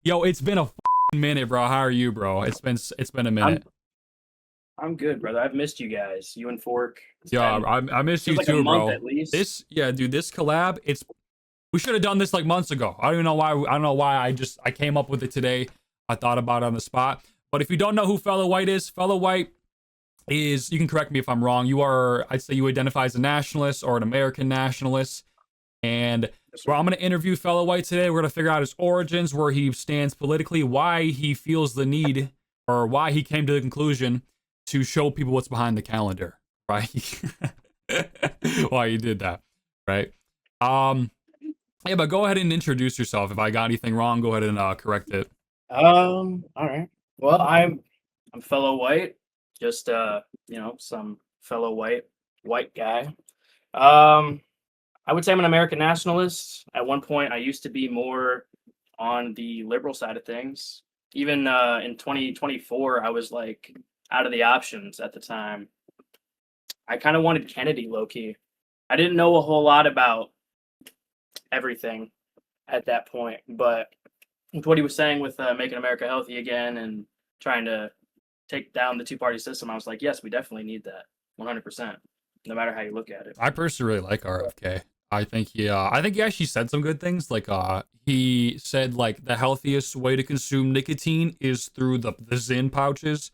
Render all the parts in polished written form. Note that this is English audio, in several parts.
Yo, it's been a minute, bro. How are you, bro? It's been a I'm minute. I'm good, brother. I've missed you guys. You and Fork. It's Yeah, been I miss feels you like a too, month bro. at least. Yeah, dude, this collab, we should have done this like months ago. I don't even know why. I don't know why. I came up with it today. I thought about it on the spot. But if you don't know who Fellow White is, Fellow White is. You can correct me if I'm wrong. I'd say you identify as a nationalist or an American nationalist. And Yes, sir. well, I'm going to interview Fellow White today. We're going to figure out his origins, where he stands politically, why he feels the need, or why he came to the conclusion to show people what's behind the calendar, right? Why he did that, right? Um, yeah, but go ahead and introduce yourself. If I got anything wrong, go ahead and correct it. All right. Well, I'm fellow white, just some fellow white guy. Um, I would say I'm an American nationalist. At one point, I used to be more on the liberal side of things. Even in 2024, I was like out of the options at the time. I kind of wanted Kennedy low key. I didn't know a whole lot about everything at that point, but with what he was saying with making America healthy again and trying to take down the two-party system, I was like, yes, we definitely need that, 100%, no matter how you look at it. I personally really like RFK. I think he actually said some good things. Like, he said like the healthiest way to consume nicotine is through the Zyn pouches,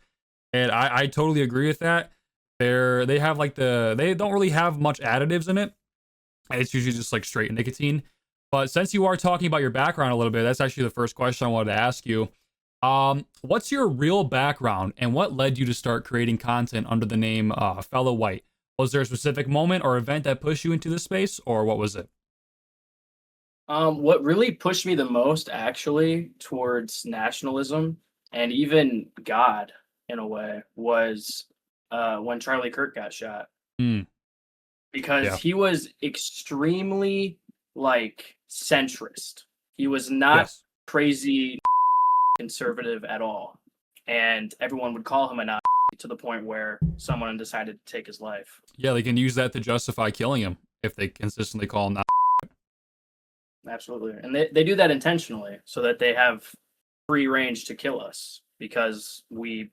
and I totally agree with that. They have like they don't really have much additives in it. It's usually just like straight nicotine. But since you are talking about your background a little bit, that's actually the first question I wanted to ask you. What's your real background and what led you to start creating content under the name Fellow White? Was there a specific moment or event that pushed you into this space, or what was it? What really pushed me the most, actually, towards nationalism and even God, in a way, was when Charlie Kirk got shot Hmm. because Yeah. he was extremely like centrist. He was not Yes. crazy conservative at all. And everyone would call him a Nazi to the point where someone decided to take his life. Yeah, they can use that to justify killing him if they consistently call him that. Absolutely. And they do that intentionally so that they have free range to kill us because we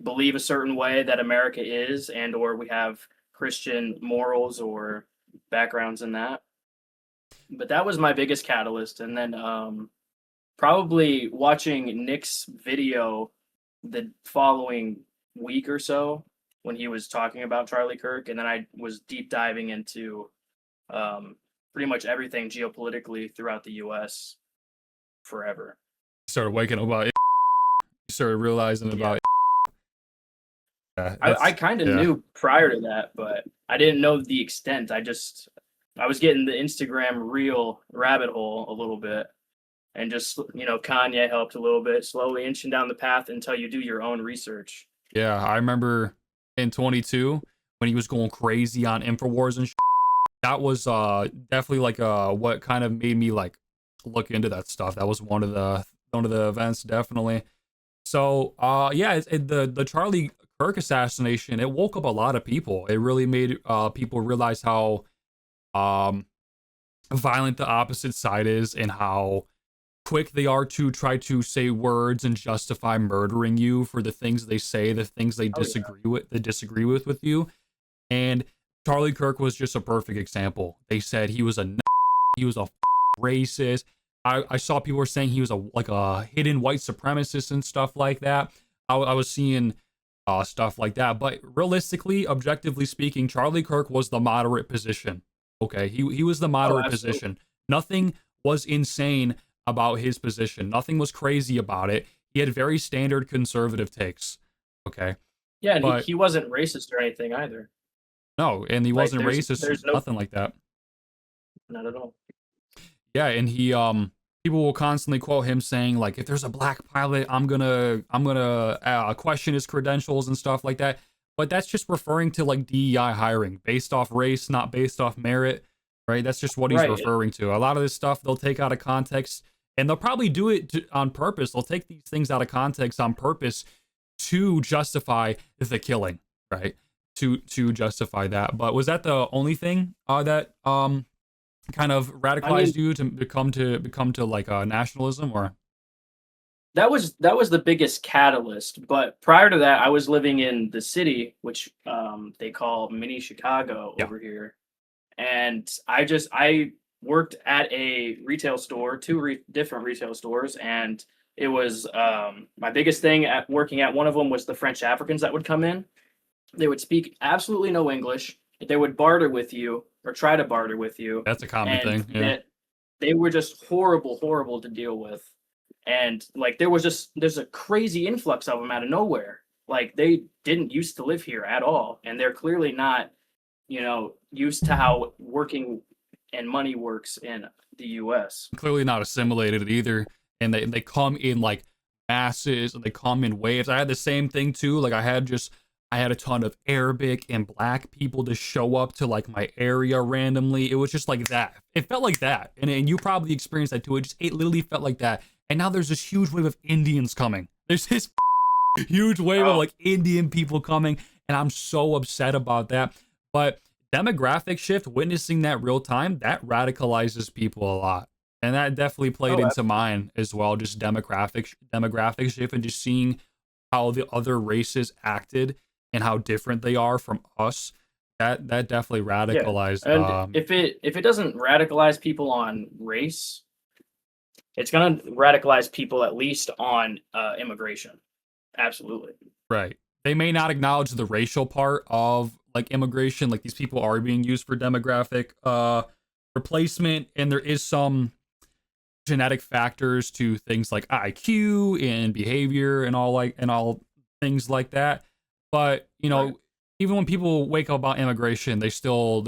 believe a certain way that America is and or we have Christian morals or backgrounds in that. But that was my biggest catalyst. And then probably watching Nick's video the following week or so when he was talking about Charlie Kirk, and then I was deep diving into um, pretty much everything geopolitically throughout the U.S. forever. You started waking up about it. You started realizing Yeah, about it. Yeah, I kind of yeah. knew prior to that, but I didn't know the extent. I was getting the Instagram reel rabbit hole a little bit, and just Kanye helped a little bit, slowly inching down the path until you do your own research. Yeah, I remember in 22 when he was going crazy on Infowars and that was definitely like what kind of made me like look into that stuff. That was one of the events definitely. So yeah, the Charlie Kirk assassination, it woke up a lot of people. It really made people realize how um violent the opposite side is and how quick they are to try to say words and justify murdering you for the things they say, the things Oh yeah, they disagree with you. And Charlie Kirk was just a perfect example. They said he was a racist. I saw people were saying he was a hidden white supremacist and stuff like that. I was seeing stuff like that. But realistically, objectively speaking, Charlie Kirk was the moderate position. Okay, he was the oh moderate absolutely. position. Nothing was insane about his position. Nothing was crazy about it. He had very standard conservative takes. Okay, Yeah, and he, but he wasn't racist or anything either. no, and he Like wasn't racist, there's no nothing like that. not at all. Yeah, and he people will constantly quote him saying like if there's a black pilot, I'm gonna question his credentials and stuff like that. But that's just referring to like DEI hiring based off race, not based off merit, right? That's just what he's Right. referring to. A lot of this stuff they'll take out of context and they'll probably do it on purpose. They'll take these things out of context on purpose to justify the killing, right? To justify that. But was that the only thing that kind of I mean, radicalized you to become to like nationalism or that was the biggest catalyst. But prior to that, I was living in the city, which they call mini Chicago Yeah. over here, and I worked at a retail store, two different retail stores, and it was my biggest thing at working at one of them was the French Africans that would come in. They would speak absolutely no English. They would barter with you or try to barter with you, That's a common and thing. Yeah. that they were just horrible, horrible to deal with. And like there's a crazy influx of them out of nowhere. Like they didn't used to live here at all, and they're clearly not, used to how working and money works in the U.S. Clearly not assimilated either. And they come in like masses and they come in waves. I had the same thing too. Like I had a ton of Arabic and black people to show up to like my area randomly. It was just like that. It felt like that. And you probably experienced that too. It literally felt like that. And now there's this huge wave of Indians coming. There's this huge wave of Oh, like Indian people coming, and I'm so upset about that. But demographic shift, witnessing that real time, that radicalizes people a lot. And that definitely played oh, into mine as well, just demographic shift and just seeing how the other races acted and how different they are from us. That definitely yeah. radicalized And if it doesn't radicalize people on race, it's gonna radicalize people at least on immigration. Absolutely. right. They may not acknowledge the racial part of like immigration, like these people are being used for demographic replacement, and there is some genetic factors to things like IQ and behavior and all things like that. But, Right. even when people wake up about immigration, they still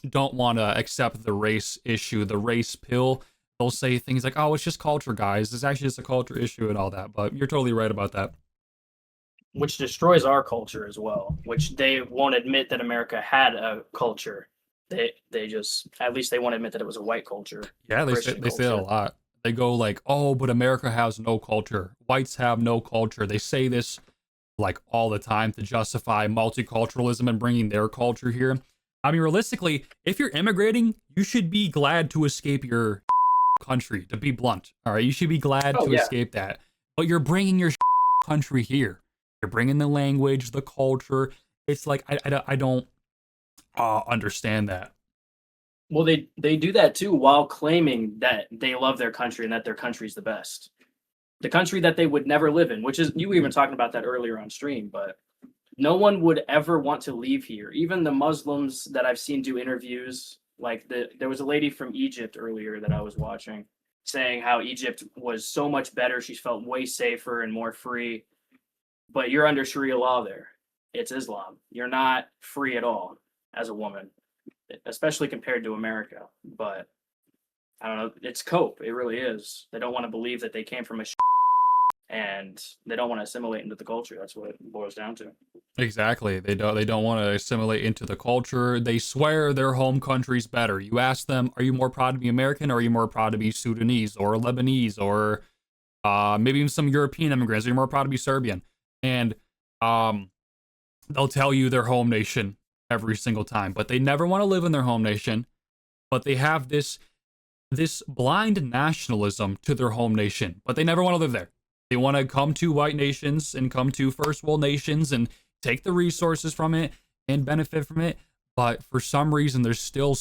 don't want to accept the race issue, the race pill. They'll say things like, "Oh, it's just culture, guys. It's actually just a culture issue and all that." But you're totally right about that. Which destroys our culture as well, which they won't admit that America had a culture. They just, at least they won't admit that it was a white culture, Yeah, Christian they say that a culture. lot. They go like, "Oh, but America has no culture. Whites have no culture." They say this like all the time to justify multiculturalism and bringing their culture here. I mean, realistically, if you're immigrating, you should be glad to escape your country, to be blunt. All right, you should be glad Oh to yeah. escape that. But you're bringing your country here. You're bringing the language, the culture. It's like I don't understand that. Well, they do that too while claiming that they love their country and that their country's the best. The country that they would never live in, which is you were even talking about that earlier on stream, but no one would ever want to leave here. Even the Muslims that I've seen do interviews, like there was a lady from Egypt earlier that I was watching saying how Egypt was so much better. She felt way safer and more free. But you're under Sharia law there. It's Islam. You're not free at all as a woman, especially compared to America. But I don't know. It's cope. It really is. They don't want to believe that they came from a and they don't want to assimilate into the culture. That's what it boils down to. Exactly. They don't want to assimilate into the culture. They swear their home country's better. You ask them, "Are you more proud to be American or are you more proud to be Sudanese or Lebanese or maybe even some European immigrants? Are you more proud to be Serbian?" And um they'll tell you their home nation every single time, but they never want to live in their home nation, but they have this blind nationalism to their home nation, but they never want to live there. They want to come to white nations and come to first world nations and take the resources from it and benefit from it. But for some reason, they still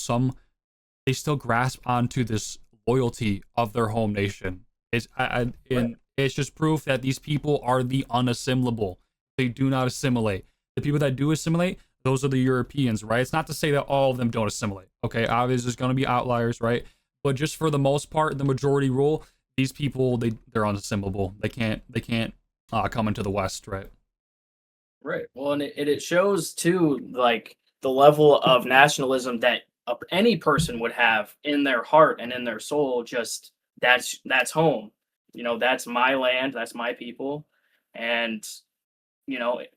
grasp onto this loyalty of their home nation. Right. And it's just proof that these people are the unassimilable. They do not assimilate. The people that do assimilate, those are the Europeans, right? It's not to say that all of them don't assimilate. Okay, obviously there's going to be outliers, right? But just for the most part, the majority rule, these people they're unassimilable. They can't come into the West, right? Right. Well, and it shows too, like the level of nationalism that any person would have in their heart and in their soul. Just that's home. That's my land. That's my people, and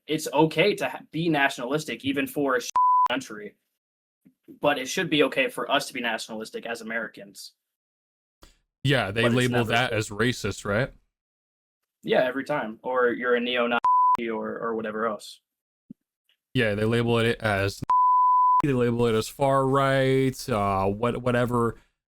it's okay to be nationalistic even for a country, but it should be okay for us to be nationalistic as Americans. Yeah, they But it's label never that supposed as to be. racist, right? Yeah, every time, or you're a neo-Nazi or whatever else. Yeah, they label it as they label it as far right, whatever,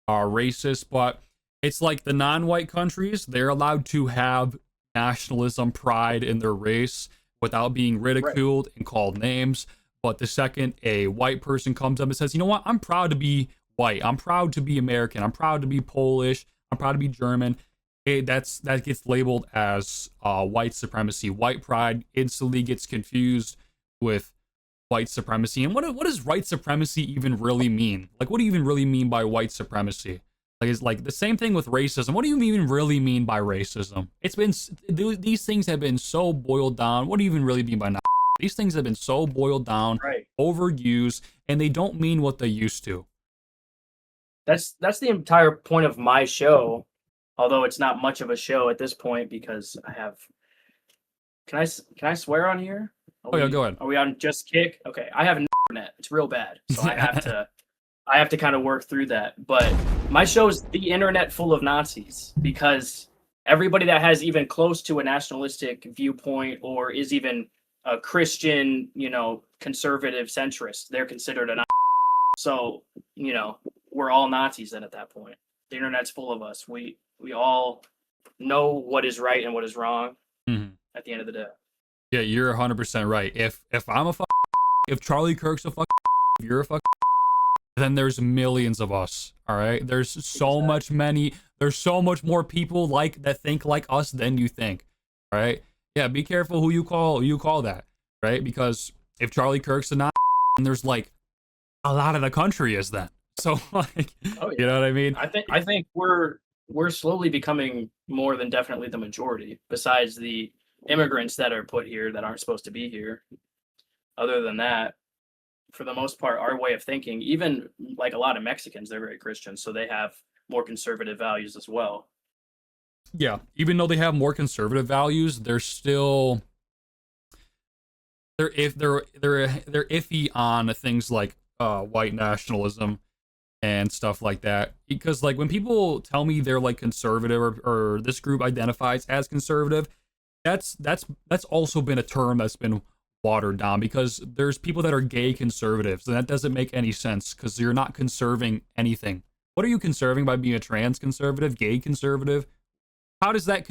racist. But It's like the non-white countries, they're allowed to have nationalism, pride in their race without being Right. ridiculed and called names. But the second a white person comes up and says, you know what, I'm proud to be white, I'm proud to be American, I'm proud to be Polish, I'm proud to be German, that gets labeled as white supremacy. White pride instantly gets confused with white supremacy. And what does white supremacy even really mean? Like, what do you even really mean by white supremacy? Like, it's like the same thing with racism. What do you even really mean by racism? It's been these things have been so boiled down. What do you even really mean by not? These things have been so boiled down, Right. overused, and they don't mean what they used to. That's the entire point of my show, although it's not much of a show at this point because I have. Can I swear on here? Oh yeah, go ahead. Are we on just kick? Okay, I have an internet. It's real bad, so I have to kind of work through that. But my show is the internet full of Nazis because everybody that has even close to a nationalistic viewpoint or is even a Christian, conservative centrist, they're considered a Nazi. So, we're all Nazis then at that point. The internet's full of us. We all know what is right and what is wrong Mhm. at the end of the day. Yeah, you're 100% right. If I'm a if Charlie Kirk's a if you're a then there's millions of us. All right, there's so much more people like that think like us than you think. All right, yeah, be careful who you call that, right? Because if Charlie Kirk's a not, there's like a lot of the country is then. So like, Oh yeah. you know what I mean? I think we're slowly becoming more than definitely the majority, besides the immigrants that are put here that aren't supposed to be here. Other than that, for the most part, our way of thinking, even like a lot of Mexicans, they're very Christian, so they have more conservative values as well. Yeah, even though they have more conservative values, they're iffy on things like white nationalism and stuff like that. Because like when people tell me they're like conservative or this group identifies as conservative, that's also been a term that's been watered down because there's people that are gay conservatives and that doesn't make any sense because you're not conserving anything. What are you conserving by being a trans conservative, gay conservative? How does that?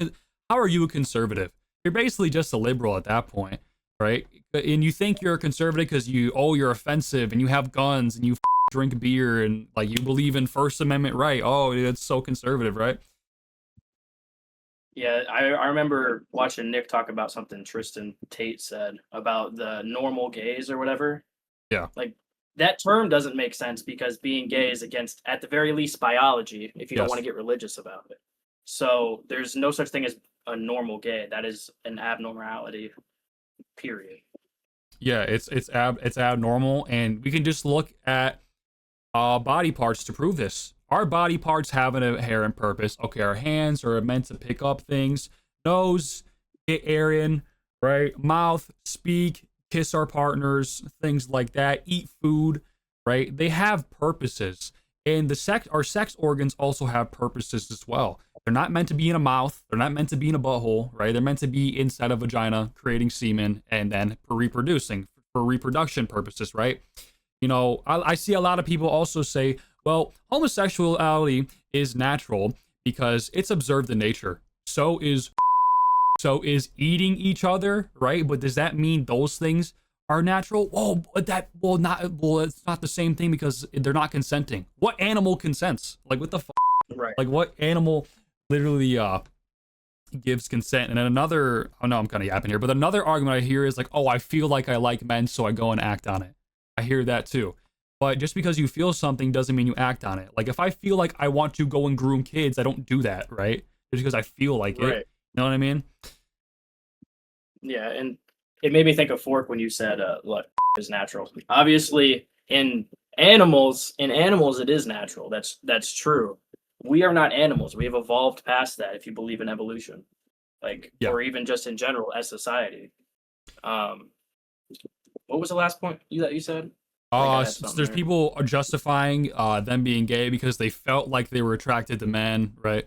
How are you a conservative? You're basically just a liberal at that point, right? And you think you're a conservative because you're offensive and you have guns and you drink beer and like you believe in First Amendment right. Oh, it's so conservative, right? Yeah, I remember watching Nick talk about something Tristan Tate said about the normal gays or whatever. Yeah. Like that term doesn't make sense because being gay is against, at the very least, biology if you don't want Yes. to get religious about it. So there's no such thing as a normal gay. That is an abnormality, period. Yeah. It's abnormal, and we can just look at body parts to prove this. Our body parts have an inherent purpose. Okay, our hands are meant to pick up things. Nose, get air in, right? Mouth, speak, kiss our partners, things like that. Eat food, right? They have purposes. And our sex organs also have purposes as well. They're not meant to be in a mouth. They're not meant to be in a butthole, right? They're meant to be inside a vagina, creating semen, and then for reproducing, for reproduction purposes, right? I see a lot of people also say, well, homosexuality is natural because it's observed in nature. So is eating each other, right? But does that mean those things are natural? It's not the same thing because they're not consenting. What animal consents? Like what the Right. like what animal literally gives consent? And then another, oh no, I'm kind of yapping here, but another argument I hear is like, oh, I feel like I like men, so I go and act on it. I hear that too. But just because you feel something doesn't mean you act on it. Like if I feel like I want to go and groom kids, I don't do that, right? Just because I feel like it. Right. You know what I mean? Yeah, and it made me think of Fork when you said, "Look, is natural." Obviously, in animals, it is natural. That's true. We are not animals. We have evolved past that. If you believe in evolution, like, Yeah. or even just in general as society. Um, what was the last point that you said? I think I had something There's there. people justifying them being gay because they felt like they were attracted to men, right?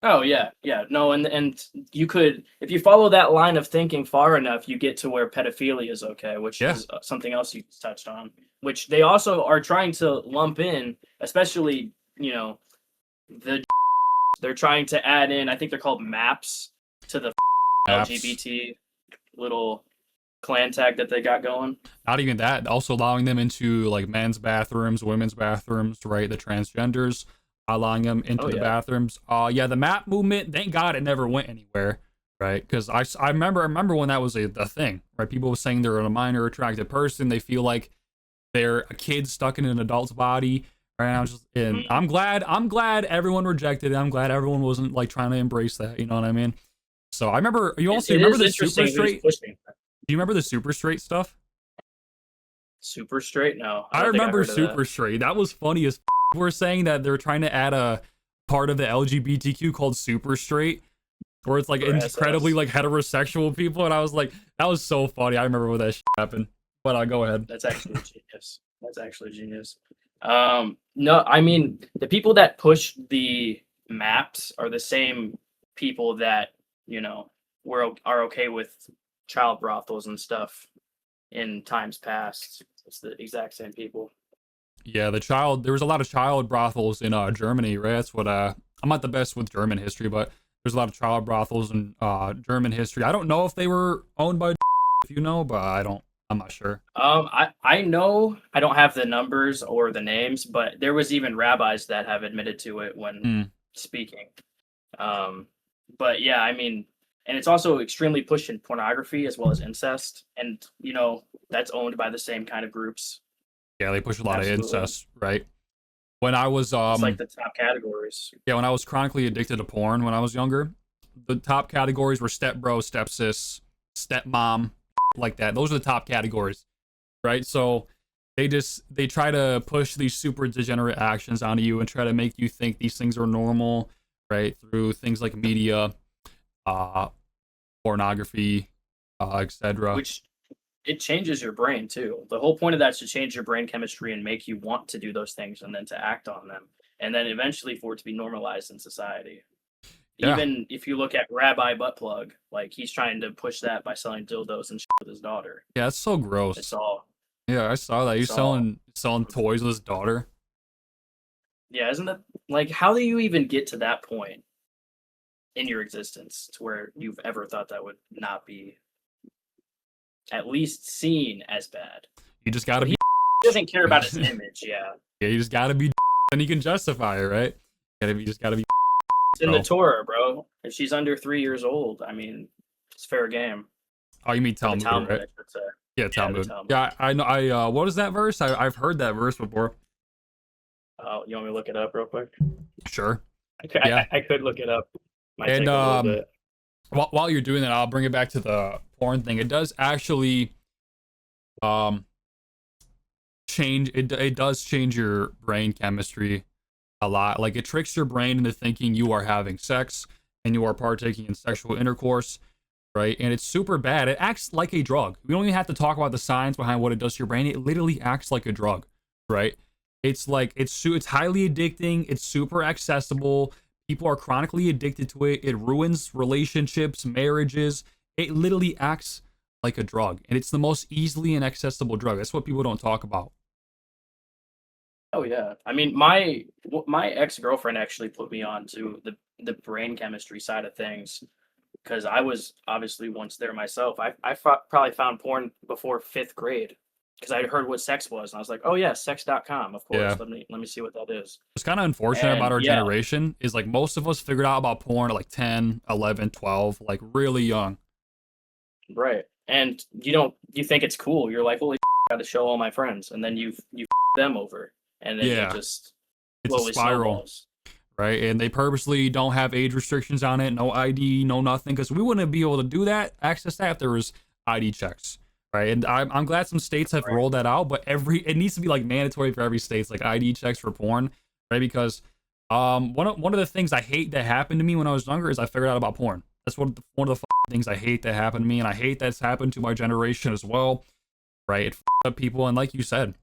Oh yeah, yeah. No, and you could, if you follow that line of thinking far enough, you get to where pedophilia is okay, which Yeah. is something else you touched on, which they also are trying to lump in, especially, the they're trying to add in. I think they're called maps to the Apps. LGBT little clan tag that they got going. Not even that. Also allowing them into like men's bathrooms, women's bathrooms, right? The transgenders, allowing them into Oh the yeah. bathrooms. Yeah, the map movement. Thank God it never went anywhere, right? Because I remember when that was a thing, right? People were saying they're a minor attracted person. They feel like they're a kid stuck in an adult's body. Right? And Mhm. I'm glad everyone rejected it. I'm glad everyone wasn't like trying to embrace that. You know what I mean? So I remember. You also It remember is the super interesting who's straight? pushing that. Do you remember the super straight stuff? Super straight? No, I I don't think I remember heard of that. super straight. That was funny as we're saying that they're trying to add a part of the LGBTQ called super straight, where it's like For incredibly SS. like heterosexual people, and I was like, that was so funny. I remember when that happened. But go ahead. That's actually genius. That's actually genius. No, I mean the people that push the maps are the same people that you know are okay with child brothels and stuff in times past. It's the exact same people. Yeah, there was a lot of child brothels in Germany, right? That's what I'm not the best with German history, but there's a lot of child brothels in German history. I don't know if they were owned by if you know, but I'm not sure. I know I don't have the numbers or the names, but there was even rabbis that have admitted to it when Hmm. speaking. Um, but yeah, I mean, and it's also extremely pushed in pornography as well as incest, and that's owned by the same kind of groups. Yeah, they push a lot of Absolutely, incest, right? When I was it's like the top categories. yeah, when I was chronically addicted to porn when I was younger, the top categories were step bro, step sis, stepmom, like that. Those are the top categories, right? So they try to push these super degenerate actions onto you and try to make you think these things are normal, right? Through things like media, uh, pornography, etc. Which it changes your brain too. The whole point of that is to change your brain chemistry and make you want to do those things and then to act on them, and then eventually for it to be normalized in society. Yeah, Even if you look at Rabbi Buttplug, like he's trying to push that by selling dildos and shit with his daughter. yeah, it's so It's gross. all, Yeah, I saw that. He's it's all, selling toys with his daughter. yeah. Isn't that like how do you even get to that point in your existence to where you've ever thought that would not be at least seen as bad? You just gotta Well, be. he doesn't care about his image. Yeah, Yeah, you just gotta be, and you can justify it, right? You just gotta be, it's in the bro. Torah, bro. If she's under 3 years old, I mean, it's fair game. Oh, you mean Or the Talmud, Talmud, right? I should say. Yeah, Yeah, the Talmud. Talmud. Yeah, I know. What is that verse? I've heard that verse before. You want me to look it up real quick? Sure. I could, Yeah, I could look it up. Might and take a little bit. while you're doing that, I'll bring it back to the porn thing. It does actually um change. It does change your brain chemistry a lot. Like it tricks your brain into thinking you are having sex and you are partaking in sexual intercourse, right? And it's super bad. It acts like a drug. We don't even have to talk about the science behind what it does to your brain. It literally acts like a drug, right? It's like it's highly addicting. It's super accessible. People are chronically addicted to it. It ruins relationships, marriages. It literally acts like a drug, and it's the most easily and accessible drug. That's what people don't talk about. Oh yeah. I mean, my ex girlfriend actually put me on to the brain chemistry side of things because I was obviously once there myself. Probably found porn before 5th grade because I heard what sex was, and I was like, oh yeah, sex.com, of course. Yeah. Let me see what that is. What's kind of unfortunate about And our yeah, generation is like most of us figured out about porn at like 10, 11, 12, like really young. right. And you think it's cool. You're like, holy, got to show all my friends, and then you them over, and then it Yeah, just it's a slowly spiral, snowballs. right? And they purposely don't have age restrictions on it, no ID, no nothing, because we wouldn't be able to do that, access that if there was ID checks, right? And I'm glad some states have Right. rolled that out, but it needs to be like mandatory for every state, like ID checks for porn, right? Because one of the things I hate that happened to me when I was younger is I figured out about porn. That's one of the things I hate that happened to me, and I hate that's happened to my generation as well, right? It up people, and like you said,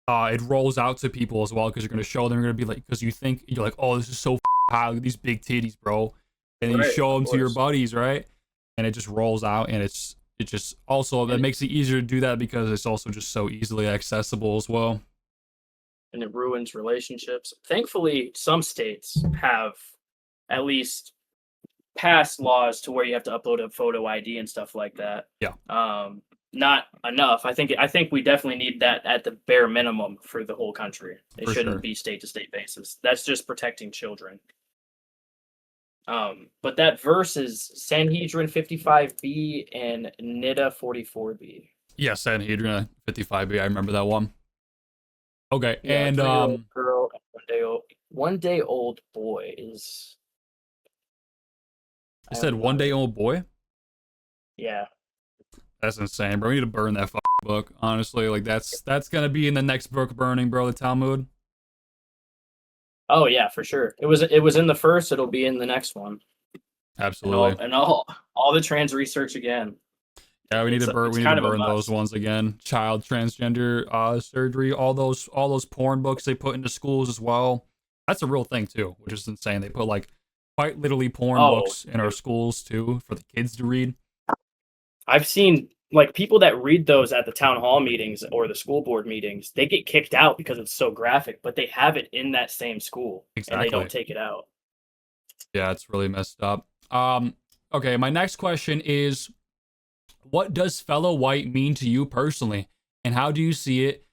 it rolls out to people as well because you're gonna show them. You're gonna be like, because you think you're like, oh, this is so hot, look at these big titties, bro, and then you Right. show Of them to your course. buddies, right? And it just rolls out, and it just also that And makes it easier to do that because it's also just so easily accessible as well. and it ruins relationships. Thankfully, some states have at least passed laws to where you have to upload a photo ID and stuff like that. Yeah, Not enough. I think we definitely need that at the bare minimum for the whole country. It for shouldn't sure. be state to state basis. That's just protecting children. But that verse is Sanhedrin 55b and Nidda 44b. Yeah, Sanhedrin 55B. I remember that one. Okay, Yeah, and 3-year-old girl and 1 day old boy is. I I said am one not. day old boy. Yeah. That's insane, bro. We need to burn that book. Honestly, like that's gonna be in the next book burning, bro. The Talmud. Oh yeah, for sure. It was in the first. It'll be in the next one, and all Absolutely. and all the trans research again. Yeah, we need to burn. It's We need to kind of a burn those must. ones again. Child transgender surgery. All those porn books they put into schools as well. That's a real thing too, which is insane. They put like quite literally porn Oh, books in our dude. schools too for the kids to read. I've seen like people that read those at the town hall meetings or the school board meetings. They get kicked out because it's so graphic, but they have it in that same school and they don't Exactly. take it out. Yeah, it's really messed up. Okay, my next question is, what does fellow white mean to you personally, and how do you see it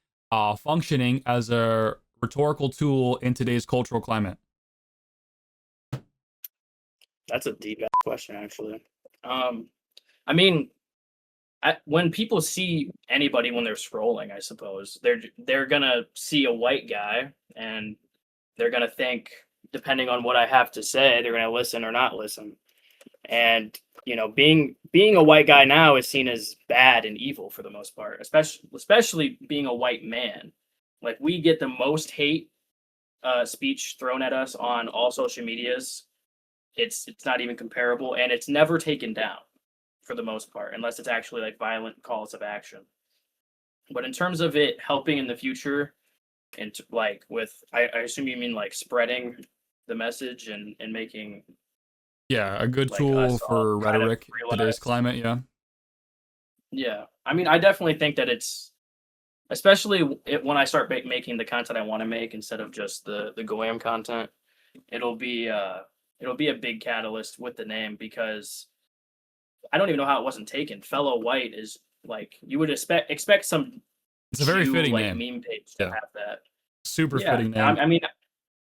functioning as a rhetorical tool in today's cultural climate? That's a deep ass question, actually. Um, I mean, when people see anybody when they're scrolling, I suppose they're gonna see a white guy and they're gonna think, depending on what I have to say, they're gonna listen or not listen. And being a white guy now is seen as bad and evil for the most part, especially being a white man. Like we get the most hate speech thrown at us on all social medias. It's not even comparable, and it's never taken down for the most part, unless it's actually like violent calls of action. But in terms of it helping in the future, and like I assume you mean like spreading the message and making Yeah, a good like tool us all for kind of rhetoric in today's realize. climate. Yeah. Yeah, I mean, I definitely think that it's especially when I start making the content I want to make instead of just the goyim content. It'll be uh it'll be a big catalyst with the name because I don't even know how it wasn't taken. Fellow White is like you would expect some It's a very Jew fitting like name. meme page to Yeah, have that. super Yeah, fitting name. I mean,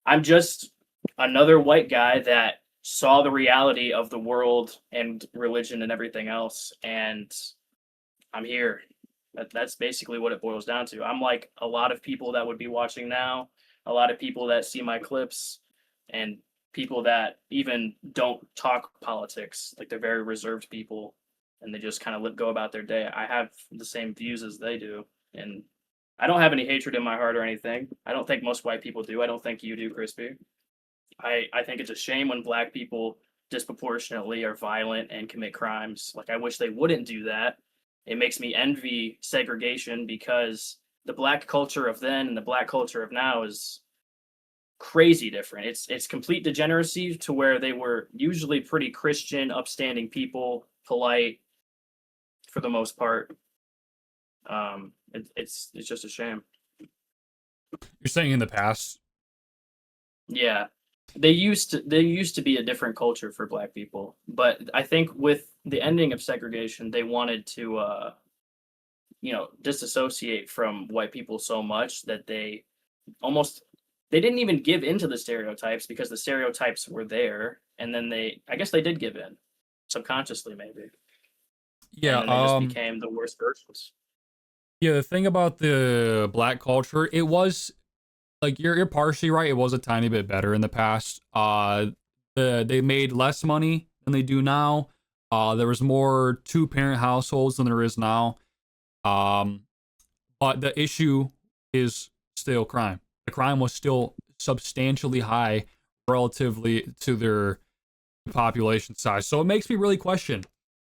I'm just another white guy that saw the reality of the world and religion and everything else, and I'm here. That's basically what it boils down to. I'm like a lot of people that would be watching now, a lot of people that see my clips, and people that even don't talk politics. Like they're very reserved people, and they just kind of go about their day. I have the same views as they do, and I don't have any hatred in my heart or anything. I don't think most white people do. I don't think you do, Crispy. I think it's a shame when black people disproportionately are violent and commit crimes. Like I wish they wouldn't do that. It makes me envy segregation because the black culture of then and the black culture of now is crazy different. It's complete degeneracy to where they were usually pretty Christian, upstanding people, polite for the most part. It's just a shame. You're saying in the past. Yeah. They used to be a different culture for black people, but I think with the ending of segregation, they wanted to disassociate from white people so much that almost they didn't even give into the stereotypes because the stereotypes were there, and then I guess they did give in subconsciously maybe, Yeah. and then they just became the worst versions. Yeah. The thing about the black culture, it was like you're partially right. It was a tiny bit better in the past. They made less money than they do now. There was more two-parent households than there is now. Um, but the issue is still crime. The crime was still substantially high relatively to their population size. So it makes me really question: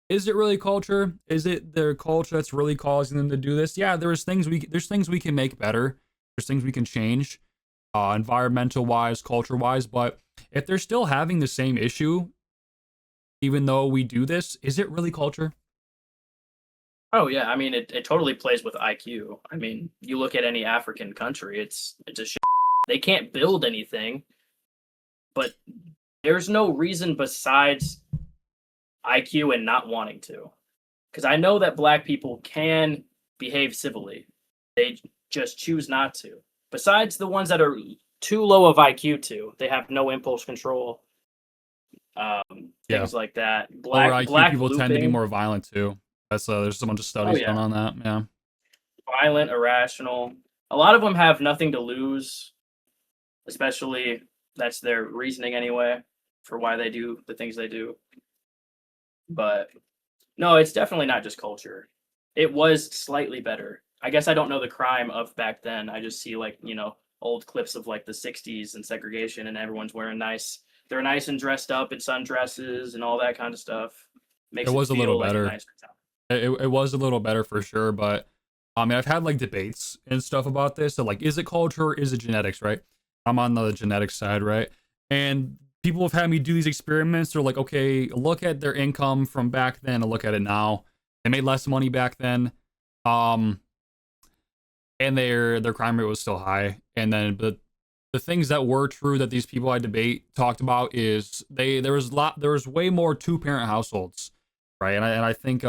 is it really culture? Is it their culture that's really causing them to do this? Yeah, there's things we can make better. There's things we can change, environmental wise, culture wise. But if they're still having the same issue, even though we do this, is it really culture? Oh yeah, I mean it totally plays with IQ. I mean, you look at any African country, it's a shit. They can't build anything, but there's no reason besides IQ and not wanting to. Because I know that black people can behave civilly. They just choose not to. Besides the ones that are too low of IQ to, they have no impulse control, Yeah. things like that. Lower Black IQ black people tend to be looping. more violent too. That's there's a bunch of Oh studies done yeah, on that. Yeah. violent, irrational. A lot of them have nothing to lose, especially that's their reasoning anyway for why they do the things they do. But no, it's definitely not just culture. It was slightly better. I guess I don't know the crime of back then. I just see like, old clips of like the 60s and segregation and everyone's wearing they're nice and dressed up in sundresses and all that kind of stuff. It Makes it was a little feel like a better. nicer town. It was a little better for sure, but I mean, I've had like debates and stuff about this. So like, is it culture? Or is it genetics? Right? I'm on the genetics side, right? And people have had me do these experiments. They're like, okay, look at their income from back then and look at it now. They made less money back then, um, and their crime rate was still high. And then the things that were true that these people I debate talked about is there was way more two parent households, right? And I think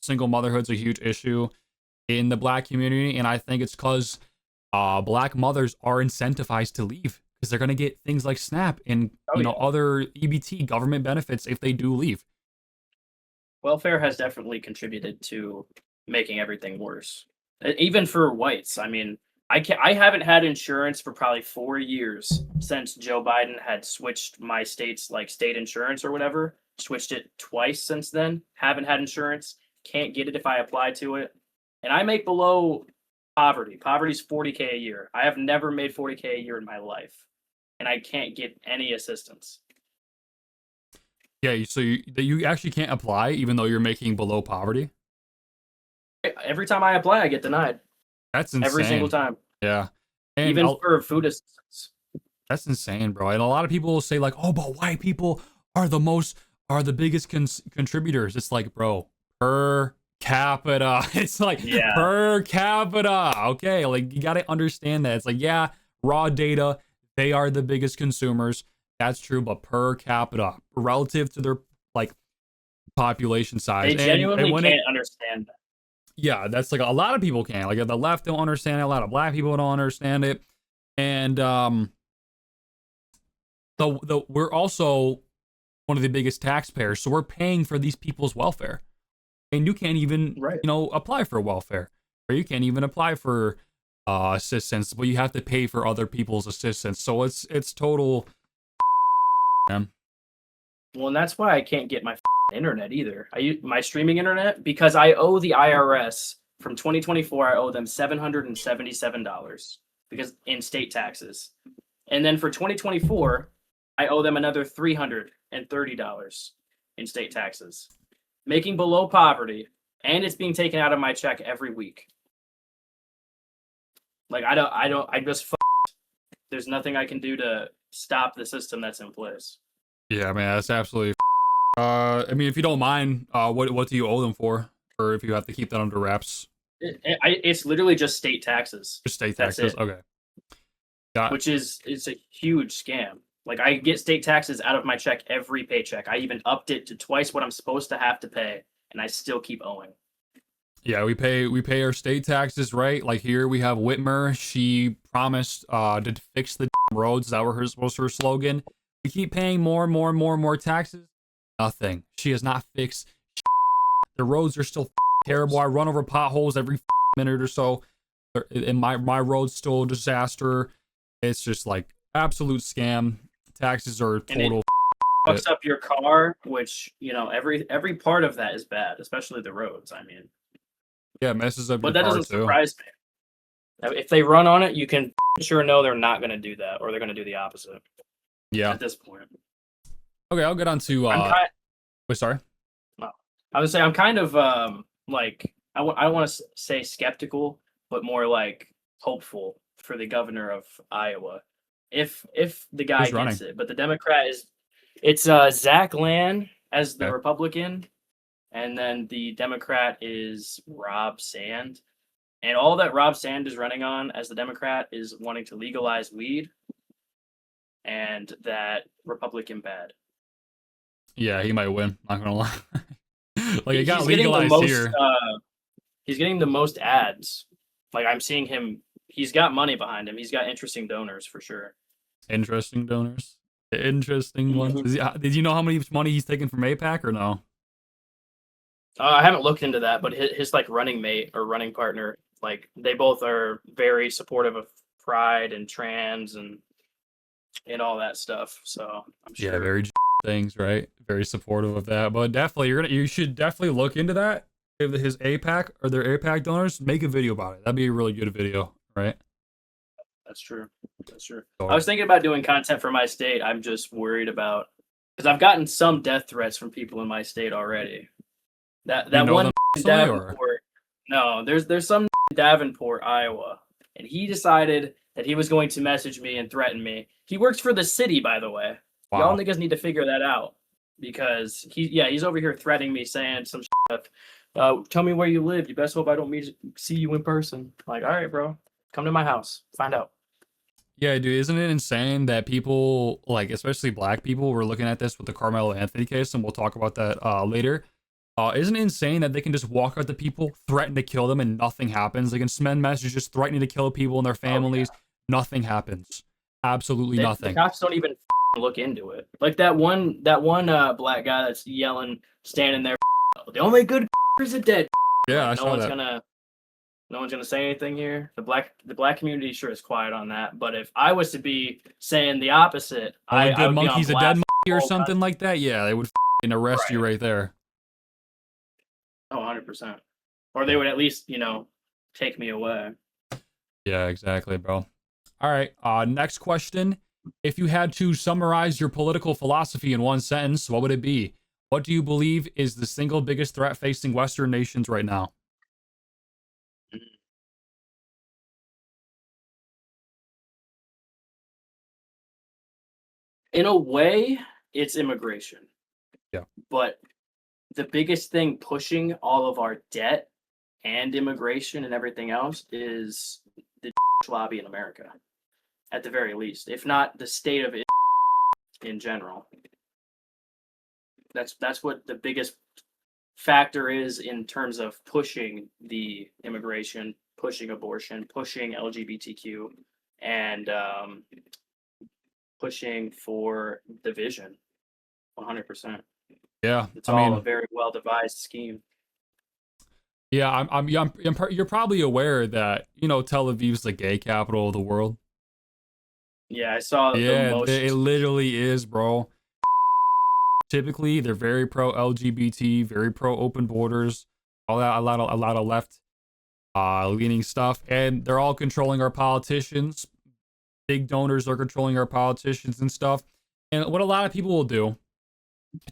single motherhood's a huge issue in the black community, and I think it's because black mothers are incentivized to leave because they're gonna get things like SNAP and Oh yeah. other EBT government benefits if they do leave. Welfare has definitely contributed to making everything worse. Even for whites. I mean, I haven't had insurance for probably 4 years since Joe Biden had switched my state's like state insurance or whatever. Switched it twice since then. Haven't had insurance. Can't get it if I apply to it. And I make below poverty. Poverty's 40K a year. I have never made 40K a year in my life. And I can't get any assistance. Yeah, so you actually can't apply even though you're making below poverty. Every time I apply, I get denied. That's Every single insane. time. Yeah, and Even for food assistance. that's insane, bro. And a lot of people will say like, "Oh, but white people are the biggest contributors." It's like, bro, per capita. It's like Yeah. per capita. Okay, like you got to understand that. It's like, yeah, raw data, they are the biggest consumers. That's true, but per capita relative to their like population size. They And genuinely when can't it understand that. yeah, that's like a lot of people can. Like the left don't understand it, a lot of black people don't understand it. And the we're also one of the biggest taxpayers, so we're paying for these people's welfare, and you can't even Right. apply for welfare, or you can't even apply for assistance, but you have to pay for other people's assistance. So it's total. Man. Well, and that's why I can't get my internet either. I use my streaming internet because I owe the IRS from 2024. I owe them $777 because in state taxes, and then for 2024, I owe them another $330 in state taxes, making below poverty, and it's being taken out of my check every week. Like I just there's nothing I can do to stop the system that's in place. Yeah, man, that's absolutely. I mean, if you don't mind, what do you owe them for, or if you have to keep that under wraps? It's literally just state taxes. Just state That's taxes. it. Okay. Got. Which is it's a huge scam. Like I get state taxes out of my check every paycheck. I even upped it to twice what I'm supposed to have to pay, and I still keep owing. Yeah, we pay our state taxes, right? Like here we have Whitmer. She promised to fix the roads. That was her slogan. We keep paying more and more and more and more taxes. Nothing. She has not fixed. The roads are still terrible. I run over potholes every minute or so, and my road's still a disaster. It's just like absolute scam. Taxes are total. Fucks up your car, which every part of that is bad, especially the roads. I mean, Yeah, it messes up your but that car doesn't too. surprise me. If they run on it, you can sure know they're not going to do that, or they're going to do the opposite. Yeah. At this point, Okay, I'll get on to. Wait, sorry. I would say I'm kind of like I don't want to say skeptical, but more like hopeful for the governor of Iowa, if the guy Who's running? gets it. But the Democrat it's Zach Land as the Okay. Republican, and then the Democrat is Rob Sand. And all that Rob Sand is running on as the Democrat is wanting to legalize weed and that Republican bad. Yeah, he might win. Not gonna lie. Like it got He's getting the legalized most. here. He's getting the most ads. Like I'm seeing him. He's got money behind him. He's got interesting donors for sure. Interesting donors. Interesting ones. Did you know how much money he's taking from APAC or no? I haven't looked into that, but his like running mate or running partner, like they both are very supportive of pride and trans and all that stuff. So I'm sure. Yeah, very things, right? Very supportive of that. But definitely, you should definitely look into that. If his APAC or their APAC donors, make a video about it. That'd be a really good video, right? That's true. That's true. So, I was thinking about doing content for my state. I'm just worried about because I've gotten some death threats from people in my state already. That one Davenport. No, there's some in Davenport, Iowa, and he decided that he was going to message me and threaten me. He works for the city, by the way. wow. Y'all niggas need to figure that out because he's over here threatening me, saying some stuff. Tell me where you live. You best hope I don't see you in person. Like, all right, bro, come to my house, find out. Yeah, dude, isn't it insane that people, like, especially black people, were looking at this with the Carmelo Anthony case, and we'll talk about that later. Isn't it insane that they can just walk out to people, threaten to kill them, and nothing happens? They can send messages threatening to kill people and their families. Oh, yeah. Nothing happens. Absolutely nothing. The cops don't even look into it. Like that one black guy that's yelling, standing there. The only good is a dead. Yeah, like, I saw that. No one's gonna say anything here. The black community sure is quiet on that. But if I was to be saying the opposite, I would monkey's a dead monkey or something like that. Yeah, they would arrest you right there. Oh, 100%. Or they would at least, take me away. Yeah, exactly, bro. All right. Next question. If you had to summarize your political philosophy in one sentence, what would it be? What do you believe is the single biggest threat facing Western nations right now? In a way, it's immigration. Yeah. But the biggest thing pushing all of our debt and immigration and everything else is the lobby in America, at the very least, if not the state of it in general. That's what the biggest factor is in terms of pushing the immigration, pushing abortion, pushing LGBTQ, and pushing for division. 100%. Yeah, it's all a very well devised scheme. Yeah, you're probably aware that Tel Aviv's the gay capital of the world. Yeah, I saw. Yeah, it literally is, bro. Typically, they're very pro LGBT, very pro open borders, all that, a lot of left leaning stuff, and they're all controlling our politicians. Big donors are controlling our politicians and stuff. And what a lot of people will do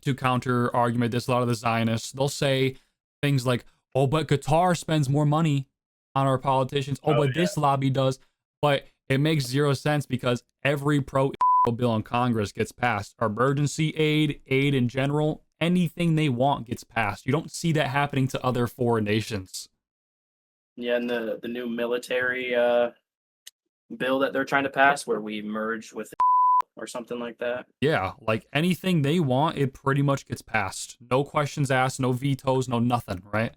to counter argument this, a lot of the Zionists, they'll say things like, "Oh, but Qatar spends more money on our politicians. This lobby does." But it makes zero sense because every pro bill in Congress gets passed. Our emergency aid in general, anything they want gets passed. You don't see that happening to other foreign nations. Yeah, and the new military bill that they're trying to pass, where we merge with or something like that. Yeah, like anything they want, it pretty much gets passed. No questions asked, no vetoes, no nothing, right?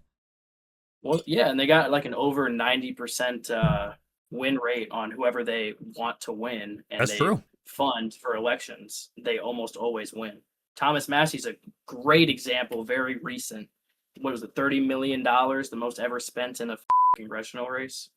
Well, yeah, and they got like an over 90% win rate on whoever they want to win, and that's true. Fund for elections. They almost always win. Thomas Massey's a great example, very recent. What was it, $30 million, the most ever spent in a congressional race?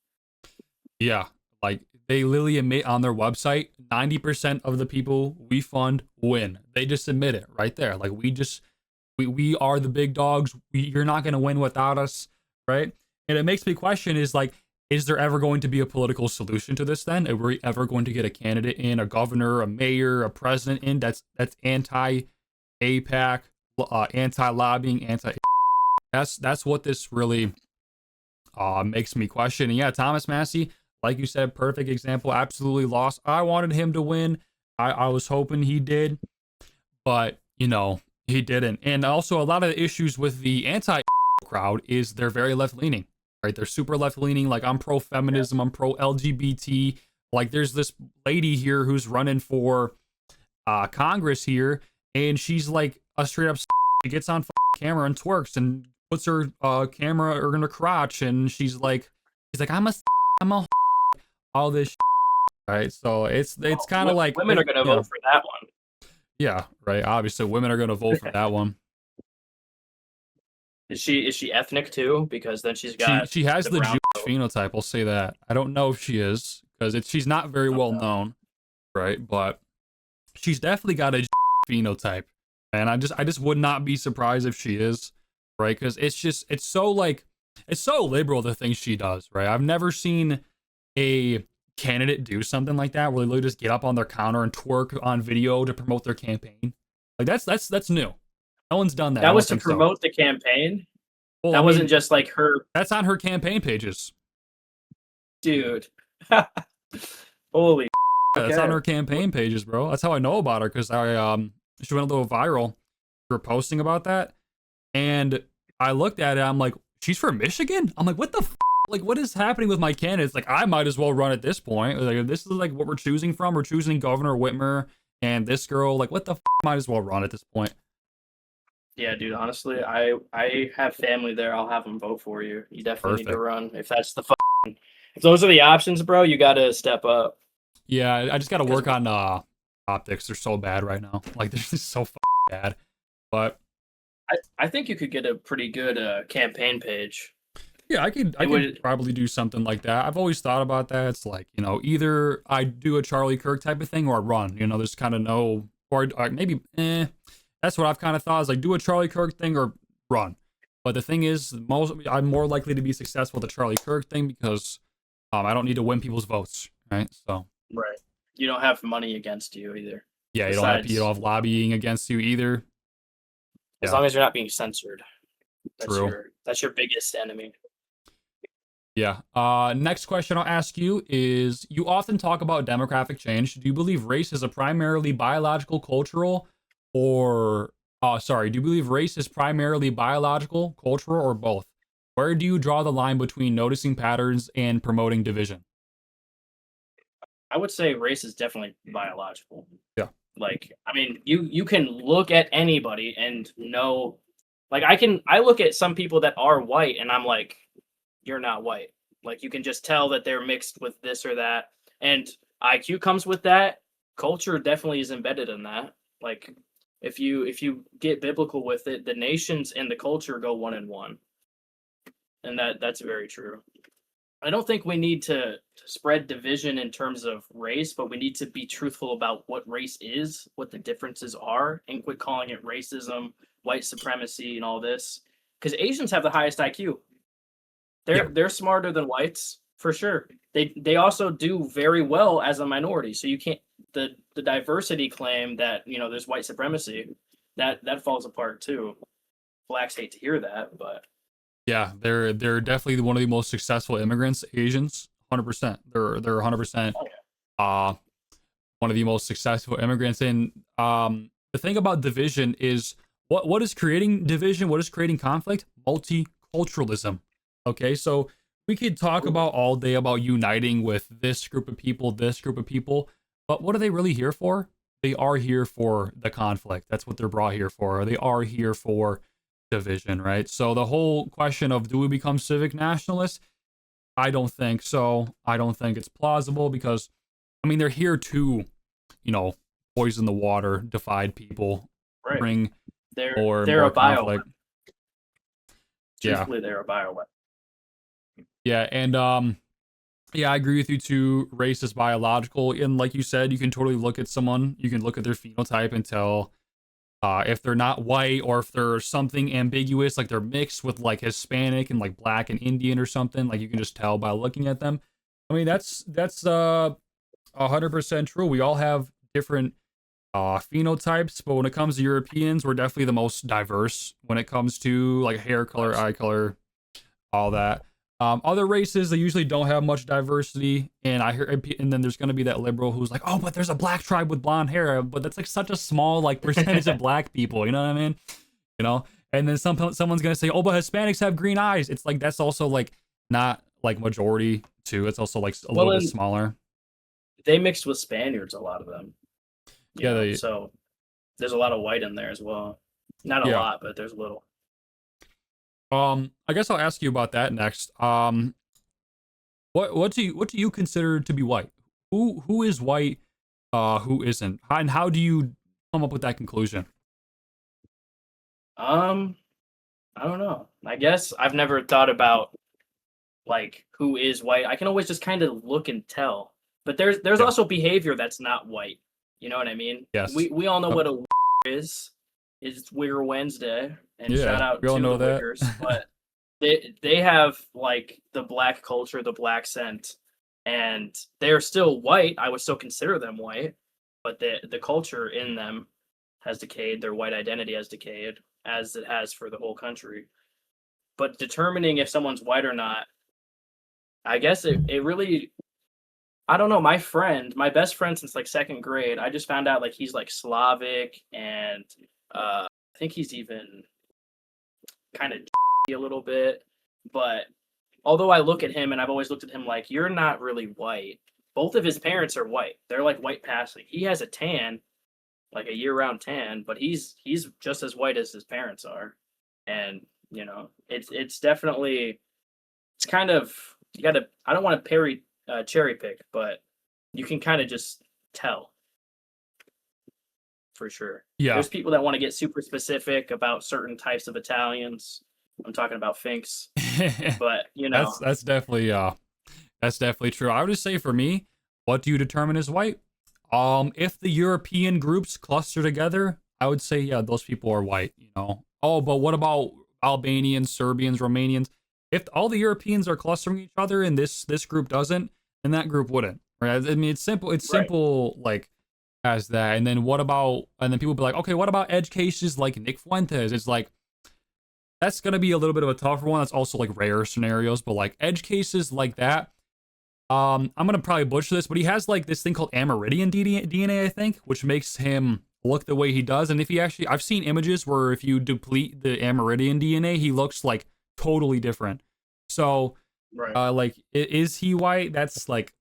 Yeah, like they literally admit on their website, 90% of the people we fund win. They just admit it right there. Like we are the big dogs. You're not going to win without us, right? And it makes me question is there ever going to be a political solution to this then? Are we ever going to get a candidate in, a governor, a mayor, a president in that's anti-APAC, anti-lobbying, anti... That's what this really makes me question. And yeah, Thomas Massey, like you said, perfect example, absolutely lost. I wanted him to win. I was hoping he did. But, He didn't. And also, a lot of the issues with the anti crowd is they're very left leaning, right? They're super left leaning. Like, I'm pro Yeah. feminism, I'm pro LGBT. Like, there's this lady here who's running for Congress here, and she's like a straight up. She gets on camera and twerks and puts her camera in her crotch, and she's like, I'm a all this, right? So it's Well, kind of like, women are going to yeah, vote for that one. yeah, right. Obviously, women are going to vote for that one. Is she ethnic too? Because then she's She got she has the the brown Jewish coat. phenotype. I'll say that. I don't know if she is because she's not very well Okay. known, right? But she's definitely got a phenotype, and I just would not be surprised if she is, right? Because it's so liberal the things she does, right? I've never seen a candidate do something like that where they literally just get up on their counter and twerk on video to promote their campaign. Like that's new. No one's done that. I That don't was to think so. promote the campaign. Well, I That wasn't mean, just like her, that's on her campaign pages. dude. Holy. Yeah, that's on Okay. her campaign pages, bro. That's how I know about her because I she went a little viral for posting about that, and I looked at it. I'm like, she's from Michigan. I'm like, what the like, what is happening with my candidates? Like, I might as well run at this point. Like, if this is like what we're choosing from. We're choosing Governor Whitmer and this girl. Like, what the might as well run at this point. Yeah, dude. Honestly, I have family there. I'll have them vote for you. You definitely need to Perfect. run if that's the if those are the options, bro. You got to step up Yeah, I just got to because work on optics. They're so bad right now. Like, they're just so bad. But I think you could get a pretty good campaign page. yeah, I It could would. probably do something like that. I've always thought about that. It's like, either I do a Charlie Kirk type of thing or I run. There's kind of no, or maybe, that's what I've kind of thought is like do a Charlie Kirk thing or run. But the thing is, I'm more likely to be successful with the Charlie Kirk thing because I don't need to win people's votes, right? So Right. You don't have money against you either. yeah, you don't Besides, have lobbying against you either. as Yeah, long as you're not being censored, true. that's your biggest enemy. Yeah. Next question I'll ask you is: you often talk about demographic change. Do you believe race is a primarily biological, cultural, or sorry? Do you believe race is primarily biological, cultural, or both? Where do you draw the line between noticing patterns and promoting division? I would say race is definitely biological. Yeah. Like, I mean, you can look at anybody and know, like I look at some people that are white and I'm like, you're not white. Like you can just tell that they're mixed with this or that. And IQ comes with that. Culture definitely is embedded in that. Like if you get biblical with it, the nations and the culture go one in one. And that's very true. I don't think we need to spread division in terms of race, but we need to be truthful about what race is, what the differences are, and quit calling it racism, white supremacy, and all this. Because Asians have the highest IQ. Yeah. They're smarter than whites for sure. They also do very well as a minority. So you can't the diversity claim that there's white supremacy that falls apart too. Blacks hate to hear that, but Yeah, they're definitely one of the most successful immigrants. Asians, 100%. They're 100% oh yeah, uh one of the most successful immigrants. And the thing about division is what is creating division? What is creating conflict? Multiculturalism. Okay, so we could talk ooh, about all day about uniting with this group of people, but what are they really here for? They are here for the conflict. That's what they're brought here for. They are here for division, right? So the whole question of do we become civic nationalists? I don't think so. I don't think it's plausible because I mean they're here to, you know, poison the water, divide people, right. bring more and They're more a bio. conflict. Yeah. Truthfully, they're a bio. Yeah, and yeah, I agree with you too. Race is biological, and like you said, you can totally look at someone, you can look at their phenotype and tell if they're not white or if they're something ambiguous, like they're mixed with like Hispanic and like black and Indian or something. Like you can just tell by looking at them. I mean, that's 100% true. We all have different phenotypes, but when it comes to Europeans, we're definitely the most diverse when it comes to like hair color, eye color, all that. Other races, they usually don't have much diversity, and I hear, and then there's gonna be that liberal who's like, oh, but there's a black tribe with blonde hair, but that's like such a small like percentage of black people, you know what I mean? You know, and then someone's gonna say, oh, but Hispanics have green eyes. It's like that's also like not like majority too. It's also like a little Well, bit and smaller. they mixed with Spaniards, a lot of them, Yeah, they so there's a lot of white in there as well. Not a yeah. lot, but there's a little. I guess I'll ask you about that next. What do you consider to be white? Who is white? Who isn't? And how do you come up with that conclusion? Um, I don't know. I guess I've never thought about like who is white. I can always just kind of look and tell. But there's Yeah. also behavior that's not white. You know what I mean? Yes. We all know Yep. what a is. It's Wigger Wednesday, and shout Yeah. out We all to know the that. Wiggers. But they have like the black culture, the black scent, and they're still white. I would still consider them white, but the culture in them has decayed. Their white identity has decayed, as it has for the whole country. But determining if someone's white or not, I guess it really, I don't know. My best friend since like second grade, I just found out like he's like Slavic, and I think he's even kind of a little bit. But although I look at him and I've always looked at him like, you're not really white. Both of his parents are white. They're like white passing. He has a tan, like a year-round tan, but he's just as white as his parents are. And it's definitely, it's kind of, you got to, I don't want to cherry pick, but you can kind of just tell for sure. Yeah. There's people that want to get super specific about certain types of Italians. I'm talking about Finks, but That's definitely true. I would just say for me, what do you determine as white? If the European groups cluster together, I would say yeah, those people are white. You know. Oh, but what about Albanians, Serbians, Romanians? If all the Europeans are clustering each other and this group doesn't, then that group wouldn't. Right? I mean, it's simple. It's right, simple like as that. And then what about? And then people be like, okay, what about edge cases like Nick Fuentes? It's like that's gonna be a little bit of a tougher one. That's also like rare scenarios, but like edge cases like that. I'm gonna probably butcher this, but he has like this thing called Amerindian DNA, I think, which makes him look the way he does. And if he actually, I've seen images where if you deplete the Amerindian DNA, he looks like totally different. So, right. like, is he white? That's like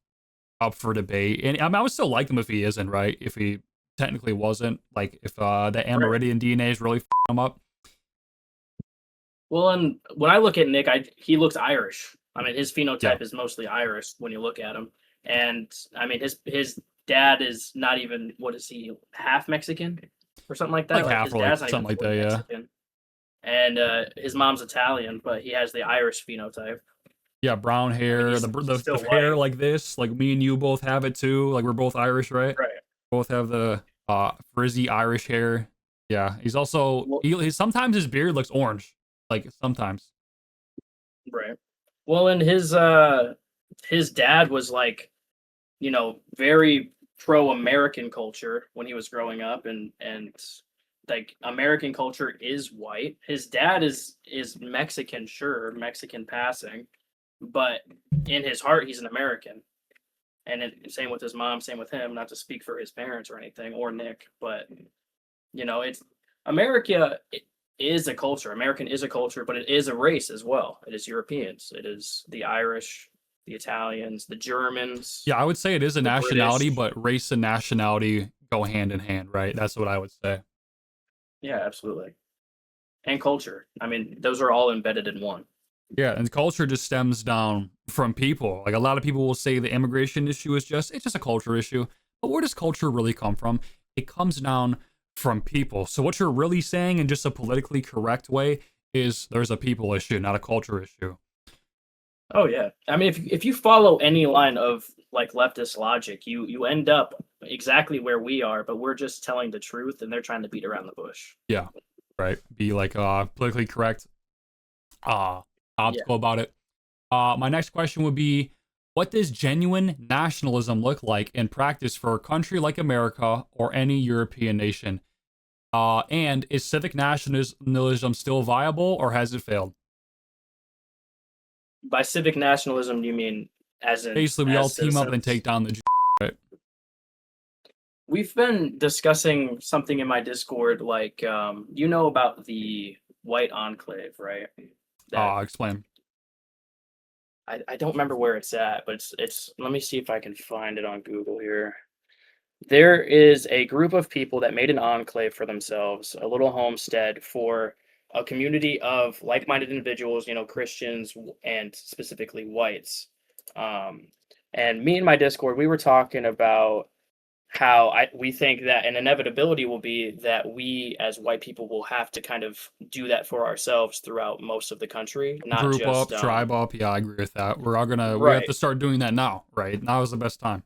up for debate. And I mean, I would still like him if he isn't, right? If he technically wasn't, like, if the Right. Amerindian DNA is really him up. Well, and when I look at Nick, he looks Irish. I mean, his Yeah, phenotype is mostly Irish when you look at him, and I mean, his dad is not even, what is he, half Mexican or something like that. like Like half his or like dad's not even something like fully that. Yeah. Mexican, and his mom's Italian, but he has the Irish phenotype. Yeah, brown I mean, hair, he's the still hair white, like this, like me and you both have it too. Like we're both Irish, right? right? Both have the frizzy Irish hair. Yeah, he's also Well, he sometimes his beard looks orange, like sometimes. right. Well, and his dad was like, very pro American culture when he was growing up, and like American culture is white. His dad is Mexican, sure, Mexican passing, but in his heart he's an American. And same with his mom, same with him, not to speak for his parents or anything, or Nick, but it's America is a culture. American is a culture, but it is a race as well. It is Europeans. It is the Irish, the Italians, the Germans, Yeah, I would say it is a the nationality, British. but race and nationality go hand in hand, right? That's what I would say. Yeah, absolutely. And culture. I mean, those are all embedded in one. Yeah, and culture just stems down from people. Like a lot of people will say the immigration issue is it's just a culture issue. But where does culture really come from? It comes down from people. So what you're really saying in just a politically correct way is there's a people issue, not a culture issue. Oh yeah. I mean, if you follow any line of like leftist logic, you end up exactly where we are, but we're just telling the truth and they're trying to beat around the bush. Yeah, right. Be like politically correct. How to Yeah. go about it. My next question would be, what does genuine nationalism look like in practice for a country like America or any European nation? And is civic nationalism still viable or has it failed? By civic nationalism, do you mean Basically, we all as team up and citizens? take down the right? We've been discussing something in my Discord, like you know about the White Enclave, right? That Explain. I don't remember where it's at, but it's let me see if I can find it on Google here. There is a group of people that made an enclave for themselves, a little homestead for a community of like-minded individuals, you know, Christians and specifically whites. Um, and me and my Discord, we were talking about how we think that an inevitability will be that we as white people will have to kind of do that for ourselves throughout most of the country, not Group just up, tribe up. Yeah, I agree with that. We have right. to start doing that now, right? Now is the best time.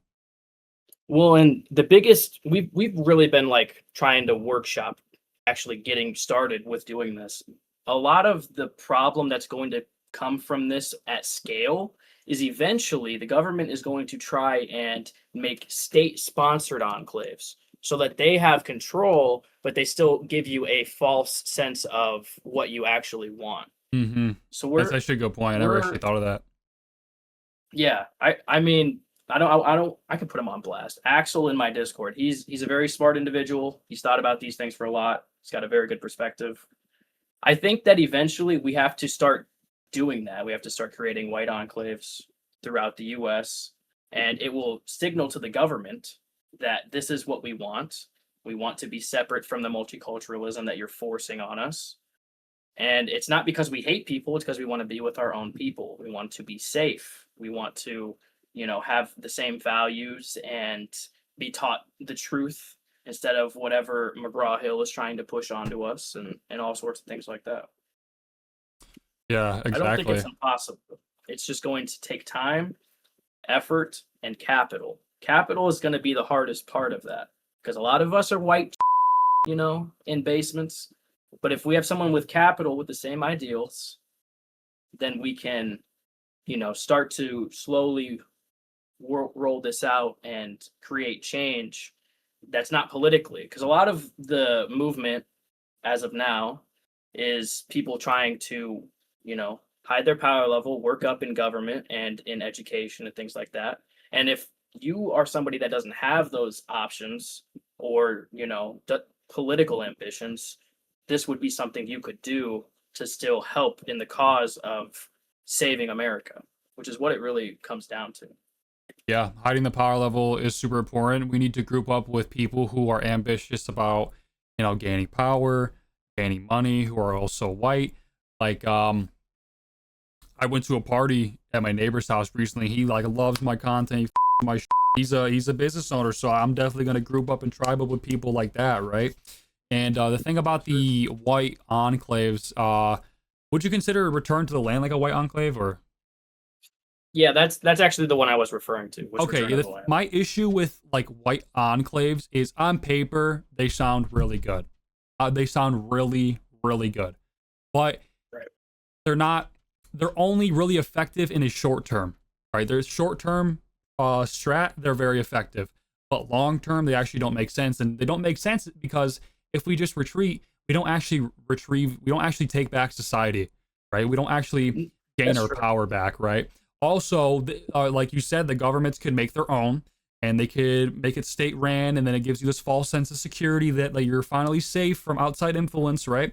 Well, and the biggest we've really been like trying to workshop actually getting started with doing this. A lot of the problem that's going to come from this at scale is eventually the government is going to try and make state sponsored enclaves so that they have control, but they still give you a false sense of what you actually want. Mm-hmm. So That's actually a good point. I never actually we're thought of that. yeah, I mean, I don't I can put him on blast. Axel in my Discord, he's a very smart individual. He's thought about these things for a lot. He's got a very good perspective. I think that eventually we have to start doing that. We have to start creating white enclaves throughout the US, and it will signal to the government that this is what we want. We want to be separate from the multiculturalism that you're forcing on us. And it's not because we hate people, it's because we want to be with our own people. We want to be safe. We want to, you know, have the same values and be taught the truth instead of whatever McGraw Hill is trying to push onto us and all sorts of things like that. Yeah, I don't think it's exactly. impossible. It's just going to take time, effort, and capital. Capital is going to be the hardest part of that because a lot of us are white, you know, in basements. But if we have someone with capital with the same ideals, then we can, you know, start to slowly roll this out and create change that's not politically. Because a lot of the movement as of now is people trying to, you know, hide their power level, work up in government and in education and things like that. And if you are somebody that doesn't have those options or, you know, political ambitions, this would be something you could do to still help in the cause of saving America, which is what it really comes down to. Yeah, hiding the power level is super important. We need to group up with people who are ambitious about, gaining power, gaining money, who are also white. Like, I went to a party at my neighbor's house recently. He like loves my content. My he's a business owner, so I'm definitely gonna group up and tribe up with people like that, right? And the thing about the white enclaves, would you consider return to the land like a white enclave, or? Yeah, that's actually the one I was referring to, was Okay, Return of the Land. my issue with like white enclaves is on paper they sound really good. They sound really, really good, but Right. they're not. They're only really effective in a short term, right? There's short term strat. They're very effective, but long term they actually don't make sense, and they don't make sense because if we just retreat, we don't actually retrieve. We don't actually take back society, right? We don't actually gain That's our true. power back, right? Also, like you said, the governments could make their own, and they could make it state ran, and then it gives you this false sense of security that like you're finally safe from outside influence, right?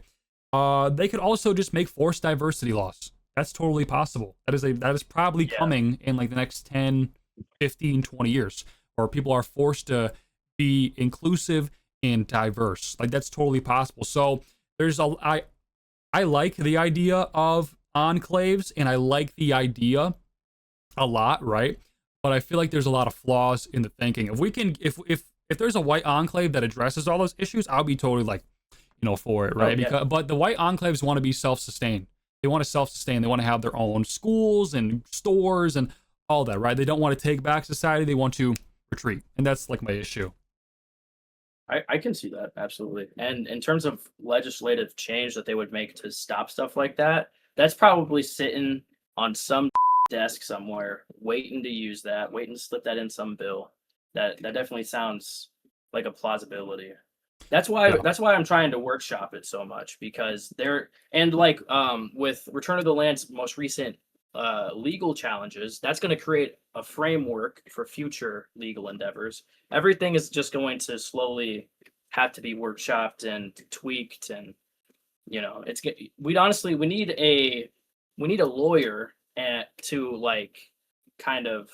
They could also just make forced diversity laws. That's totally possible. That is probably Yeah. coming in like the next 10, 15, 20 years, where people are forced to be inclusive and diverse. Like that's totally possible. So there's a I like the idea of enclaves and I like the idea a lot, right? But I feel like there's a lot of flaws in the thinking. If we can, if there's a white enclave that addresses all those issues, I'll be totally like, for it, Oh right? yeah. But the white enclaves want to be self-sustained. They want to self-sustain. They want to have their own schools and stores and all that, right? They don't want to take back society. They want to retreat, and that's like my issue. I can see that absolutely. And in terms of legislative change that they would make to stop stuff like that, that's probably sitting on some desk somewhere, waiting to use that, waiting to slip that in some bill. That definitely sounds like a plausibility. Yeah. That's why I'm trying to workshop it so much because they're and like with Return of the Land's most recent legal challenges, that's going to create a framework for future legal endeavors. Everything is just going to slowly have to be workshopped and tweaked, and it's we honestly we need a lawyer to like kind of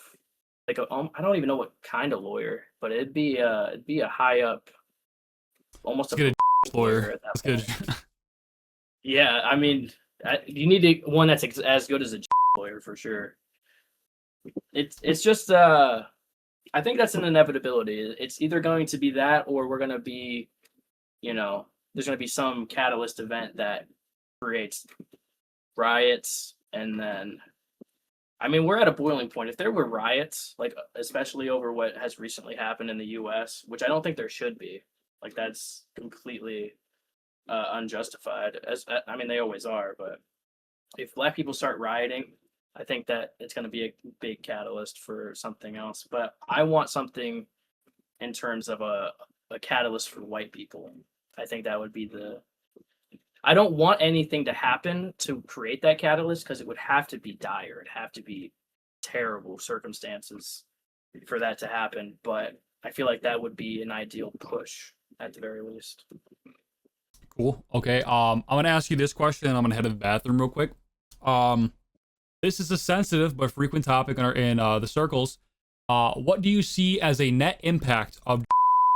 like I don't even know what kind of lawyer, but it'd be a high up, almost Let's get a lawyer lawyer. at that Let's point. get a, Yeah, I mean, you need one that's as good as a lawyer for sure. It's just I think that's an inevitability. It's either going to be that, or we're gonna be, there's gonna be some catalyst event that creates riots, and then I mean, we're at a boiling point. If there were riots, like especially over what has recently happened in the U.S., which I don't think there should be, like that's completely unjustified. As I mean, they always are. But if Black people start rioting, I think that it's going to be a big catalyst for something else. But I want something in terms of a catalyst for white people. I think that would be the. I don't want anything to happen to create that catalyst, because it would have to be dire. It'd have to be terrible circumstances for that to happen. But I feel like that would be an ideal push at the very least. cool. Okay. I'm gonna ask you this question, and I'm gonna head to the bathroom real quick. Um, this is a sensitive but frequent topic in the circles. What do you see as a net impact of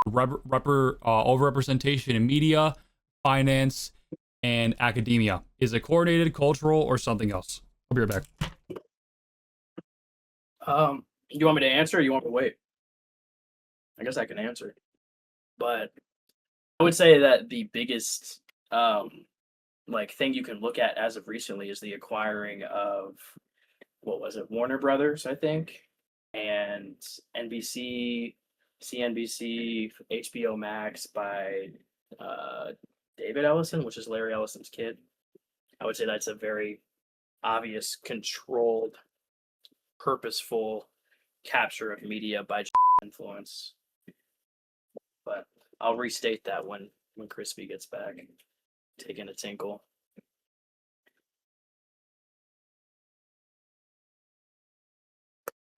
overrepresentation in media, finance, and academia? Is it coordinated, cultural, or something else? I'll be right back. You want me to answer, or you want me to wait? I guess I can answer, but I would say that the biggest like thing you can look at as of recently is the acquiring of, what was it, Warner Brothers, I think, and NBC, CNBC, HBO Max by David Ellison, which is Larry Ellison's kid. I would say that's a very obvious, controlled, purposeful capture of media by influence. But I'll restate that when Crispy gets back, taking a tinkle.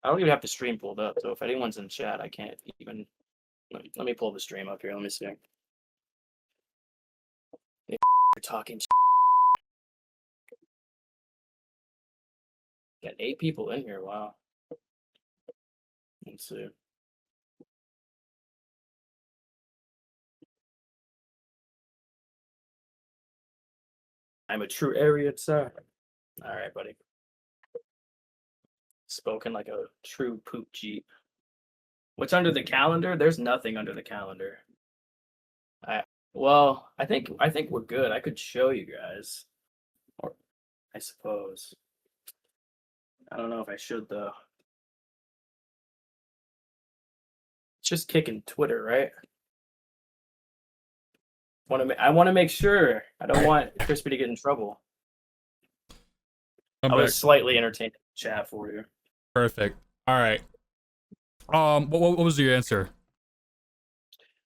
I don't even have the stream pulled up, so if anyone's in chat, I can't even. Let me pull the stream up here. Let me see. You're talking. Got 8 people in here. Wow. Let's see. I'm a true area, sir. All right, buddy. Spoken like a true poop jeep. What's under the calendar? There's nothing under the calendar. I think we're good. I could show you guys, or I suppose. I don't know if I should though. It's just kicking Twitter, right? I want to make sure. I don't want Crispy to get in trouble. I was slightly entertained in the chat for you. Perfect. All right. What was your answer?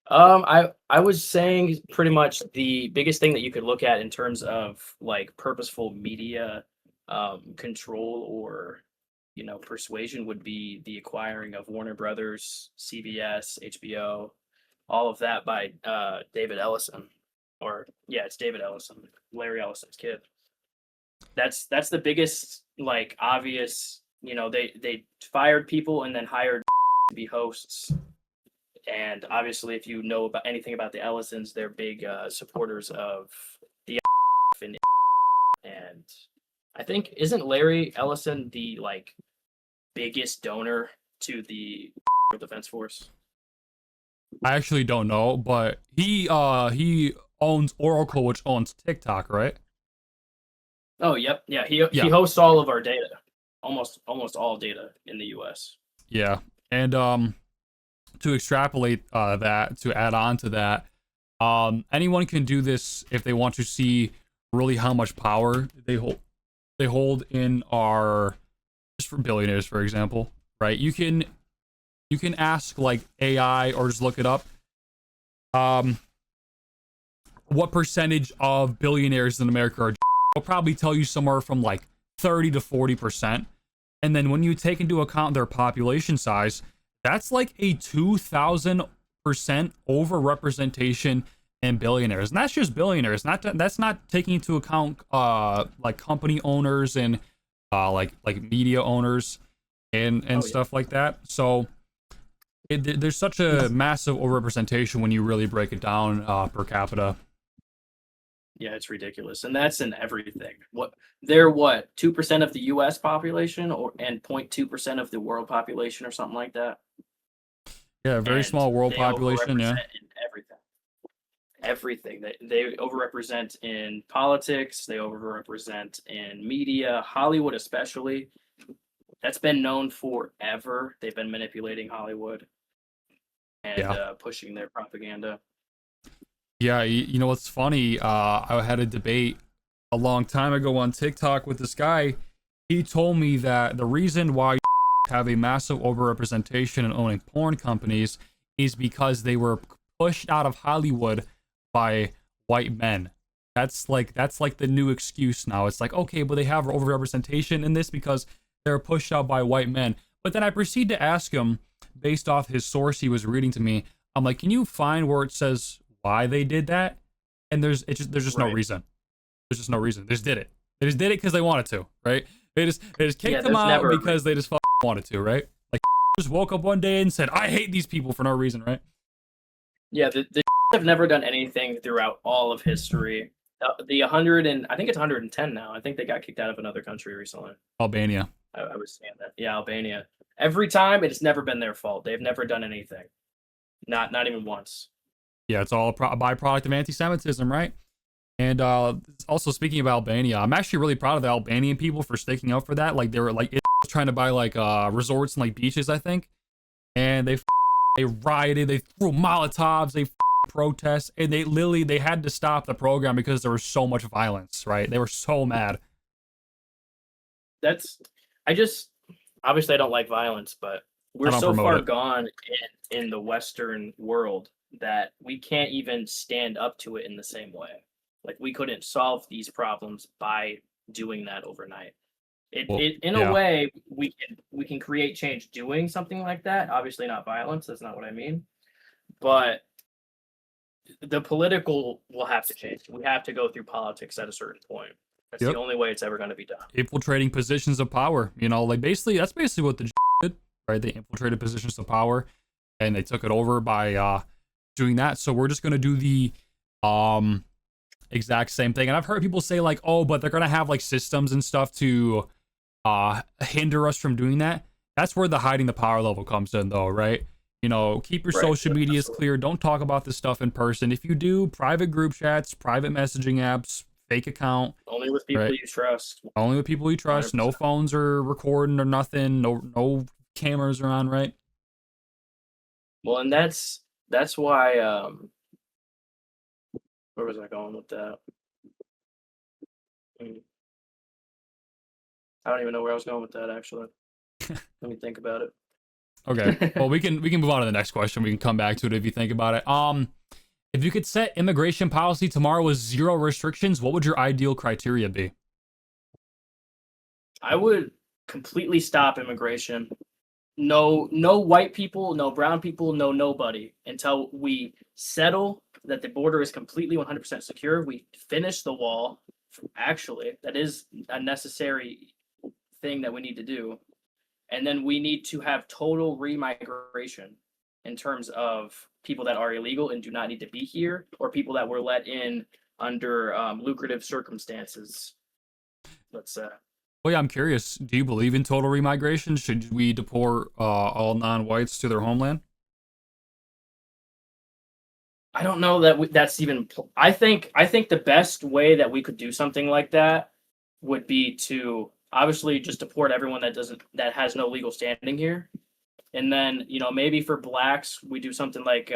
I was saying pretty much the biggest thing that you could look at in terms of like purposeful media control, or persuasion, would be the acquiring of Warner Brothers, CBS, HBO, all of that by David Ellison. Or yeah, it's David Ellison, Larry Ellison's kid. That's the biggest, like, obvious. They fired people and then hired to be hosts. And obviously, if you know about anything about the Ellisons, they're big supporters of the and I think, isn't Larry Ellison the like biggest donor to the Defense Force? I actually don't know, but he owns Oracle, which owns TikTok, right? Oh, yep, yeah. He hosts all of our data, almost all data in the U.S. Yeah, and to extrapolate that, to add on to that, anyone can do this if they want to see really how much power they hold in our, just for billionaires, for example, right? You can ask like AI, or just look it up. What percentage of billionaires in America are? I'll probably tell you somewhere from like 30 to 40%. And then when you take into account their population size, that's like a 2,000% overrepresentation in billionaires. And that's just billionaires. That's not taking into account like company owners and like media owners and Oh yeah. stuff like that. So there's such a massive overrepresentation when you really break it down per capita. Yeah, it's ridiculous, and that's in everything. They're what 2% of the U.S. population, and 0.2% of the world population, or something like that. Yeah, a very And small world they population. Yeah. overrepresent in everything. Everything they overrepresent in politics. They overrepresent in media, Hollywood especially. That's been known forever. They've been manipulating Hollywood and Yeah. pushing their propaganda. Yeah, you know what's funny? I had a debate a long time ago on TikTok with this guy. He told me that the reason why have a massive overrepresentation in owning porn companies is because they were pushed out of Hollywood by white men. That's like the new excuse now. It's like, okay, but they have overrepresentation in this because they're pushed out by white men. But then I proceed to ask him, based off his source he was reading to me, I'm like, can you find where it says why they did that? And there's just no Right. reason. There's just no reason. They just did it. They just did it because they wanted to, right? They just Yeah, kicked them there's out never a because they just wanted to, right? Like just woke up one day and said, I hate these people for no reason, right? Yeah, the have never done anything throughout all of history. The 100 and I think it's 110 now. I think they got kicked out of another country recently. Albania. I was saying that. Yeah, Albania. Every time, it's never been their fault. They've never done anything. Not even once. Yeah, it's all a byproduct of anti-Semitism, right? And also speaking of Albania, I'm actually really proud of the Albanian people for sticking up for that. Like they were like trying to buy like resorts and like beaches, I think, and they rioted, they threw Molotovs, they protest, and they had to stop the program because there was so much violence. Right? They were so mad. That's I just obviously I don't like violence, but I we're don't so promote far it. gone in the Western world that we can't even stand up to it in the same way. Like we couldn't solve these problems by doing that overnight. Well, It in a yeah, way we can create change doing something like that. Obviously not violence, that's not what I mean. But the political will have to change. We have to go through politics at a certain point. That's the yep. only way it's ever going to be done. Infiltrating positions of power. You know, like basically that's basically what the did, right? They infiltrated positions of power, and they took it over by doing that. So we're just gonna do the um exact same thing. And I've heard people say like, oh, but they're gonna have like systems and stuff to hinder us from doing that. That's where the hiding the power level comes in though, right? You know, keep your Right. social medias Absolutely. clear. Don't talk about this stuff in person. If you do, private group chats, private messaging apps, fake account, Only with people right? you trust. Only with people you trust. No 100%. phones are recording or nothing. No cameras are on, right? Well, and that's why where was I going with that? Mm, I don't even know where I was going with that actually. Let me think about Okay. it. Well, we can move on to the next question. We can come back to it if you think about it. If you could set immigration policy tomorrow with zero restrictions, what would your ideal criteria be? I would completely stop immigration. No white people, no brown people, no nobody until we settle that the border is completely 100% secure. We finish the wall. Actually, that is a necessary thing that we need to do. And then we need to have total remigration in terms of people that are illegal and do not need to be here, or people that were let in under lucrative circumstances. Let's say. Well, yeah, I'm curious. Do you believe in total remigration? Should we deport all non-whites to their homeland? I don't know that that's even. I think the best way that we could do something like that would be to obviously just deport everyone that has no legal standing here, and then maybe for blacks we do something like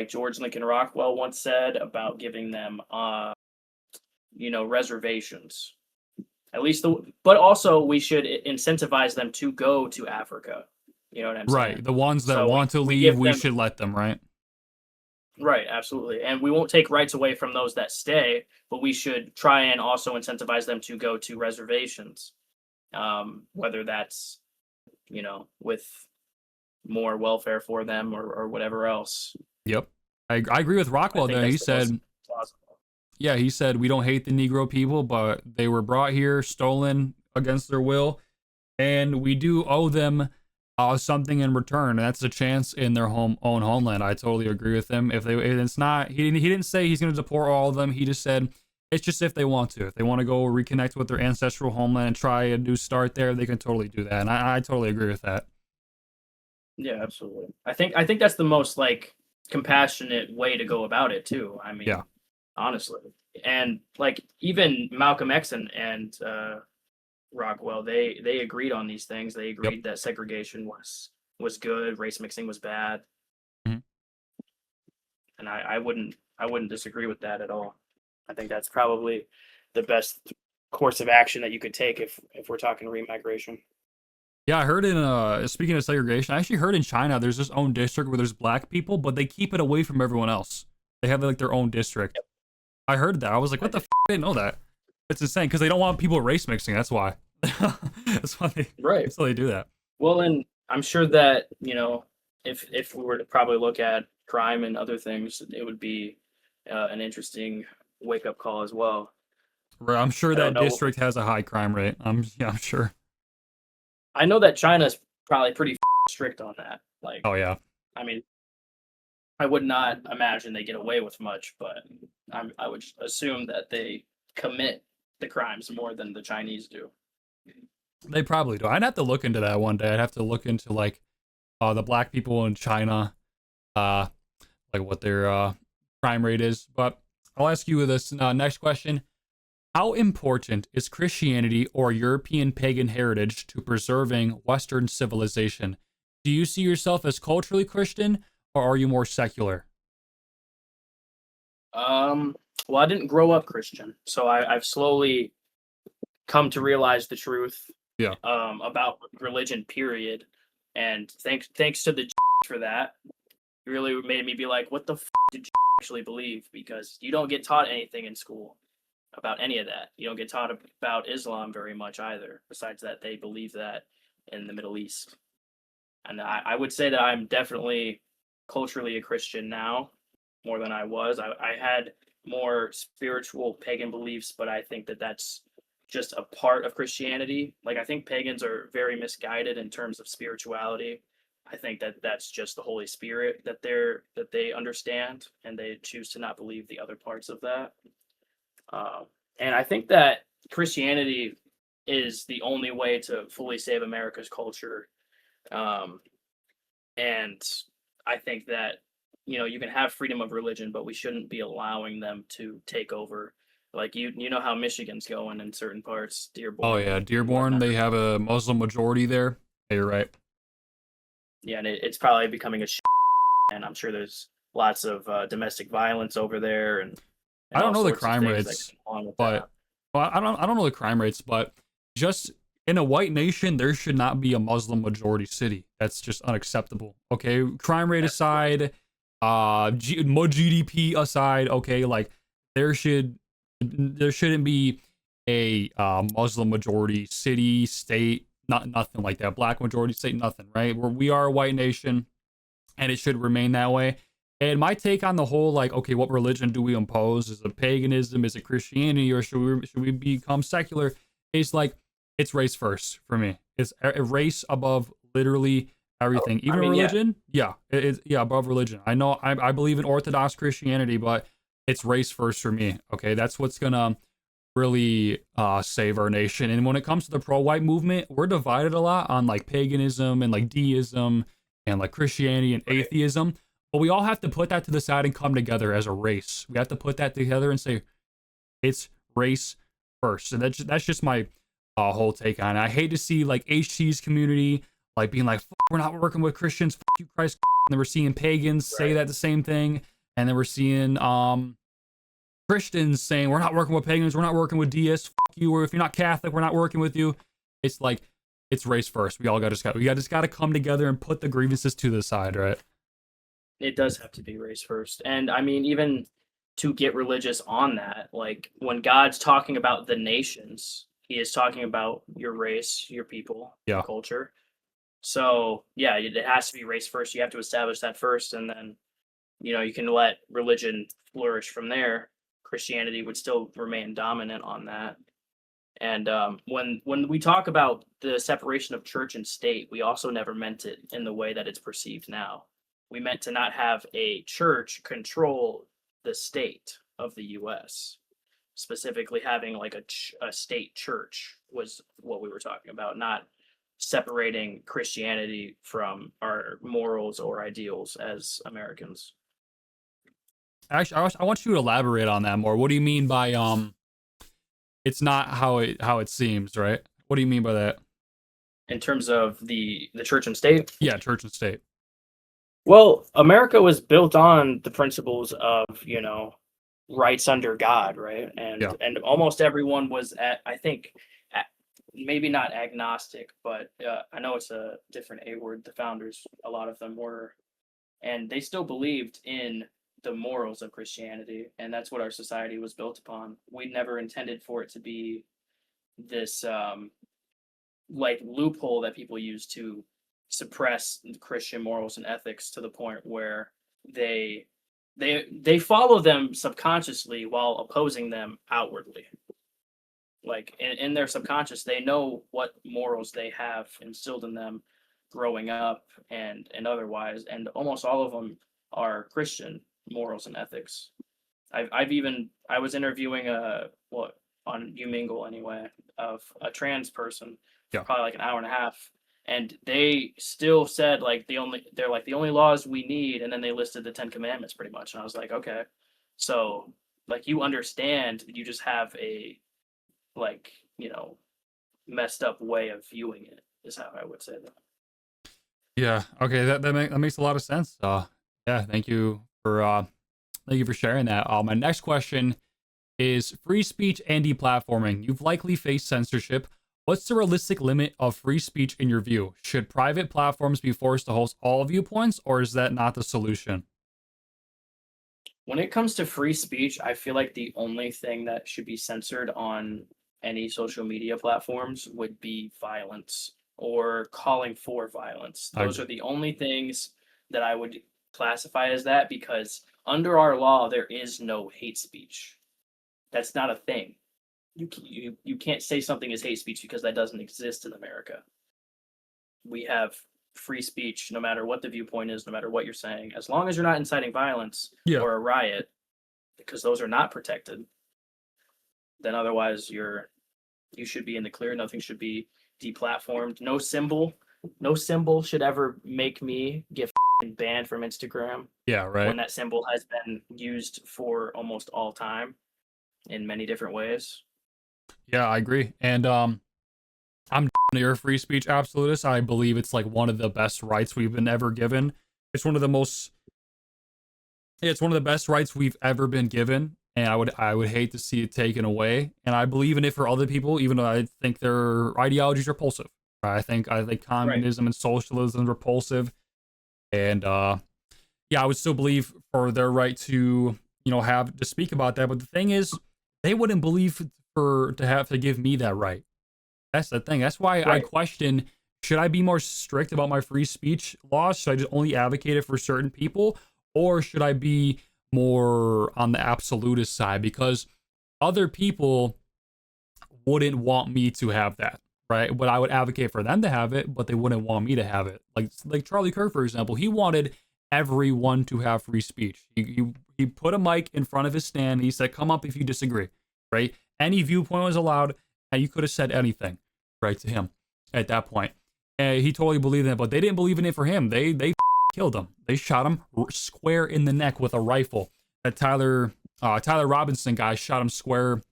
George Lincoln Rockwell once said about giving them reservations. At least but also we should incentivize them to go to Africa. You know what I'm saying? Right. The ones that So we, want to we leave, give we them should let them, right? Right, absolutely. And we won't take rights away from those that stay, but we should try and also incentivize them to go to reservations. Whether that's, with more welfare for them or whatever else. Yep. I agree with I Rockwell think there. He that's the most said, plausible. yeah, he said, we don't hate the Negro people, but they were brought here, stolen against their will, and we do owe them something in return. And that's a chance in their own homeland. I totally agree with him. If it's not, he didn't say he's going to deport all of them. He just said it's just if they want to. If they want to go reconnect with their ancestral homeland and try a new start there, they can totally do that. And I totally agree with that. Yeah, absolutely. I think that's the most like compassionate way to go about it too. I Yeah. mean, honestly. And like even Malcolm X and Rockwell, they agreed on these things. They Yep. agreed that segregation was good, race mixing was bad, Mhm. and I wouldn't disagree with that at all. I think that's probably the best course of action that you could take if we're talking remigration. Yeah, I heard in speaking of segregation, I actually heard in China there's this own district where there's black people, but they keep it away from everyone else. They have like their own district. Yep, I heard that. I was like, I what the did. f? I didn't know that. It's insane because they don't want people race mixing. That's why. That's why they. Right. That's why they do that. Well, and I'm sure that, if we were to probably look at crime and other things, it would be an interesting wake up call as well. I'm sure I don't that know. district has a high crime rate. I'm sure. I know that China's probably pretty strict on that. Like, Oh yeah. I mean, I would not imagine they get away with much, but I would assume that they commit the crimes more than the Chinese do. They probably do. I'd have to look into that one day. I'd have to look into like the black people in China, uh, like what their crime rate is. But I'll ask you this next question. How important is Christianity or European pagan heritage to preserving Western civilization? Do you see yourself as culturally Christian or are you more secular? Well, I didn't grow up Christian, so I've slowly come to realize the truth Yeah. about religion, period. And thanks to the for that, it really made me be like, what the did you actually believe? Because you don't get taught anything in school about any of that. You don't get taught about Islam very much either. Besides that, they believe that in the Middle East. And I would say that I'm definitely culturally a Christian now more than I was. I had more spiritual pagan beliefs, but I think that that's just a part of Christianity. Like, I think pagans are very misguided in terms of spirituality. I think that that's just the Holy Spirit that they understand, and they choose to not believe the other parts of that. Uh, and I think that Christianity is the only way to fully save America's culture. Um, and I think that, you can have freedom of religion, but we shouldn't be allowing them to take over. Like, you know how Michigan's going in certain parts, Oh Dearborn yeah, and Dearborn, whatnot. they have a Muslim majority there. Yeah, you're right. Yeah, and it's probably becoming and I'm sure there's lots of domestic violence over there and I don't all know the sorts of crime things that rates, go along with that. but well, I don't know the crime rates, but just in a white nation, there should not be a Muslim majority city. That's just unacceptable. Okay, crime rate Absolutely. aside, GDP aside, okay, like there should there shouldn't be a Muslim majority city, state, nothing like that. Black majority state, nothing, right? We are a white nation, and it should remain that way. And my take on the whole, like, okay, what religion do we impose? Is it paganism? Is it Christianity? Or should we become secular? Is like, it's race first for me. It's a race above literally Oh, everything, I even mean, yeah, religion. Yeah, it's yeah above religion. I know I believe in Orthodox Christianity, but it's race first for me. Okay, that's what's gonna really save our nation. And when it comes to the pro-white movement, we're divided a lot on like paganism and like deism and like Christianity and right. atheism. But we all have to put that to the side and come together as a race. We have to put that together and say it's race first. And that's just my whole take on it. I hate to see like HT's community like being like, we're not working with Christians, you Christ. And then we're seeing pagans say Right. that the same thing. And then we're seeing Christians saying we're not working with pagans, we're not working with deists, you, or if you're not Catholic, we're not working with you. It's like it's race first. We just got to come together and put the grievances to the side, right? It does have to be race first. And I mean, even to get religious on that, like when God's talking about the nations, he is talking about your race, your people, your Yeah. culture. So yeah, it has to be race first. You have to establish that first, and then you can let religion flourish from there. Christianity would still remain dominant on that. And when we talk about the separation of church and state, we also never meant it in the way that it's perceived now. We meant to not have a church control the state of the U.S. Specifically, having like a state church was what we were talking about, not separating Christianity from our morals or ideals as Americans. Actually, I want you to elaborate on that more. What do you mean by it's not how it seems, right? What do you mean by that? In terms of the church and state, Yeah, church and state. well, America was built on the principles of, rights under God, right? Yeah. And almost everyone was I think, maybe not agnostic, but I know it's a different A word. The founders, a lot of them were, and they still believed in the morals of Christianity, and that's what our society was built upon. We never intended for it to be this like loophole that people use to suppress Christian morals and ethics to the point where they they follow them subconsciously while opposing them outwardly. Like in their subconscious, they know what morals they have instilled in them growing up and otherwise, and almost all of them are Christian morals and ethics. I was interviewing what on Umingle anyway, of a trans person for Yeah. probably like an hour and a half, and they still said like they're like the only laws we need, and then they listed the Ten Commandments pretty much, and I was like, okay, so like you understand, you just have a like messed up way of viewing it is how I would say that. Yeah. Okay. That makes a lot of sense. Yeah. Thank you for sharing that. My next question is free speech and deplatforming. You've likely faced censorship. What's the realistic limit of free speech in your view? Should private platforms be forced to host all viewpoints, or is that not the solution? When it comes to free speech, I feel like the only thing that should be censored on any social media platforms would be violence or calling for violence. I Those agree. are the only things that I would classify as that, because under our law there is no hate speech. That's not a thing. You can't say something is hate speech because that doesn't exist in America. We have free speech no matter what the viewpoint is, no matter what you're saying, as long as you're not inciting violence Yeah. or a riot, because those are not protected. Then otherwise you should be in the clear. Nothing should be deplatformed. No symbol should ever make me get banned from Instagram Yeah. when Right. that symbol has been used for almost all time in many different ways. Yeah, I agree. And I'm near free speech absolutist. I believe it's like one of the best rights we've been ever given. It's one of the most it's one of the best rights we've ever been given, and I would hate to see it taken away. And I believe in it for other people, even though I think their ideologies are repulsive. I think Right. communism and socialism is repulsive, and yeah, I would still believe for their right to have to speak about that. But the thing is, they wouldn't believe for to have to give me that right. That's the thing. That's why I Right. question, should I be more strict about my free speech laws? Should I just only advocate it for certain people? Or should I be more on the absolutist side? Because other people wouldn't want me to have that, right? But I would advocate for them to have it, but they wouldn't want me to have it. Like Charlie Kirk, for example, he wanted everyone to have free speech. He put a mic in front of his stand. He said, "Come up if you disagree," right? Any viewpoint was allowed, and you could have said anything, right, to him at that point. And he totally believed in it, but they didn't believe in it for him. They killed him. They shot him square in the neck with a rifle. That Tyler Robinson guy shot him square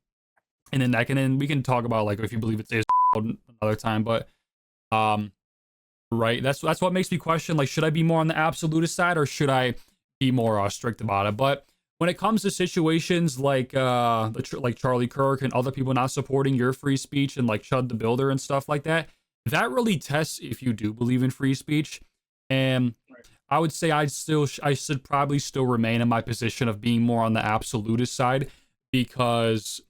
in the neck. And then we can talk about like if you believe it's another time, but right, that's what makes me question, like, should I be more on the absolutist side or should I be more strict about it? But when it comes to situations like like Charlie Kirk and other people not supporting your free speech and like Chud the Builder and stuff like that, that really tests if you do believe in free speech. And I would say I should probably still remain in my position of being more on the absolutist side because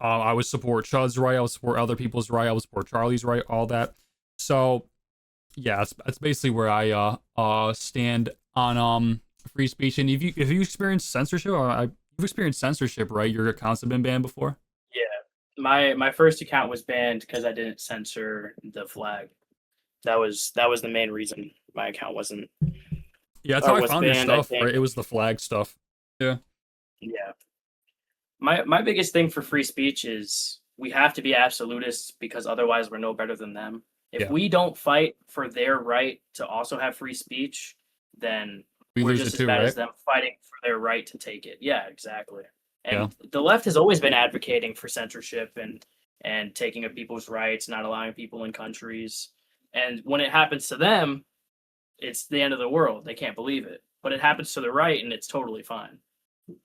I would support Chud's right, I would support other people's right, I would support Charlie's right, all that. So yeah, that's basically where I stand on free speech. And if you experience censorship, you've experienced censorship, right? Your accounts have been banned before. Yeah, my first account was banned because I didn't censor the flag. That was the main reason my account wasn't Yeah, that's how or I was found your banned. I stuff, think. right? It was the flag stuff. Yeah, Yeah, my biggest thing for free speech is we have to be absolutists because otherwise we're no better than them. If yeah, we don't fight for their right to also have free speech, then we we're lose just it as too, bad as right? them fighting for their right to take it. Yeah, exactly. Yeah, And the left has always been advocating for censorship and taking of people's rights, not allowing people in countries. And when it happens to them, it's the end of the world. They can't believe it. But it happens to the right and it's totally fine.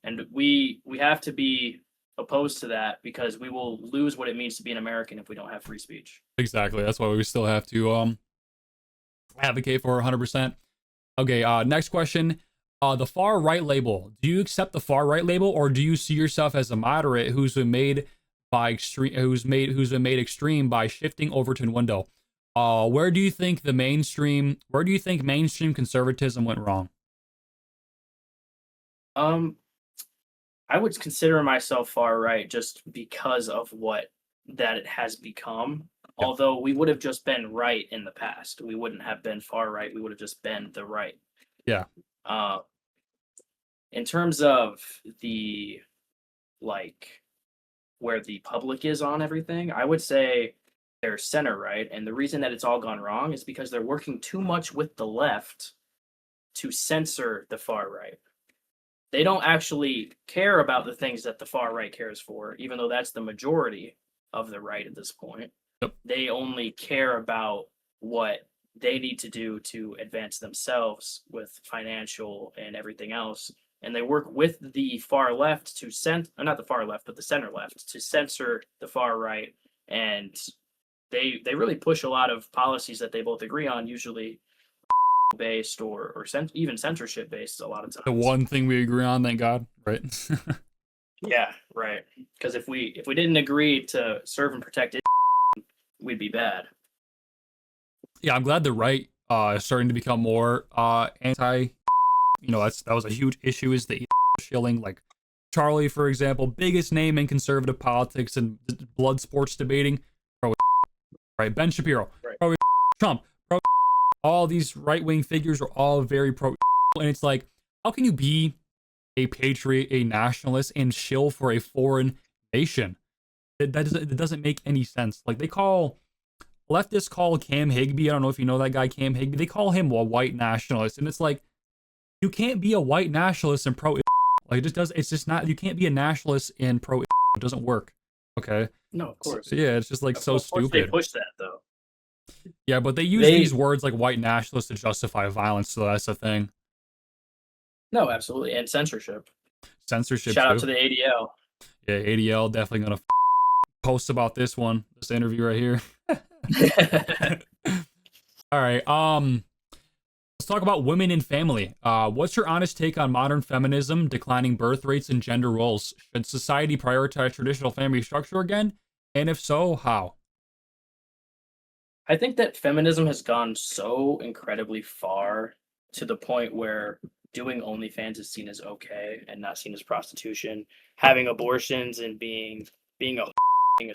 And we have to be opposed to that because we will lose what it means to be an American if we don't have free speech. exactly. That's why we still have to advocate for 100%. Okay, next question. The far right label. Do you accept the far right label, or do you see yourself as a moderate who's been made by extreme, who's been made extreme by shifting over to window? Where do you think mainstream conservatism went wrong? Um, I would consider myself far right just because of what that it has become. Yeah, Although we would have just been right in the past, we wouldn't have been far right. We would have just been the right. yeah, Uh, in terms of the like where the public is on everything, I would say they're center right. And the reason that it's all gone wrong is because they're working too much with the left to censor the far right. They don't actually care about the things that the far right cares for, even though that's the majority of the right at this point. yep, They only care about what they need to do to advance themselves with financial and everything else. And they work with the far left to not the far left, but the center left to censor the far right. And they really push a lot of policies that they both agree on, usually based or even censorship based a lot of the times. one thing we agree on, thank God, right? Yeah, right. Because if we didn't agree to serve and protect it, we'd be bad. Yeah, I'm glad the right is starting to become more anti. That was a huge issue. Is the shilling like Charlie, for example, biggest name in conservative politics and blood sports debating, pro right? Ben Shapiro, Right. pro Trump, pro. All these right wing figures are all very pro, and it's like, how can you be a patriot, a nationalist, and shill for a foreign nation? It doesn't make any sense. Like leftists call Cam Higby. I don't know if you know that guy, Cam Higby. They call him a white nationalist, and it's like you can't be a white nationalist and pro. Like it just does. It's just not. You can't be a nationalist and pro. It doesn't work. Okay. No, of So, course. yeah, it's just like so Of course they stupid. push that though. Yeah, but they use these They words like white nationalist to justify violence. So that's the thing. No, absolutely. And censorship. Censorship Shout out too. to the ADL. Yeah, ADL definitely gonna post about this one. This interview right here. All right. Let's talk about women and family. What's your honest take on modern feminism, declining birth rates, and gender roles? Should society prioritize traditional family structure again? And if so, how? I think that feminism has gone so incredibly far to the point where doing OnlyFans is seen as okay and not seen as prostitution. Having abortions and being a being a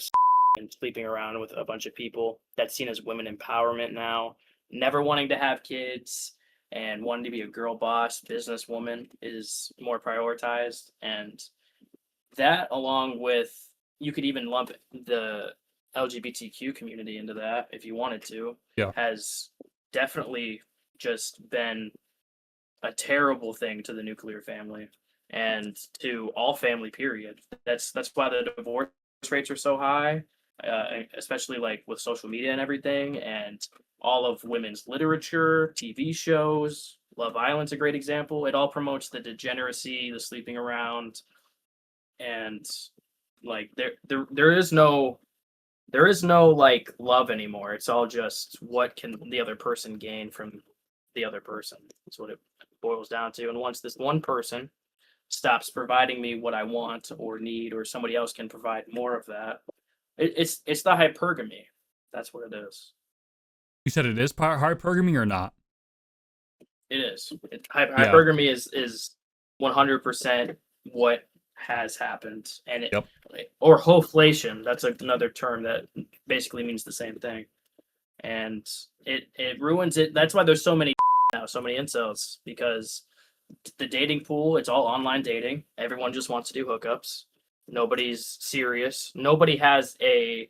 and sleeping around with a bunch of people, that's seen as women empowerment now. Never wanting to have kids and wanting to be a girl boss businesswoman is more prioritized. And that, along with, you could even lump the LGBTQ community into that if you wanted to, Yeah. has definitely just been a terrible thing to the nuclear family and to all family period. That's why the divorce rates are so high, especially like with social media and everything, and all of women's literature, TV shows. Love Island's a great example. It all promotes the degeneracy, the sleeping around, and like there is no like love anymore. It's all just what can the other person gain from the other person. That's what it boils down to. And once this one person stops providing me what I want or need, or somebody else can provide more of that, it's the hypergamy. That's what it is. You said it is hypergamy or not? It is. Yeah. Hypergamy is 100% what has happened, and it Yep. or hoflation. That's another term that basically means the same thing, and it ruins it. That's why there's so many now, so many incels, because the dating pool, it's all online dating. Everyone just wants to do hookups. Nobody's serious. Nobody has a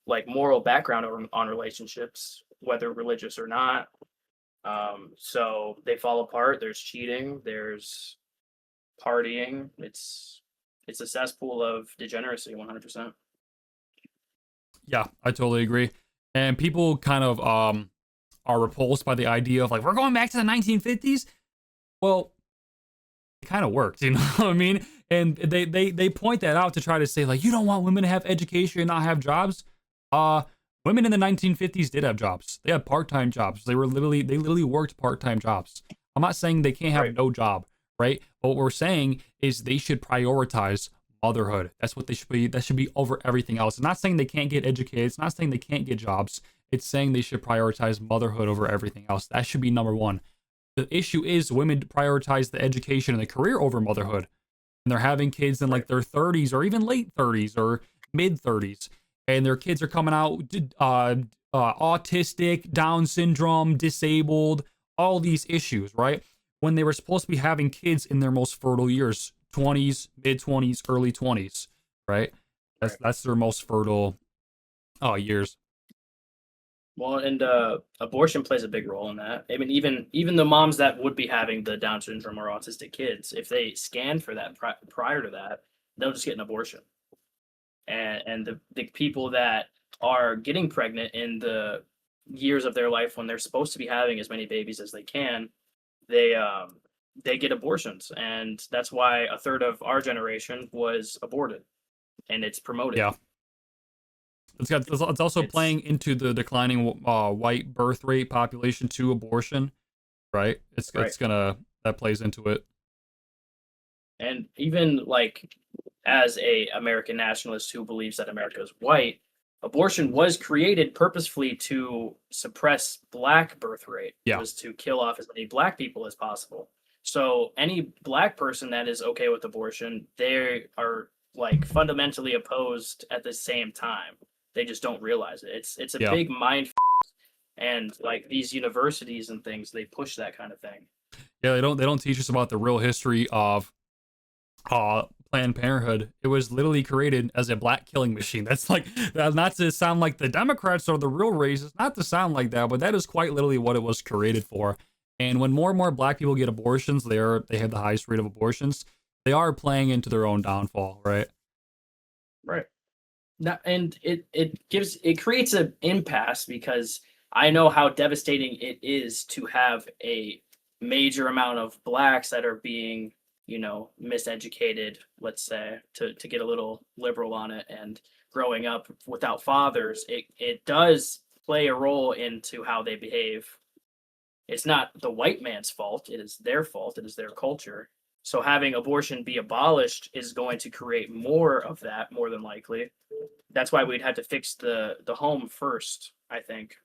like moral background on relationships, whether religious or not. So they fall apart. There's cheating. There's partying. It's a cesspool of degeneracy, 100%. Yeah, I totally agree. And people kind of are repulsed by the idea of like we're going back to the 1950s. Well, it kind of worked, you know what I mean? And they point that out to try to say like you don't want women to have education and not have jobs. Uh Women in the 1950s did have jobs. They had part-time jobs. They literally worked part-time jobs. I'm not saying they can't have Right. no job, right? But what we're saying is they should prioritize motherhood. That's what they should be. That should be over everything else. It's not saying they can't get educated. It's not saying they can't get jobs. It's saying they should prioritize motherhood over everything else. That should be number one. The issue is women prioritize the education and the career over motherhood. And they're having kids in Right. like their 30s or even late 30s or mid 30s. And their kids are coming out autistic, Down syndrome, disabled, all these issues, right? When they were supposed to be having kids in their most fertile years, 20s, mid 20s, early 20s, right? That's Right. that's their most fertile years. Well, and abortion plays a big role in that. I mean, even the moms that would be having the Down syndrome or autistic kids, if they scan for that prior to that, they'll just get an abortion. And the people that are getting pregnant in the years of their life when they're supposed to be having as many babies as they can, they they get abortions, and that's why a third of our generation was aborted, and it's promoted. Yeah. It's also It's playing into the declining white birth rate population to abortion, right? right. It's gonna that plays into it. And even like as a American nationalist who believes that America is white, abortion was created purposefully to suppress black birth rate. It Yeah. was to kill off as many black people as possible. So any black person that is okay with abortion, they are like fundamentally opposed at the same time. They just don't realize it. It's a Yeah. big mind and like these universities and things, they push that kind of thing. Yeah, they don't teach us about the real history of Planned Parenthood. It was literally created as a black killing machine. That's like not to sound like the Democrats are the real racists, not to sound like that, but that is quite literally what it was created for. And when more and more black people get abortions, they have the highest rate of abortions. They are playing into their own downfall, right? Right. Now, and it creates an impasse because I know how devastating it is to have a major amount of blacks that are being, miseducated, let's say, to get a little liberal on it, and growing up without fathers. It does play a role into how they behave. It's not the white man's fault, it is their fault, it is their culture. So having abortion be abolished is going to create more of that, more than likely. That's why we'd have to fix the home first, I think,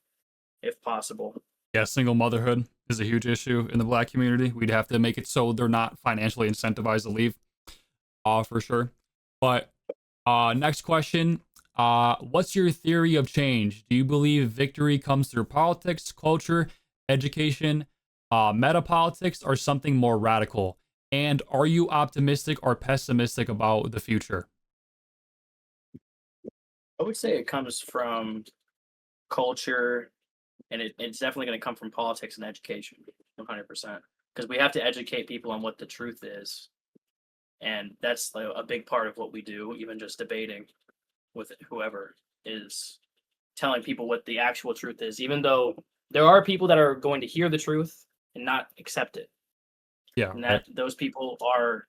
if possible. Yeah, single motherhood is a huge issue in the black community. We'd have to make it so they're not financially incentivized to leave, for sure. But next question. What's your theory of change? Do you believe victory comes through politics, culture, education, meta politics, or something more radical? And are you optimistic or pessimistic about the future? I would say it comes from culture, and it's definitely going to come from politics and education, 100%. Because we have to educate people on what the truth is, and that's like a big part of what we do. Even just debating with whoever is telling people what the actual truth is, even though there are people that are going to hear the truth and not accept it, Yeah, and right. that those people are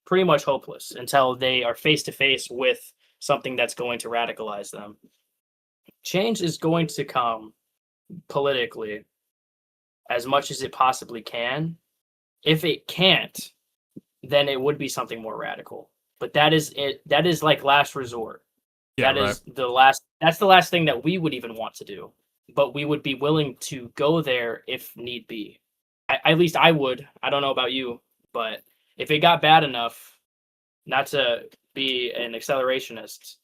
pretty much hopeless until they are face to face with something that's going to radicalize them. Change is going to come politically, as much as it possibly can. If it can't, then it would be something more radical. But that is it. That is like last resort. Yeah, That right. is the last. That's the last thing that we would even want to do. But we would be willing to go there if need be. At least I would. I don't know about you, but if it got bad enough, not to be an accelerationist,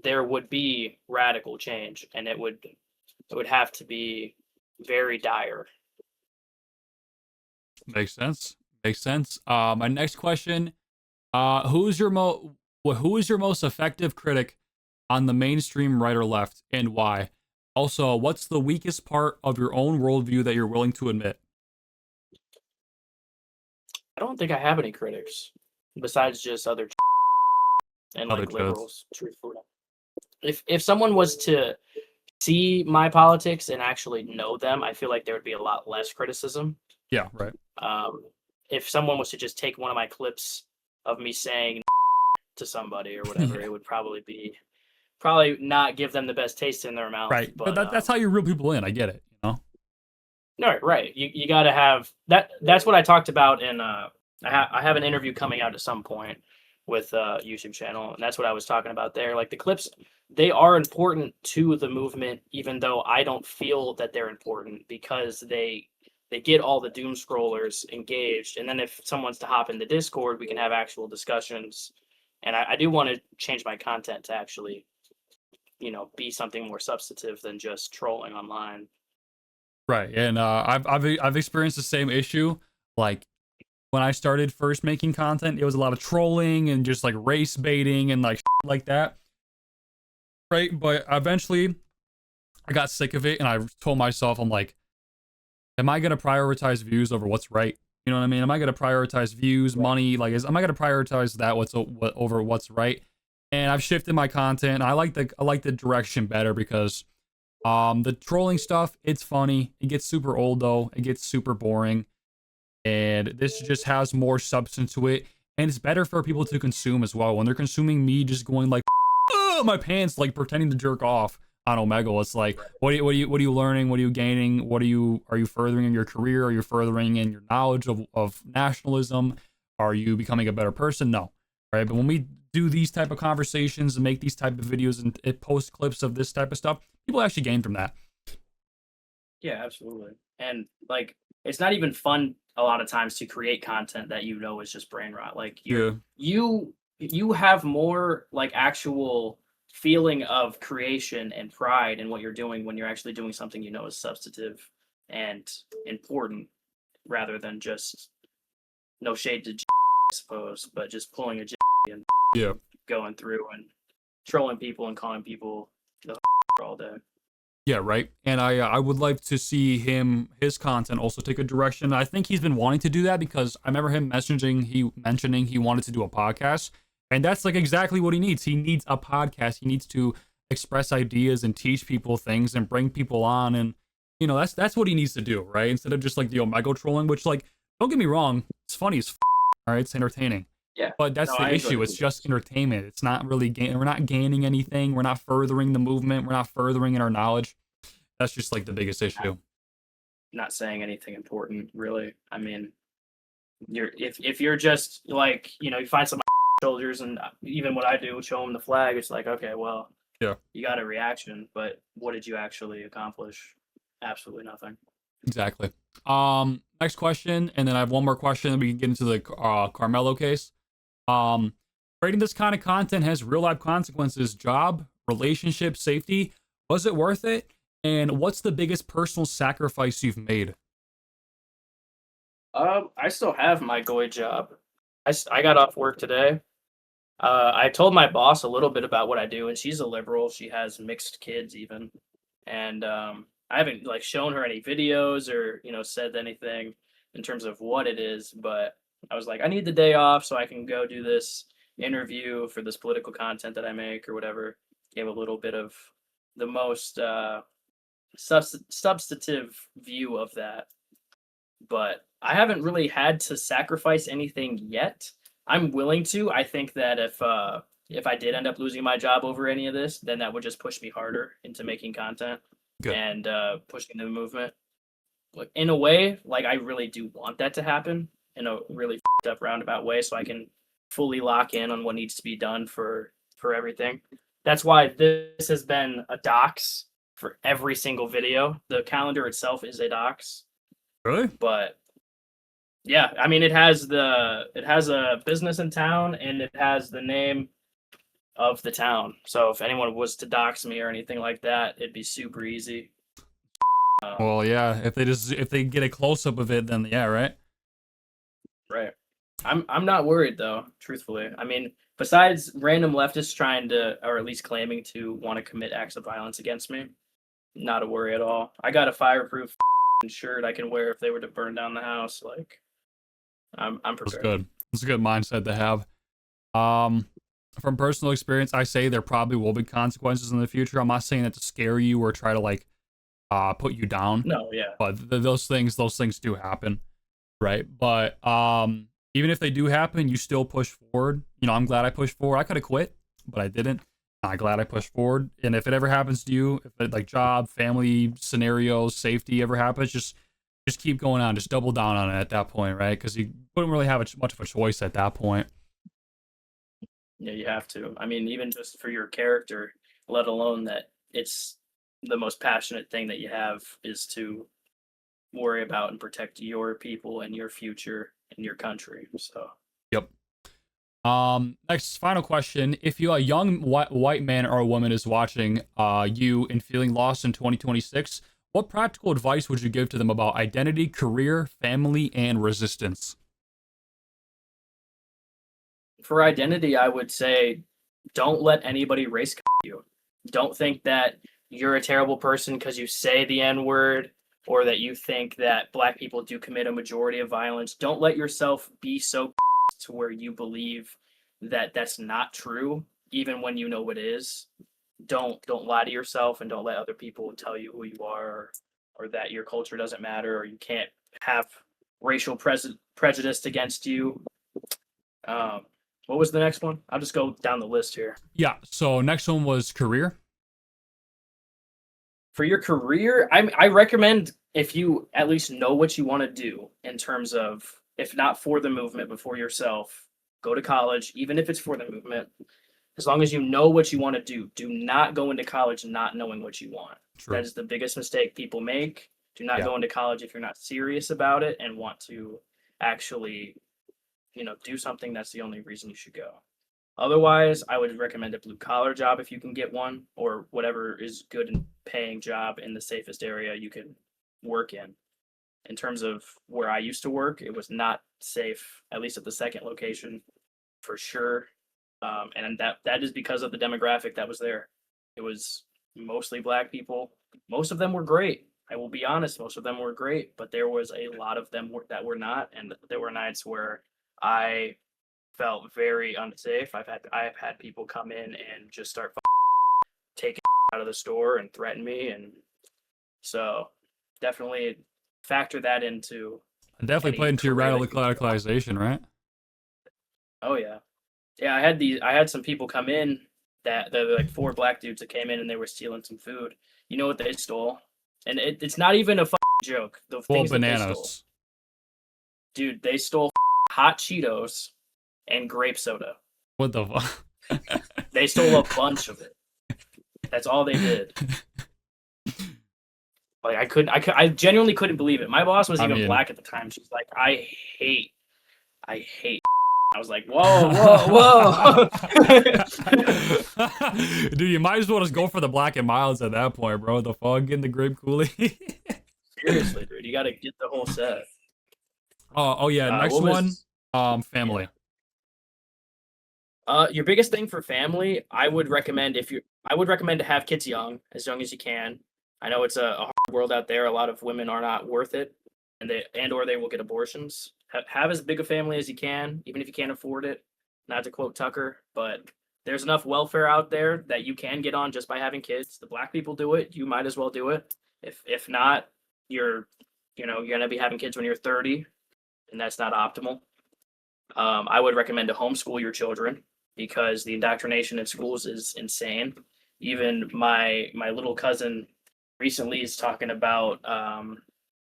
there would be radical change, and it would have to be very dire. Makes sense. Makes sense. My next question: who is your most effective critic on the mainstream right or left, and why? Also, what's the weakest part of your own worldview that you're willing to admit? I don't think I have any critics besides just other and Other like chuds. liberals. Truthfully, if someone was to see my politics and actually know them, I feel like there would be a lot less criticism. Yeah, right. Um, if someone was to just take one of my clips of me saying to somebody or whatever, Yeah, it would probably not give them the best taste in their mouth. right. But But that's how you reel people in. I get it. You know. no, right. You got to have that. That's what I talked about in. I have an interview coming out at some point with YouTube channel, and that's what I was talking about there. Like the clips, they are important to the movement, even though I don't feel that they're important because they get all the doom scrollers engaged, and then if someone's to hop in the Discord, we can have actual discussions. And I do want to change my content to actually, be something more substantive than just trolling online. Right. And I've experienced the same issue. Like when I started first making content, it was a lot of trolling and just like race baiting and like like that. Right. But eventually I got sick of it and I told myself, I'm like, am I gonna prioritize views over what's right? You know what I mean? Am I gonna prioritize views, Right. money? Like, am I gonna prioritize that over what's right? And I've shifted my content. I like the direction better because the trolling stuff, it's funny. It gets super old though. It gets super boring. And this just has more substance to it. And it's better for people to consume as well. When they're consuming me just going like my pants, like pretending to jerk off on Omegle, it's like, what are you learning? What are you gaining? Are you furthering in your career? Are you furthering in your knowledge of nationalism? Are you becoming a better person? No. Right. But when we do these type of conversations and make these type of videos and post clips of this type of stuff, people actually gain from that. Yeah, absolutely. And like it's not even fun a lot of times to create content that is just brain rot. Like Yeah. you have more like actual feeling of creation and pride in what you're doing when you're actually doing something is substantive and important rather than just no shade to I suppose, but just pulling a and Yeah. going through and trolling people and calling people the all day. Yeah, right. And I would like to see his content also take a direction. I think he's been wanting to do that because I remember him mentioning he wanted to do a podcast, and that's like exactly what he needs. He needs a podcast. He needs to express ideas and teach people things and bring people on, and that's what he needs to do, right? Instead of just like the Omega trolling, which like don't get me wrong, it's funny as all right, it's entertaining. Yeah. But that's No, the I enjoy issue. It's just entertainment. It's not really we're not gaining anything. We're not furthering the movement. We're not furthering in our knowledge. That's just like the biggest issue. not saying anything important really. I mean, if you're just like you find some soldiers and even what I do, show them the flag. It's like okay, well, Yeah, you got a reaction, but what did you actually accomplish? Absolutely nothing. exactly. Next question, and then I have one more question, and we can get into the Carmelo case. Um, Creating this kind of content has real life consequences: job, relationship, safety. Was it worth it? And what's the biggest personal sacrifice you've made? I still have my goy job. I got off work today. I told my boss a little bit about what I do, and she's a liberal. She has mixed kids even, and I haven't like shown her any videos or said anything in terms of what it is. But I was like, I need the day off so I can go do this interview for this political content that I make or whatever. Gave a little bit of the most substantive view of that, but I haven't really had to sacrifice anything yet. I'm willing to. I think that if I did end up losing my job over any of this, then that would just push me harder into making content Good. and pushing the movement. in a way, like I really do want that to happen in a really up roundabout way, so I can fully lock in on what needs to be done for everything. That's why this has been a docs for every single video. The calendar itself is a docs, Really? but yeah, I mean, it has a business in town and it has the name of the town. So if anyone was to dox me or anything like that, it'd be super easy. Well, yeah. If they get a close up of it, then yeah, right. Right. I'm not worried though, truthfully. I mean, besides random leftists trying to, or at least claiming to want to commit acts of violence against me, not a worry at all. I got a fireproof shirt I can wear if they were to burn down the house. Like, I'm That's prepared. good. It's a good mindset to have. Um, from personal experience, I say there probably will be consequences in the future. I'm not saying that to scare you or try to like put you down, No, yeah. but those things do happen, right? But even if they do happen, you still push forward. You know, I'm glad I pushed forward. I could have quit, but I didn't. I'm glad I pushed forward. And if it ever happens to you, if it, like job, family scenarios, safety ever happens, just keep going on. Just double down on it at that point, right? Because you wouldn't really have much of a choice at that point. Yeah, you have to. I mean, even just for your character, let alone that it's the most passionate thing that you have is to worry about and protect your people and your future and your country. So, Yep. Next, final question: if you a young white man or a woman is watching you and feeling lost in 2026, what practical advice would you give to them about identity, career, family, and resistance? for identity, I would say don't let anybody race you. Don't think that you're a terrible person because you say the N word or that you think that black people do commit a majority of violence. Don't let yourself be so to where you believe that that's not true, even when you know it is. Don't lie to yourself and don't let other people tell you who you are or that your culture doesn't matter or you can't have racial prejudice against you. Um, what was the next one? I'll just go down the list here. Yeah. So next one was career. For your career, I recommend if you at least know what you want to do in terms of, if not for the movement, but for yourself, go to college, even if it's for the movement. As long as you know what you want to do, do not go into college not knowing what you want. That True. is the biggest mistake people make. Do not Yeah. go into college if you're not serious about it and want to actually, do something. That's the only reason you should go. Otherwise, I would recommend a blue collar job if you can get one, or whatever is good and paying job in the safest area you can work in. In terms of where I used to work, it was not safe, at least at the second location, for sure. And that is because of the demographic that was there. It was mostly black people. Most of them were great. I will be honest, most of them were great, but there was a lot of them that were not, and there were nights where I felt very unsafe. I've had people come in and just start taking out of the store and threaten me, and so definitely factor that into And definitely play any into your career that you go. radicalization, right? Oh yeah, yeah. I had some people come in that they're like four black dudes that came in and they were stealing some food. You know what they stole? And it's not even a joke. The Well, things that they stole, bananas. dude. They stole hot Cheetos and grape soda. What the fuck? They stole a bunch of it. That's all they did. Like I genuinely couldn't believe it. My boss was I even mean, black at the time. She's like, I hate. I was like, whoa, whoa, whoa. dude, you might as well just go for the black and milds at that point, bro. The fuck in the grape Kool-Aid. Seriously, dude, you got to get the whole set. Oh yeah. Next What one, was yeah? family. Your biggest thing for family, I would recommend to have kids young as you can. I know it's a hard world out there. A lot of women are not worth it, or they will get abortions. Have as big a family as you can, even if you can't afford it. Not to quote Tucker, but there's enough welfare out there that you can get on just by having kids. The black people do it. You might as well do it. If not, you're you're gonna be having kids when you're 30, and that's not optimal. I would recommend to homeschool your children because the indoctrination in schools is insane. Even my little cousin recently is talking about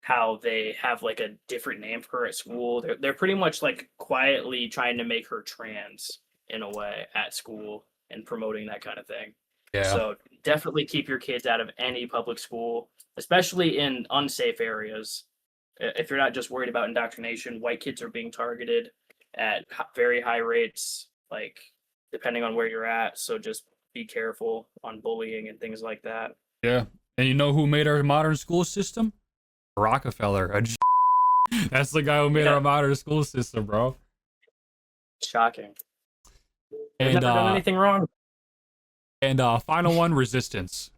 how they have like a different name for her at school. They're pretty much like quietly trying to make her trans in a way at school and promoting that kind of thing. Yeah. So definitely keep your kids out of any public school, especially in unsafe areas. If you're not just worried about indoctrination, white kids are being targeted at very high rates, like depending on where you're at. So just be careful on bullying and things like that. Yeah. And you know who made our modern school system? Rockefeller. That's the guy who made Yeah, our modern school system, bro. shocking. They've And never done anything wrong. final one, resistance.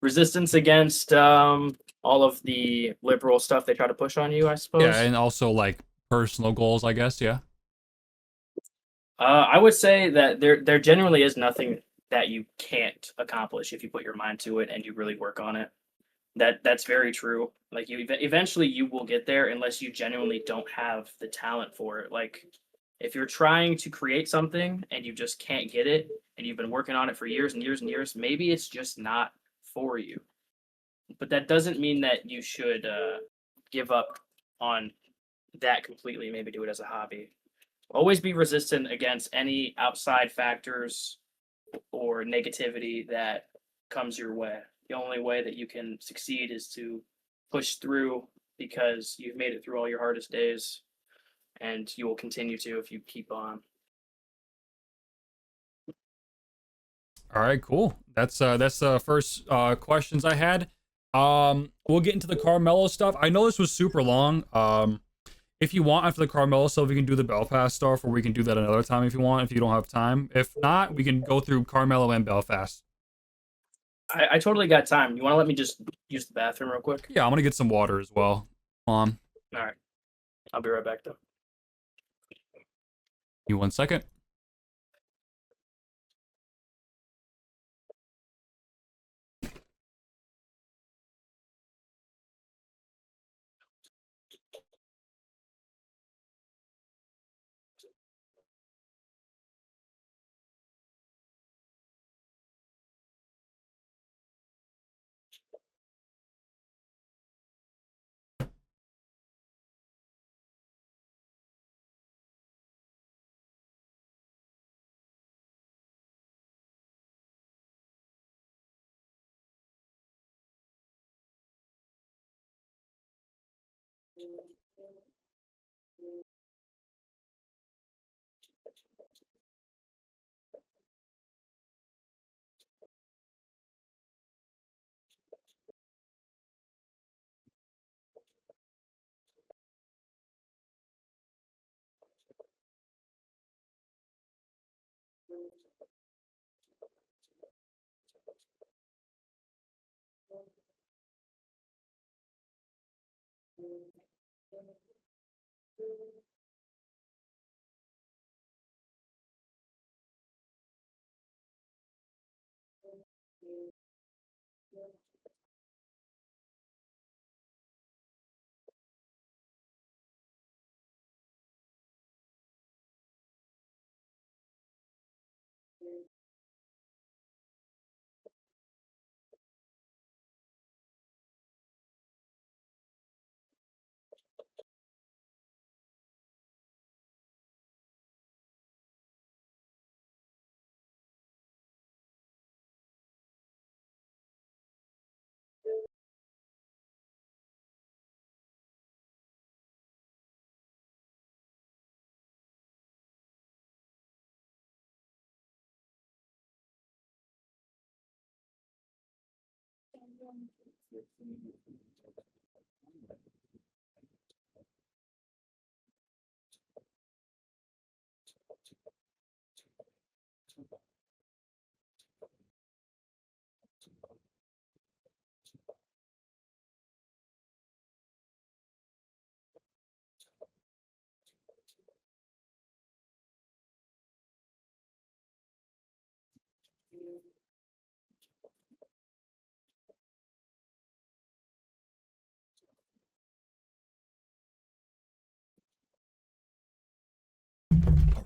Resistance against all of the liberal stuff they try to push on you, I Yeah, suppose. and also like personal goals, I guess. Yeah. I would say that there genuinely is nothing that you can't accomplish if you put your mind to it and you really work on it. That's very true. Like eventually you will get there unless you genuinely don't have the talent for it. Like if you're trying to create something and you just can't get it and you've been working on it for years and years and years, maybe it's just not for you. But that doesn't mean that you should give up on that completely. Maybe do it as a hobby. Always be resistant against any outside factors or negativity that comes your way. The only way that you can succeed is to push through because you've made it through all your hardest days and you will continue to if you keep on. All right, cool. That's the first questions I had. We'll get into the Carmelo stuff. I know this was super long. If you want after the Carmelo stuff, we can do the Belfast stuff, or we can do that another time if you want. If you don't have time, if not, we can go through Carmelo and Belfast. I totally got time. You want to let me just use the bathroom real quick? Yeah, I'm gonna get some water as well. Um, All right. I'll be right back though. you 1 second.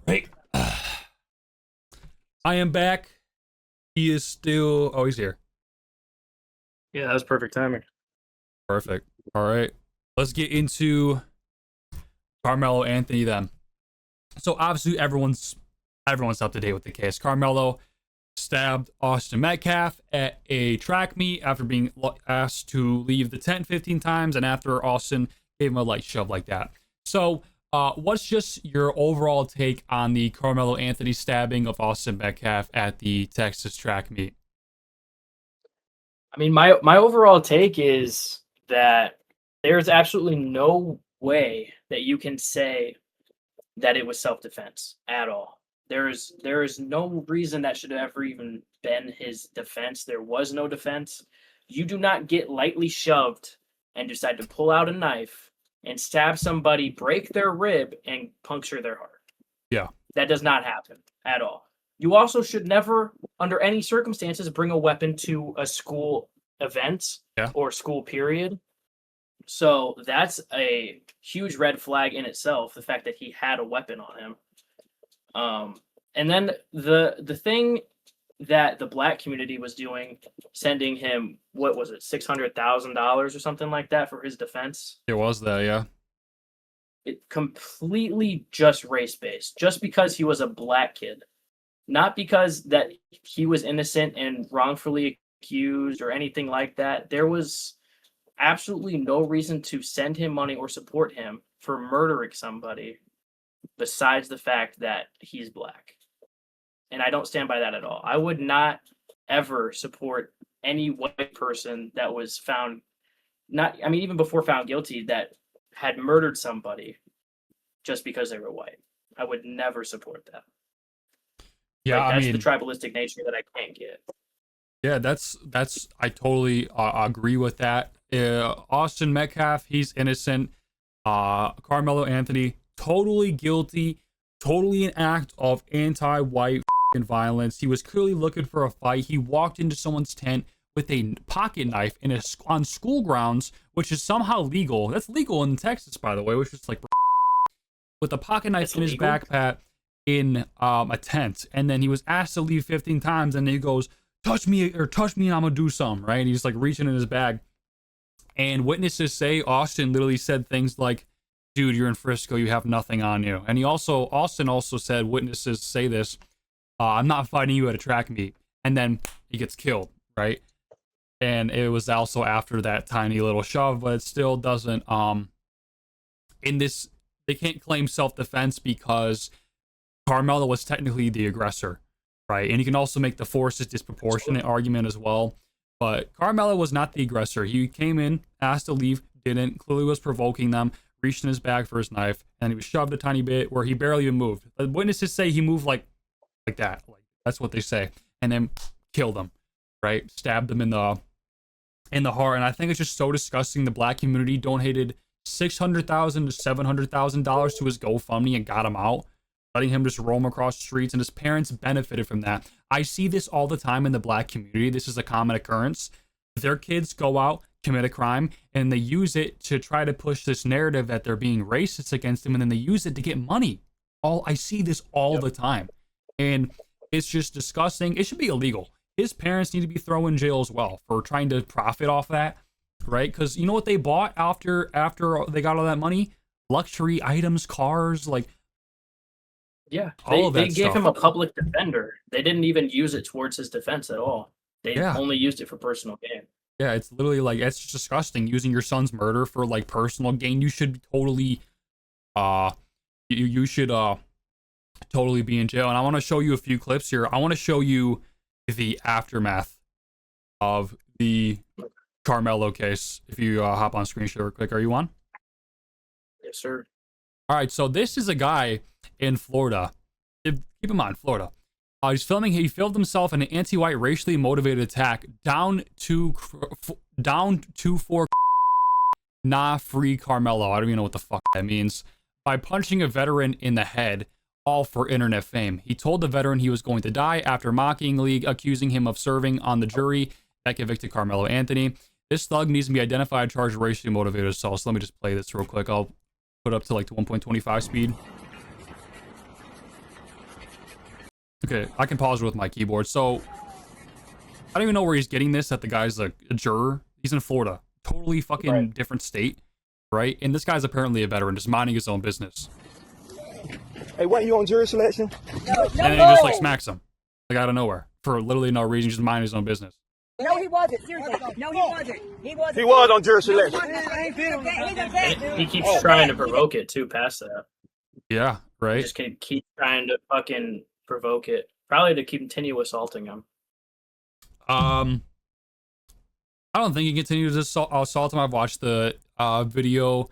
All right. I am back. He is still. Oh, he's here. Yeah, that was perfect timing. Perfect. All right. Let's get into Carmelo Anthony then. So obviously everyone's up to date with the case. Carmelo stabbed Austin Metcalf at a track meet after being asked to leave the tent 15 times and after Austin gave him a light shove like that. So, what's just your overall take on the Carmelo Anthony stabbing of Austin Metcalf at the Texas track meet? I mean, my overall take is that there's absolutely no way that you can say that it was self-defense at all. There is no reason that should have ever even been his defense. There was no defense. You do not get lightly shoved and decide to pull out a knife and stab somebody, break their rib, and puncture their heart. Yeah. That does not happen at all. You also should never, under any circumstances, bring a weapon to a school event Yeah. or school period. So that's a huge red flag in itself, the fact that he had a weapon on him. And then the thing that the black community was doing, sending him, what was it, $600,000 or something like that for his defense. It was that, yeah. It completely just race-based, just because he was a black kid. Not because that he was innocent and wrongfully accused or anything like that. There was absolutely no reason to send him money or support him for murdering somebody besides the fact that he's black. And I don't stand by that at all. I would not ever support any white person that was found even before found guilty, that had murdered somebody just because they were white. I would never support that. Yeah, Like, that's I mean, the tribalistic nature that I can't get. yeah, that's I totally agree with that. Austin Metcalf, he's innocent. Carmelo Anthony, totally guilty, totally an act of anti-white violence. He was clearly looking for a fight. He walked into someone's tent with a pocket knife on school grounds, which is somehow legal. That's legal in Texas, by the way, which is like with a pocket knife in his backpack in a tent. And then he was asked to leave 15 times, and he goes, touch me and I'm gonna do something, right? And he's like reaching in his bag. And witnesses say Austin literally said things like, dude, you're in Frisco, you have nothing on you. And Austin also said, witnesses say this, I'm not fighting you at a track meet. And then he gets killed, right? And it was also after that tiny little shove, but it still doesn't, in this, they can't claim self-defense because Carmelo was technically the aggressor, right? And you can also make the force is disproportionate argument as well. But Carmelo was not the aggressor. He came in, asked to leave, didn't, clearly was provoking them, reached in his bag for his knife, and he was shoved a tiny bit where he barely even moved. The witnesses say he moved like that. Like, that's what they say. And then killed him, right? Stabbed him in the heart. And I think it's just so disgusting. The black community donated $600,000 to $700,000 to his GoFundMe and got him out, letting him just roam across the streets, and his parents benefited from that. I see this all the time in the black community. This is a common occurrence. Their kids go out, commit a crime, and they use it to try to push this narrative that they're being racist against them, and then they use it to get money. I see this all the time. And it's just disgusting. It should be illegal. His parents need to be thrown in jail as well for trying to profit off that, right? Because you know what they bought after they got all that money? Luxury items, cars, like, yeah, all of that they gave stuff. him a public defender. They didn't even use it towards his defense at all. They only used it for personal gain. Yeah, it's literally like, it's just disgusting using your son's murder for like personal gain. You should totally you should totally be in jail. And I want to show you a few clips here. I want to show you the aftermath of the Carmelo case. If you hop on screen share real quick, are you on? Yes, sir. All right, so this is a guy in Florida. Keep in mind, Florida. He filmed himself in an anti-white racially motivated attack down to for nah free Carmelo. I don't even know what the fuck that means. By punching a veteran in the head, all for internet fame. He told the veteran he was going to die after mockingly accusing him of serving on the jury that convicted Carmelo Anthony. This thug needs to be identified, charged with racially motivated assault. So let me just play this real quick. I'll put it up to like the 1.25 speed. Okay, I can pause it with my keyboard. So I don't even know where he's getting this, that the guy's a juror. He's in Florida. totally fucking Right. different state, right? And this guy's apparently a veteran, just minding his own business. Hey, what, you on jury selection? And then he just like smacks him, like out of nowhere, for literally no reason, just minding his own business. No, he wasn't. Seriously. No, he wasn't. He wasn't. He was on jury selection. He keeps trying to provoke it too past that. Yeah, right. Just keep trying to fucking provoke it. Probably to continue assaulting him. I don't think he continues to assault him. I've watched the video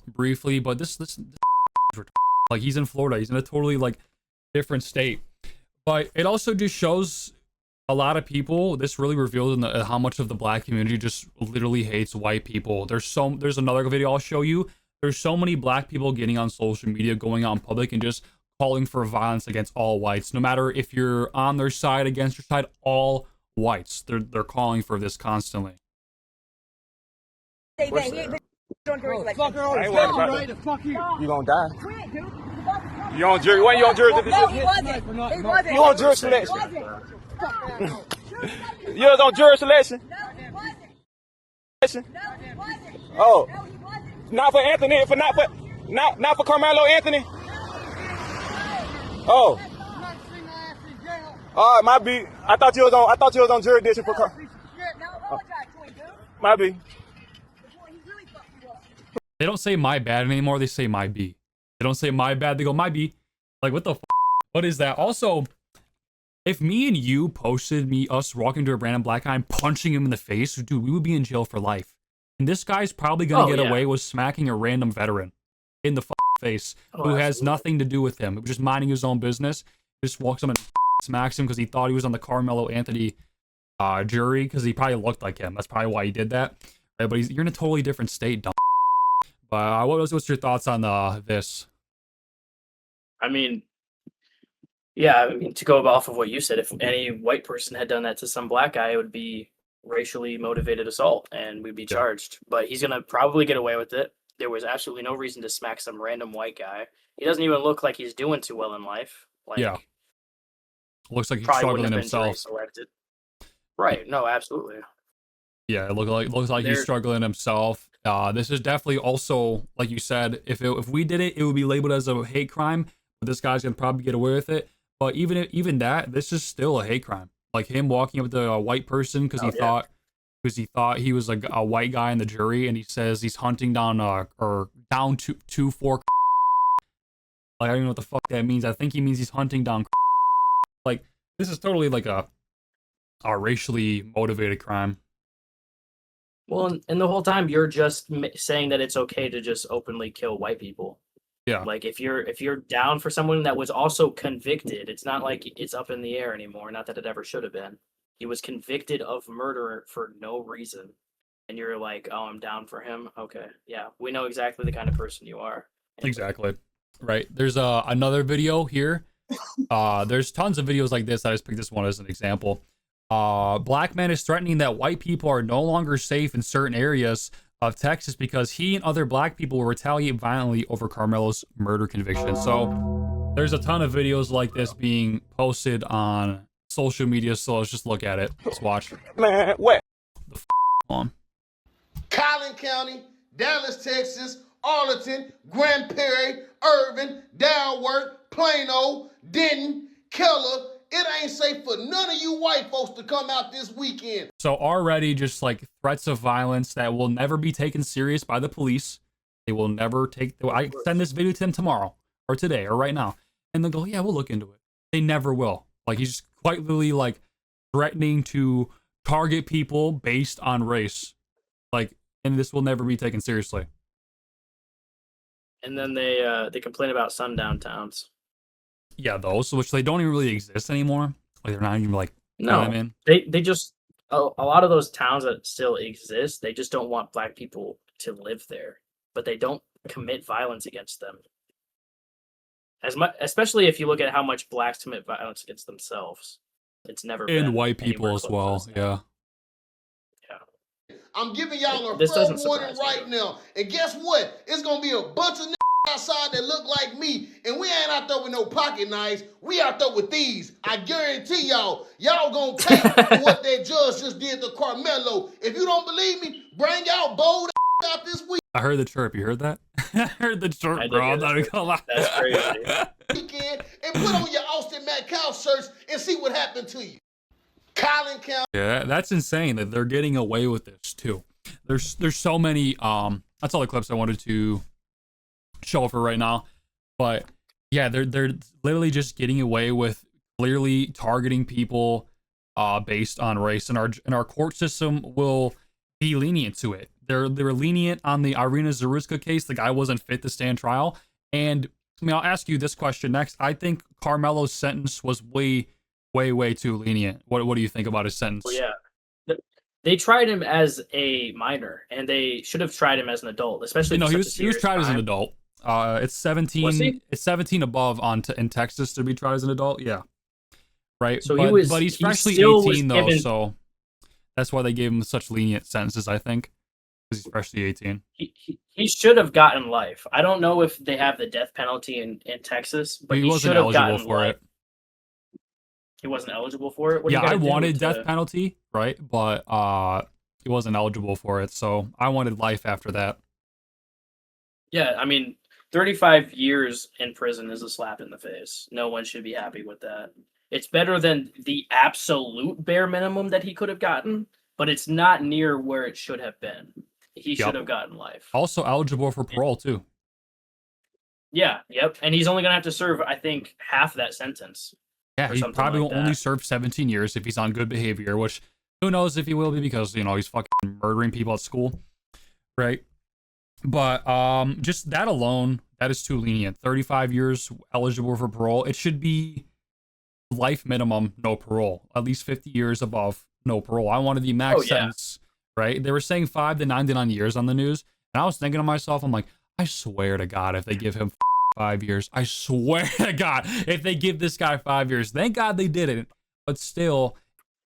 briefly, but this like, he's in Florida. He's in a totally like different state. But it also just shows a lot of people. This really reveals how much of the black community just literally hates white people. There's another video I'll show you. There's so many black people getting on social media, going out in public, and just calling for violence against all whites. No matter if you're on their side, against your side, all whites. They're calling for this constantly. I ain't worried about that. You gonna die. You on jury? When you on jury? No, he wasn't. He wasn't. You on jury selection? You was on jury selection? No, he wasn't. Selection? No, he wasn't. Oh, No, he wasn't. not for Anthony, not for Carmelo Anthony. Oh. All right, my B. I thought you was on jurisdiction for No, apologize to him, dude. my B. He really fucked you up. They don't say my bad anymore. They say my B. They don't say my bad. They go my B. Like, what the f? What is that? Also, if me and you posted us walking to a random black guy and punching him in the face, dude, we would be in jail for life. And this guy's probably gonna get away with smacking a random veteran in the face who has nothing to do with him. Just minding his own business. Just walks up and smacks him because he thought he was on the Carmelo Anthony jury because he probably looked like him. That's probably why he did that. Right? But you're in a totally different state, dumb. But what's your thoughts on this? I mean, yeah, I mean, to go off of what you said, if any white person had done that to some black guy, it would be racially motivated assault and we'd be charged. But he's gonna probably get away with it. There was absolutely no reason to smack some random white guy. He doesn't even look like he's doing too well in life. Like, yeah. Looks like he's probably struggling wouldn't have been himself. jury-selected. Right, no, absolutely. Yeah, it looks like he's struggling himself. This is definitely also, like you said, if we did it, it would be labeled as a hate crime. But this guy's gonna probably get away with it. But even that, this is still a hate crime. Like him walking up to a white person because he thought he was a white guy in the jury, and he says he's hunting down or down two fork. Like, I don't know what the fuck that means. I think he means he's hunting down. Like, this is totally like a racially motivated crime. Well, and the whole time you're just saying that it's okay to just openly kill white people. Yeah. Like if you're down for someone that was also convicted, it's not like it's up in the air anymore. Not that it ever should have been. He was convicted of murder for no reason, and you're like, "Oh, I'm down for him." Okay, yeah, we know exactly the kind of person you are. Exactly. Right. There's another video here. There's tons of videos like this. I just picked this one as an example. Black man is threatening that white people are no longer safe in certain areas of Texas because he and other black people will retaliate violently over Carmelo's murder conviction. So there's a ton of videos like this being posted on social media. So let's just look at it. Let's watch. Man, what? The f on. Collin County, Dallas, Texas, Arlington, Grand Prairie, Irvin, Dalworth, Plano, Denton, Keller. It ain't safe for none of you white folks to come out this weekend. So already just like threats of violence that will never be taken serious by the police. They will never take. I send this video to them tomorrow or today or right now, and they'll go, "Yeah, we'll look into it." They never will. Like, he's quite literally like threatening to target people based on race. Like, and this will never be taken seriously. And then they complain about sundown towns. Yeah, those, which they don't even really exist anymore. Like, they're not even like, you know what I mean? They just a lot of those towns that still exist, they just don't want black people to live there, but they don't commit violence against them. As much, especially if you look at how much blacks commit violence against themselves, it's never been And white people as well. Yeah. I'm giving y'all a This fair doesn't warning surprise me. right now. And guess what? It's going to be a bunch of outside that look like me, and we ain't out there with no pocket knives. We out there with these. I guarantee y'all gonna pay for what that judge just did to Carmelo. If you don't believe me, bring y'all bold out this week. I heard the chirp. You heard that? I heard the chirp, I did bro. hear I'm the not even chirp. gonna lie. That's crazy. Weekend and put on your Austin Metcalf shirts and see what happened to you. Collin County. Yeah, that's insane that they're getting away with this too. There's so many. That's all the clips I wanted to show for right now. But yeah, they're literally just getting away with clearly targeting people based on race, and our court system will be lenient to it. They were lenient on the Irina Zaruska case. The guy wasn't fit to stand trial. And I mean, I'll ask you this question next. I think Carmelo's sentence was way too lenient. What do you think about his sentence? Well, yeah. They tried him as a minor, and they should have tried him as an adult, especially. No, for he such a was serious tried as an crime. adult. It's 17. Was he? It's 17 above in Texas to be tried as an adult. Yeah, right. So but he's he freshly still was 18 though, given- so that's why they gave him such lenient sentences. I think because he's freshly 18. He should have gotten life. I don't know if they have the death penalty in Texas, but he he wasn't should have eligible gotten for life. it. He wasn't eligible for it. What do Yeah, you I gotta do wanted to- death penalty, right? But he wasn't eligible for it, so I wanted life after that. Yeah, I mean, 35 years in prison is a slap in the face. No one should be happy with that. It's better than the absolute bare minimum that he could have gotten, but it's not near where it should have been. He should have gotten life. Also eligible for parole too. Yeah, yep. And he's only going to have to serve, I think, half that sentence. Yeah, or he something probably like will only that. serve 17 years if he's on good behavior, which who knows if he will be because, he's fucking murdering people at school, right? But just that alone, that is too lenient. 35 years eligible for parole. It should be life minimum, no parole. At least 50 years above, no parole. I wanted the max sentence, right? They were saying 5 to 99 years on the news, and I was thinking to myself, I'm like, I swear to God, if they give him 5 years, I swear to God, if they give this guy 5 years, thank God they didn't. But still,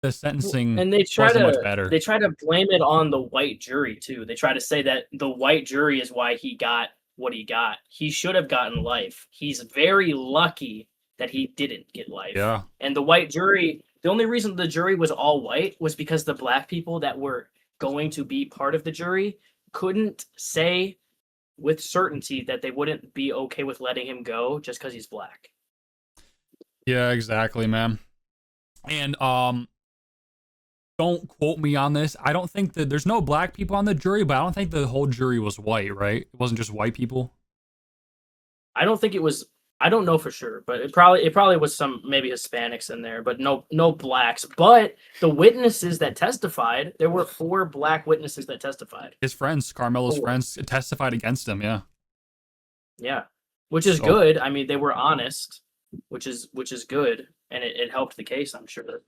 the sentencing And they try wasn't to much better. They try to blame it on the white jury too. They try to say that the white jury is why he got what he got. He should have gotten life. He's very lucky that he didn't get life. Yeah. And the white jury, the only reason the jury was all white was because the black people that were going to be part of the jury couldn't say with certainty that they wouldn't be okay with letting him go just because he's black. Yeah, exactly, man. And don't quote me on this. I don't think that there's no black people on the jury, but I don't think the whole jury was white, right? It wasn't just white people. I don't think it was. I don't know for sure, but it probably was some maybe Hispanics in there, but no blacks. But the witnesses that testified, there were 4 black witnesses that testified. His friends, Carmelo's friends, testified against him. Yeah. Yeah, which is good. I mean, they were honest, which is good, and it helped the case, I'm sure.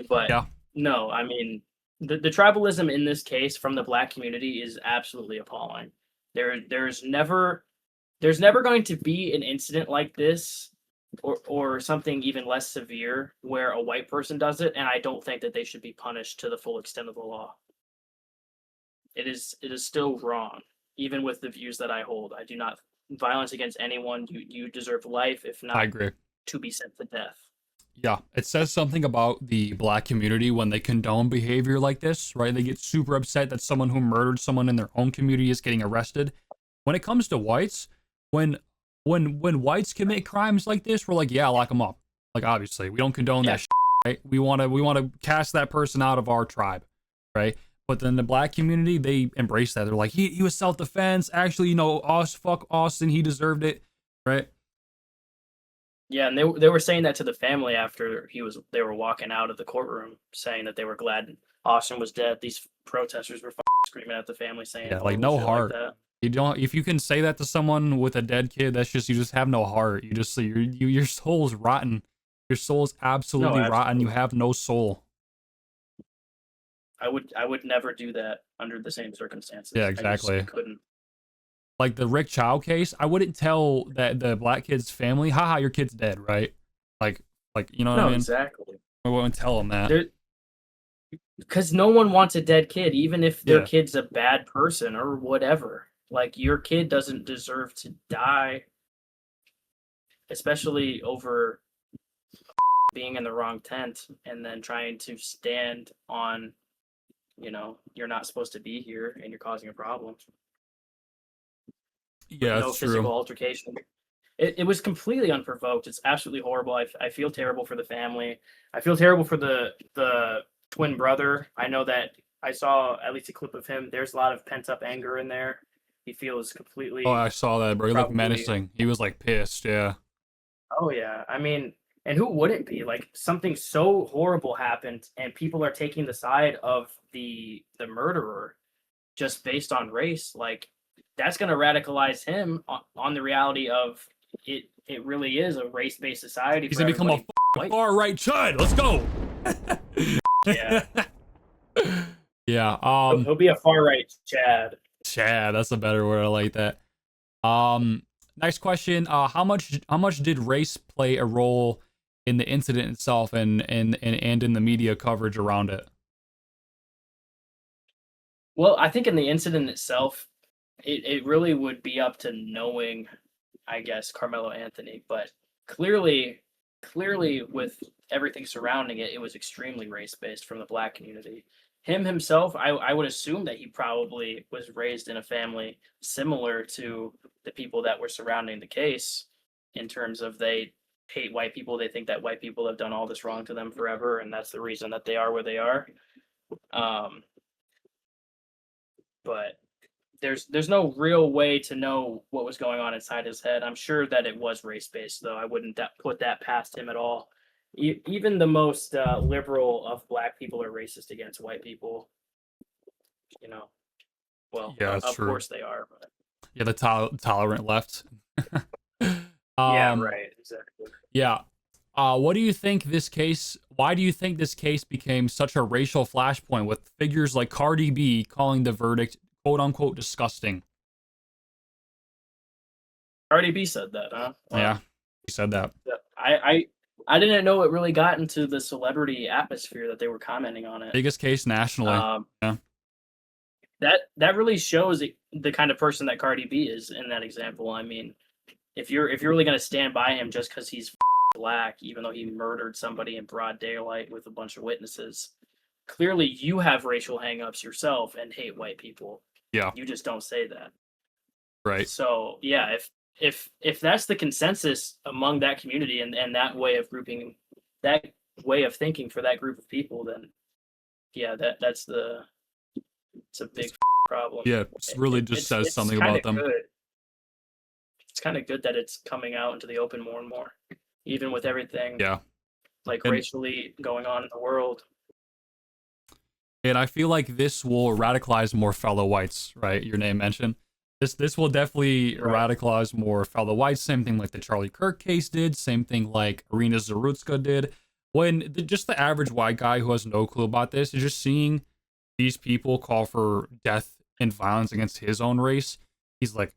But yeah. No, I mean, the tribalism in this case from the black community is absolutely appalling. There's never going to be an incident like this or something even less severe where a white person does it, and I don't think that they should be punished to the full extent of the law. It is still wrong, even with the views that I hold. I do not violence against anyone. You deserve life, if not I agree. to be sent to death. Yeah, it says something about the black community when they condone behavior like this, right? They get super upset that someone who murdered someone in their own community is getting arrested. When it comes to whites, when whites commit crimes like this, we're like, yeah, lock them up. Like, obviously, we don't condone that shit, right? We want to cast that person out of our tribe, right? But then the black community, they embrace that. They're like, he was self-defense. Actually, fuck Austin, he deserved it, right? Yeah, and they were saying that to the family after they were walking out of the courtroom, saying that they were glad Austin was dead. These protesters were screaming at the family, saying, Yeah, like no heart. Like that. You don't. If you can say that to someone with a dead kid, you just have no heart. You just your soul's rotten. Your soul's absolutely rotten. You have no soul. I would never do that under the same circumstances. Yeah, exactly. I couldn't. Like the Rick Chow case, I wouldn't tell the black kid's family, haha, your kid's dead, right? Like you know what I mean? Exactly. I wouldn't tell them that. Because no one wants a dead kid, even if their kid's a bad person or whatever. Like, your kid doesn't deserve to die, especially over being in the wrong tent and then trying to stand on, you're not supposed to be here and you're causing a problem with Yeah, no that's physical true. altercation. It was completely unprovoked. It's absolutely horrible. I feel terrible for the family. I feel terrible for the twin brother. I know that I saw at least a clip of him. There's a lot of pent up anger in there. He feels Oh, completely I saw that, bro. He looked probably. menacing. He was like pissed. Yeah. Oh yeah. I mean, and who wouldn't be? Like, something so horrible happened and people are taking the side of the murderer just based on race. Like, that's going to radicalize him on the reality of it really is a race-based society He's for gonna become a everybody white. far right chud. Let's go. Yeah. Yeah. He'll be a far right Chad. Chad. That's a better word. I like that. Next question. How much did race play a role in the incident itself and in the media coverage around it? Well, I think in the incident itself, it really would be up to knowing, I guess, Carmelo Anthony. But clearly, with everything surrounding it, it was extremely race based from the black community. Him himself, I would assume that he probably was raised in a family similar to the people that were surrounding the case, in terms of they hate white people. They think that white people have done all this wrong to them forever, and that's the reason that they are where they are. Um, but there's no real way to know what was going on inside his head. I'm sure that it was race based, though. I wouldn't put that past him at all. Even the most liberal of black people are racist against white people. You know, well, Yeah, that's of true. course they are. But Yeah, the tolerant left. yeah, um, right, exactly. yeah. What do you think this case? Why do you think this case became such a racial flashpoint with figures like Cardi B calling the verdict "quote unquote" disgusting? Cardi B said that, huh? Wow. Yeah, he said that. Yeah, I didn't know it really got into the celebrity atmosphere that they were commenting on it. Biggest case nationally. Um, Yeah. that really shows the kind of person that Cardi B is in that example. I mean, if you're really gonna stand by him just because he's black, even though he murdered somebody in broad daylight with a bunch of witnesses, clearly you have racial hangups yourself and hate white people. Yeah. You just don't say that. Right. So yeah, if that's the consensus among that community and that way of grouping, that way of thinking for that group of people, then yeah, it's a big problem. Yeah, it really just says It's something kind about of them. good. It's kind of good that it's coming out into the open more and more, even with everything Yeah. like And racially going on in the world. and I feel like this will radicalize more fellow whites, right? Your name mentioned. This will definitely Right. radicalize more fellow whites. Same thing like the Charlie Kirk case did. Same thing like Arena Zarutska did. When just the average white guy who has no clue about this is just seeing these people call for death and violence against his own race, he's like,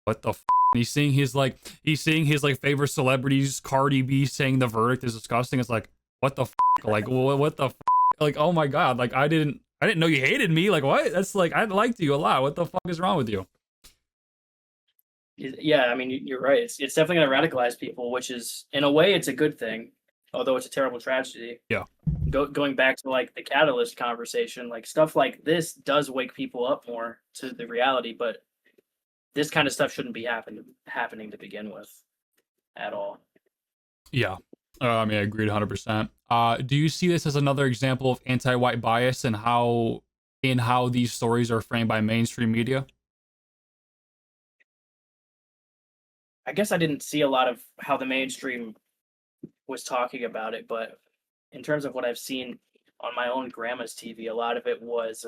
what the f-? And he's seeing his like favorite celebrities, Cardi B, saying the verdict is disgusting. It's like, what the f-? Like, what the f-? Like, oh my god, like I didn't know you hated me. Like, what? That's like, I liked you a lot. What the fuck is wrong with you? Yeah, I mean, you're right. It's definitely going to radicalize people, which is, in a way, it's a good thing, although it's a terrible tragedy. Yeah. Going back to like the catalyst conversation, like stuff like this does wake people up more to the reality, but this kind of stuff shouldn't be happening to begin with at all. Yeah. I mean, I agreed 100%. Do you see this as another example of anti-white bias and how these stories are framed by mainstream media? I guess I didn't see a lot of how the mainstream was talking about it, but in terms of what I've seen on my own grandma's TV, a lot of it was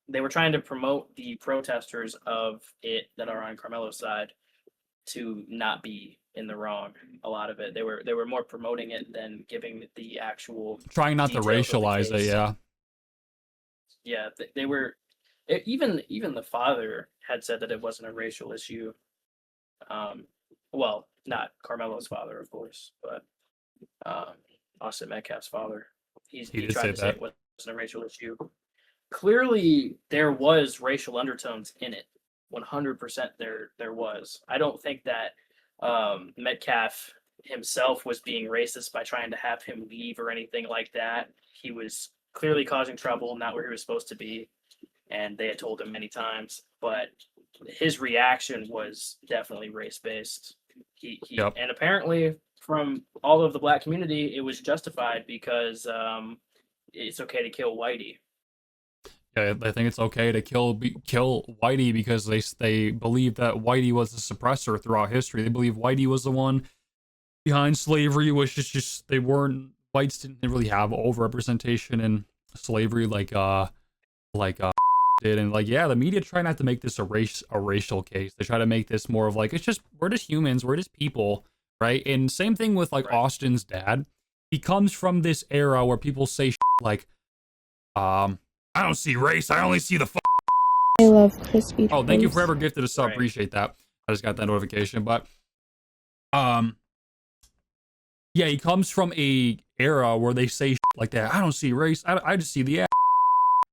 they were trying to promote the protesters of it that are on Carmelo's side to not be in the wrong. A lot of it, they were more promoting it than giving the actual Trying not to details of the racialize it, case. yeah. Yeah, they were. Even the father had said that it wasn't a racial issue. Well, not Carmelo's father, of course, but Austin Metcalf's father. He He did tried say to say that. it wasn't a racial issue. Clearly, there was racial undertones in it. 100% there was. I don't think that Metcalf himself was being racist by trying to have him leave or anything like that. He was clearly causing trouble, not where he was supposed to be, and they had told him many times. But his reaction was definitely race based. Yep. And apparently from all of the black community, it was justified because it's okay to kill Whitey. Yeah, they think it's okay to kill Whitey because they believe that Whitey was the suppressor throughout history. They believe Whitey was the one behind slavery, which is just whites didn't really have overrepresentation in slavery like did. And like, yeah, the media try not to make this a racial case. They try to make this more of like, it's just, we're just humans, we're just people, right? And same thing with like Austin's dad. He comes from this era where people say like, I don't see race, I only see the I love crispy. Oh, thank you forever gifted a sub. Appreciate that. I just got that notification. But yeah, he comes from a era where they say like that. I don't see race, I just see the ass.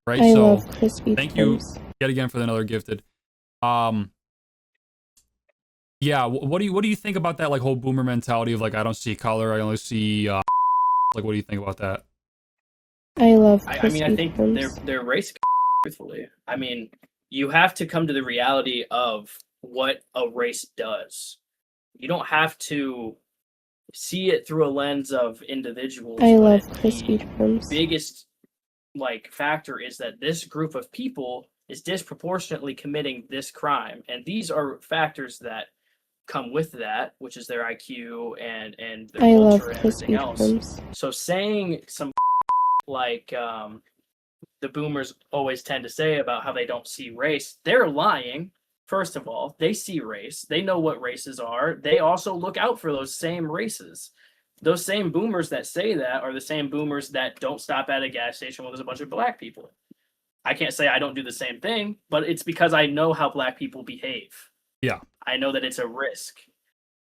Right? I so love crispy. Thank you yet again for another gifted. Yeah, what do you think about that like whole boomer mentality of like I don't see color, I only see like what do you think about that? I love I mean, I think they're race truthfully. I mean, you have to come to the reality of what a race does. You don't have to see it through a lens of individuals. I love crispy terms. Biggest like factor is that this group of people is disproportionately committing this crime, and these are factors that come with that, which is their IQ and their culture and everything else. So saying some like the boomers always tend to say about how they don't see race, they're lying. First of all, they see race. They know what races are. They also look out for those same races. Those same boomers that say that are the same boomers that don't stop at a gas station when there's a bunch of black people. I can't say I don't do the same thing, but it's because I know how black people behave. Yeah. I know that it's a risk.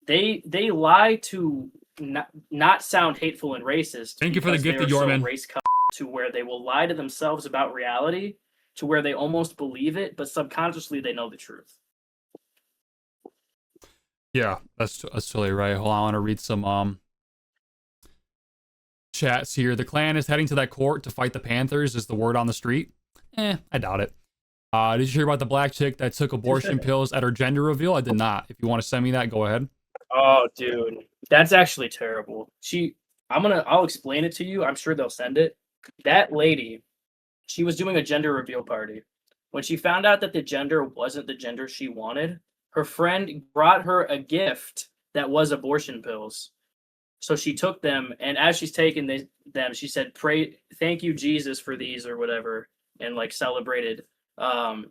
They lie to not sound hateful and racist. Thank you for the gifted, Yorman. Race to where they will lie to themselves about reality, to where they almost believe it, but subconsciously they know the truth. Yeah, that's totally right. Hold on, I want to read some chats here. The Klan is heading to that court to fight the Panthers, is the word on the street. I doubt it. Did you hear about the black chick that took abortion pills at her gender reveal? I did not. If you want to send me that, go ahead. Oh, dude, that's actually terrible. I'll explain it to you. I'm sure they'll send it. That lady, she was doing a gender reveal party. When she found out that the gender wasn't the gender she wanted, her friend brought her a gift that was abortion pills. So she took them, and as she's taking them, she said, "Pray, thank you, Jesus, for these," or whatever, and like celebrated.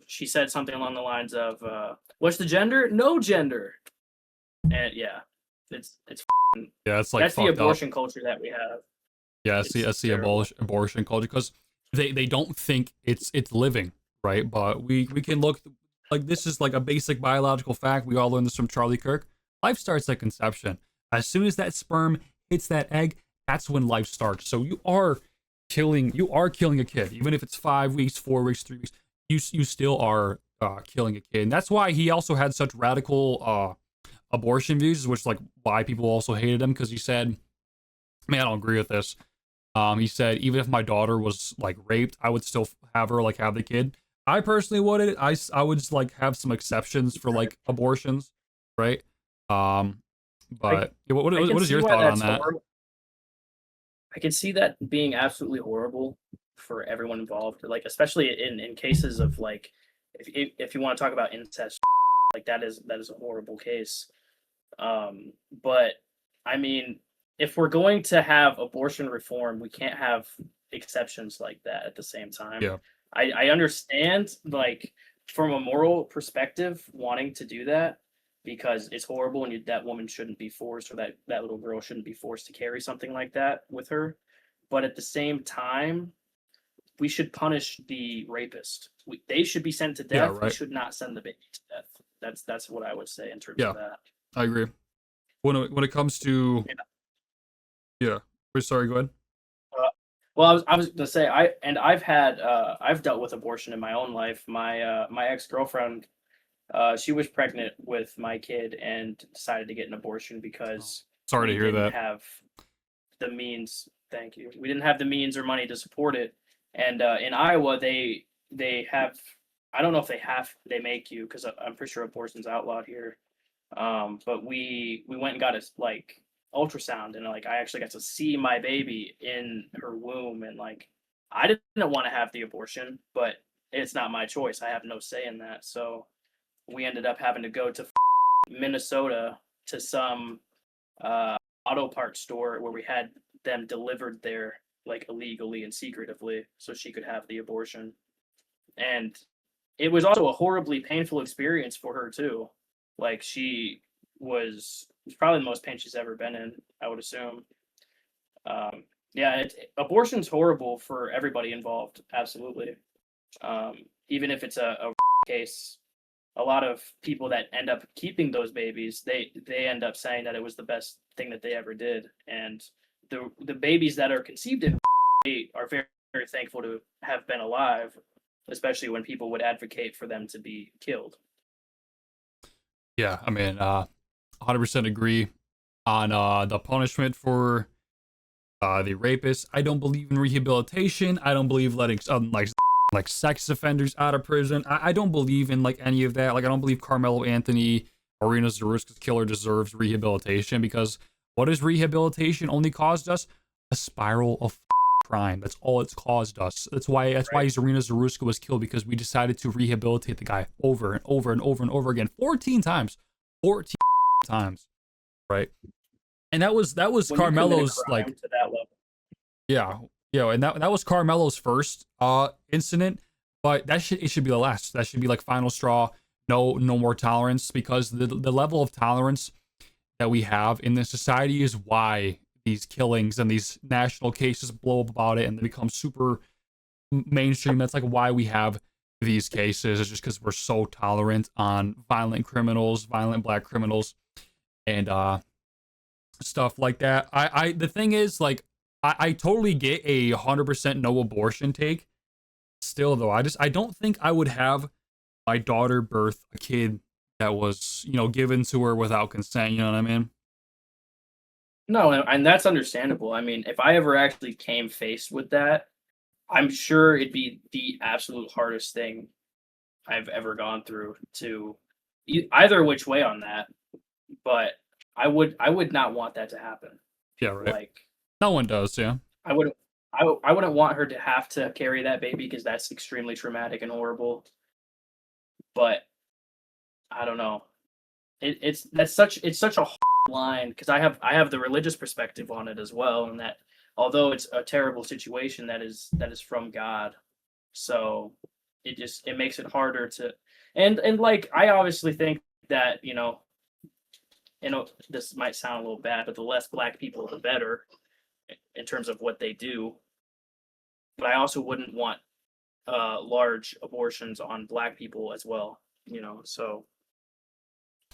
She said something along the lines of, "What's the gender? No gender." And yeah, it's yeah, it's like that's the abortion culture that we have. Yeah, it's the abortion culture because they don't think it's living, right? But we can look like this is like a basic biological fact. We all learned this from Charlie Kirk. Life starts at conception. As soon as that sperm hits that egg, that's when life starts. So you are killing a kid, even if it's 5 weeks, 4 weeks, 3 weeks. You still are killing a kid, and that's why he also had such radical abortion views, which is like why people also hated him because he said, "Man, I don't agree with this." He said, even if my daughter was like raped, I would still have her like have the kid. I personally wouldn't. I would just like have some exceptions for like abortions, right? But what is your thought on that? I can see that being absolutely horrible for everyone involved, like especially in cases of like if you want to talk about incest, like that is a horrible case. But I mean, if we're going to have abortion reform, we can't have exceptions like that at the same time. Yeah. I understand, like, from a moral perspective, wanting to do that because it's horrible and that woman shouldn't be forced, or that little girl shouldn't be forced to carry something like that with her. But at the same time, we should punish the rapist. They should be sent to death. Yeah, right. We should not send the baby to death. That's what I would say in terms of that. I agree. When it comes to yeah. Sorry, go ahead. Well, I was gonna say I've dealt with abortion in my own life. My ex-girlfriend She was pregnant with my kid and decided to get an abortion because Sorry to we hear didn't that. have the means. Thank you. We didn't have the means or money to support it. And in Iowa, they have. I don't know if they make you, because I'm pretty sure abortion's outlawed here. But we went and got a like ultrasound, and like I actually got to see my baby in her womb, and like I didn't want to have the abortion, but it's not my choice. I have no say in that. So we ended up having to go to Minnesota to some auto parts store where we had them delivered there like illegally and secretively so she could have the abortion. And it was also a horribly painful experience for her too. Like she was probably the most pain she's ever been in, I would assume. Yeah, abortion's horrible for everybody involved, absolutely. Even if it's a case, a lot of people that end up keeping those babies, they end up saying that it was the best thing that they ever did. And the babies that are conceived in are very, very thankful to have been alive, especially when people would advocate for them to be killed. Yeah, I mean, 100% agree on the punishment for the rapist. I don't believe in rehabilitation. I don't believe letting like sex offenders out of prison. I don't believe in like any of that. Like I don't believe Carmelo Anthony, Arena Zaruska's killer deserves rehabilitation, because what has rehabilitation only caused us? A spiral of crime. That's all it's caused us. That's why Arena Zaruska was killed, because we decided to rehabilitate the guy over and over and over and over again 14 times. 14 times, right? And that was When Carmelo's you commit a crime like, to that level. yeah, and that was Carmelo's first incident, but it should be the last. That should be like final straw. No more tolerance, because the level of tolerance that we have in this society is why these killings and these national cases blow up about it and they become super mainstream. That's like why we have these cases. It's just because we're so tolerant on violent criminals, violent black criminals, and stuff like that. The thing is, like, I totally get a 100% no abortion take. Still though, I don't think I would have my daughter birth a kid that was, given to her without consent. You know what I mean? No, and that's understandable. I mean, if I ever actually came faced with that, I'm sure it'd be the absolute hardest thing I've ever gone through to either which way on that. But I would not want that to happen. Yeah, right. Like No one does, yeah. I wouldn't I wouldn't want her to have to carry that baby because that's extremely traumatic and horrible. But I don't know. It's such a line, because I have the religious perspective on it as well, and that although it's a terrible situation, that is from God. So it makes it harder to, and like I obviously think that this might sound a little bad, but the less black people the better in terms of what they do. But I also wouldn't want large abortions on black people as well, so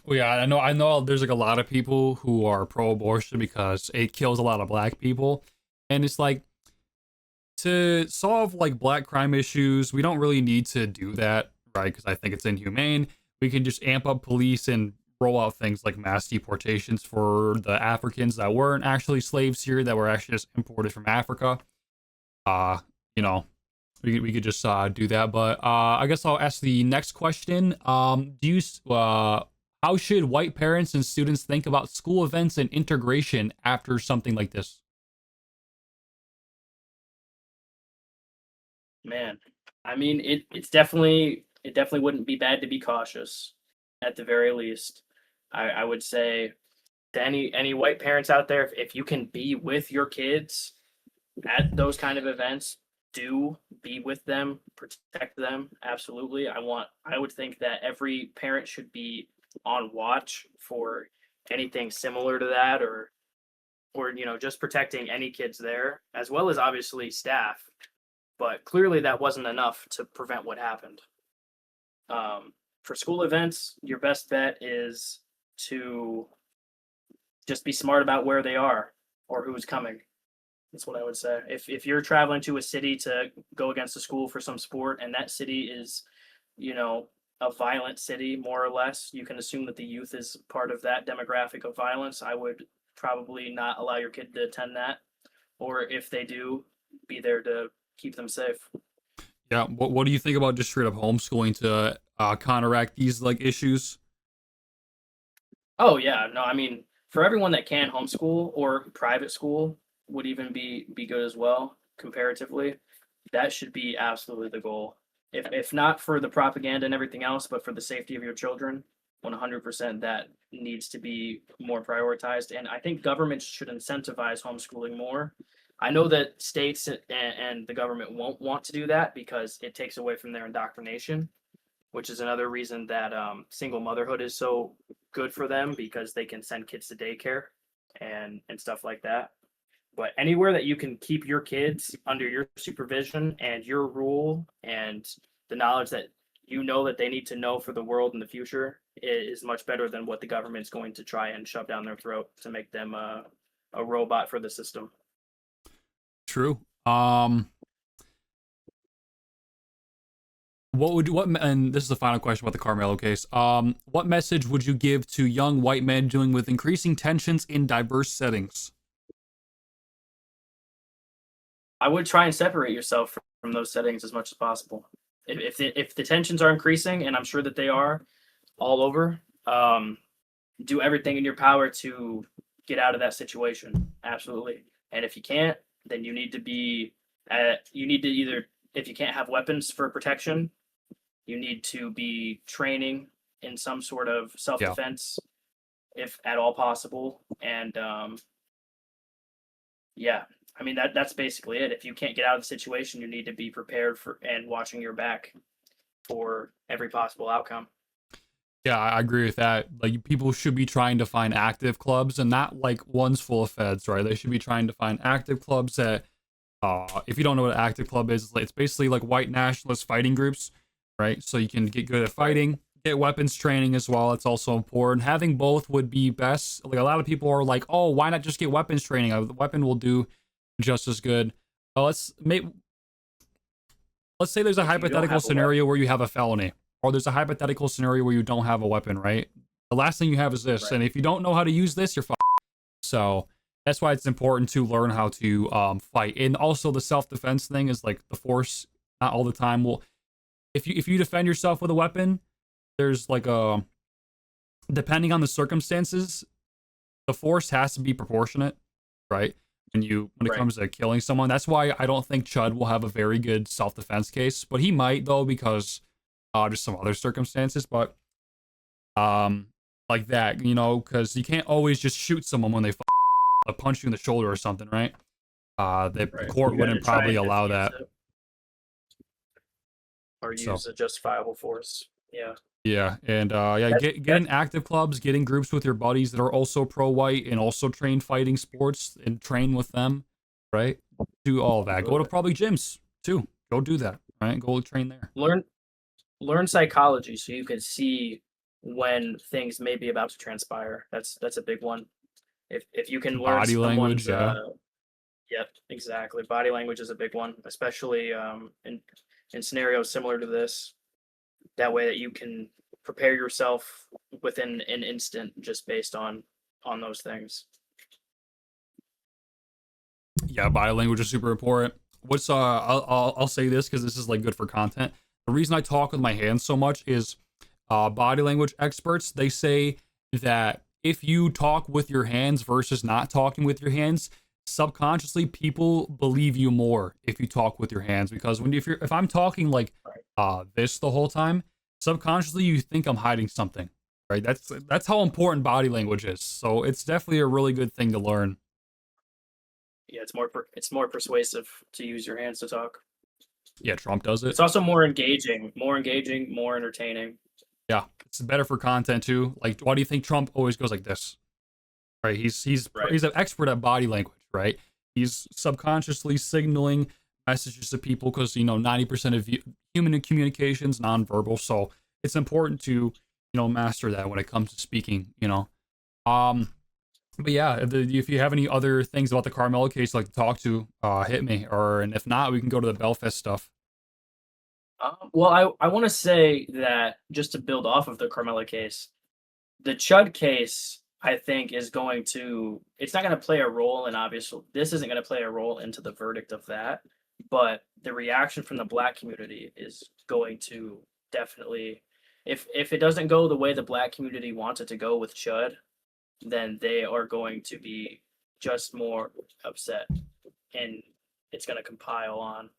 Well, yeah, I know there's like a lot of people who are pro-abortion because it kills a lot of black people. And it's like, to solve like black crime issues, we don't really need to do that, right? Because I think it's inhumane. We can just amp up police and roll out things like mass deportations for the Africans that weren't actually slaves here, that were actually just imported from Africa. You know, we could just do that. But I guess I'll ask the next question. How should white parents and students think about school events and integration after something like this? man, I mean it definitely wouldn't be bad to be cautious at the very least. I would say to any white parents out there, if you can be with your kids at those kind of events, do be with them, protect them. Absolutely. I would think that every parent should be on watch for anything similar to that, or just protecting any kids there, as well as obviously staff. But clearly that wasn't enough to prevent what happened. For school events, your best bet is to just be smart about where they are or who's coming. That's what I would say. If you're traveling to a city to go against a school for some sport, and that city is, a violent city, more or less, you can assume that the youth is part of that demographic of violence. I would probably not allow your kid to attend that, or if they do, be there to keep them safe. Yeah. What do you think about just straight up homeschooling to counteract these like issues? Oh yeah, no, I mean, for everyone that can homeschool or private school would even be good as well, comparatively. That should be absolutely the goal. If not for the propaganda and everything else, but for the safety of your children, 100% that needs to be more prioritized. And I think governments should incentivize homeschooling more. I know that states and the government won't want to do that because it takes away from their indoctrination, which is another reason that single motherhood is so good for them because they can send kids to daycare and stuff like that. But anywhere that you can keep your kids under your supervision and your rule and the knowledge that you know that they need to know for the world in the future is much better than what the government's going to try and shove down their throat to make them a robot for the system. True. And this is the final question about the Carmelo case. What message would you give to young white men dealing with increasing tensions in diverse settings? I would try and separate yourself from those settings as much as possible. If the tensions are increasing, and I'm sure that they are all over, do everything in your power to get out of that situation. Absolutely. And if you can't, then you need to either, if you can't have weapons for protection, you need to be training in some sort of self-defense, if at all possible. And yeah, I mean that's basically it. If you can't get out of the situation, you need to be prepared for and watching your back for every possible outcome. Yeah, I agree with that. Like, people should be trying to find active clubs and not like ones full of feds, right? They should be trying to find active clubs that, if you don't know what an active club is, it's basically like white nationalist fighting groups, right? So you can get good at fighting, get weapons training as well. It's also important. Having both would be best. Like, a lot of people are like, oh, why not just get weapons training? A weapon will do just as good. Let's say there's a hypothetical scenario where you have a felony, or there's a hypothetical scenario where you don't have a weapon, right? The last thing you have is this, right. And if you don't know how to use this, you're fine. So that's why it's important to learn how to fight. And also the self-defense thing is like the force, not all the time. Well, if you defend yourself with a weapon, there's like depending on the circumstances, the force has to be proportionate, right? When it comes to killing someone. That's why I don't think Chud will have a very good self-defense case, but he might though, because just some other circumstances. But like that, because you can't always just shoot someone when they punch you in the shoulder or something, right? The court wouldn't probably allow that. Or use a justifiable force. Yeah. Yeah, and getting active clubs, getting groups with your buddies that are also pro-white and also train fighting sports and train with them, right? Do all of that. Go to probably gyms too. Go do that, right? Go train there. Learn psychology so you can see when things may be about to transpire. That's a big one. If you can learn body language, yep, exactly. Body language is a big one, especially in scenarios similar to this. That way that you can prepare yourself within an instant just based on those things. Yeah, body language is super important. What's I'll say this because this is like good for content. The reason I talk with my hands so much is body language experts, they say that if you talk with your hands versus not talking with your hands, subconsciously people believe you more if you talk with your hands, because if I'm talking like this the whole time, subconsciously you think I'm hiding something, right? That's how important body language is. So it's definitely a really good thing to learn. Yeah, it's more persuasive to use your hands to talk. Yeah, Trump does it. It's also more engaging, more entertaining. Yeah, it's better for content too. Like, why do you think Trump always goes like this? Right, he's an expert at body language, right? He's subconsciously signaling messages to people because 90% of human communication's nonverbal, so it's important to master that when it comes to speaking. But yeah, if you have any other things about the Carmelo case you'd like to talk to, hit me, and if not, we can go to the Belfast stuff. Well, I want to say that just to build off of the Carmella case, the Chud case, I think, is going to. It's not going to play a role in obviously. This isn't going to play a role into the verdict of that, but the reaction from the Black community is going to definitely. If it doesn't go the way the Black community wants it to go with Chud, then they are going to be just more upset, and it's going to compile on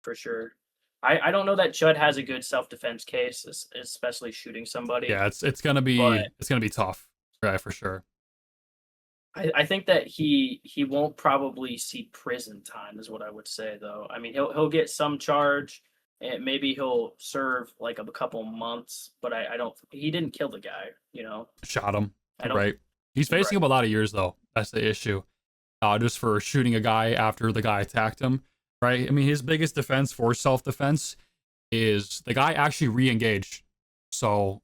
for sure. I don't know that Chud has a good self defense case, especially shooting somebody. Yeah, it's gonna be But tough, right, for sure. I think that he won't probably see prison time, is what I would say though. I mean, he'll get some charge, and maybe he'll serve like a couple months. But I don't. He didn't kill the guy, you know. Shot him, I don't. right? He's facing Right. up a lot of years though. That's the issue. Just for shooting a guy after the guy attacked him, right? I mean, his biggest defense for self-defense is the guy actually re-engaged. So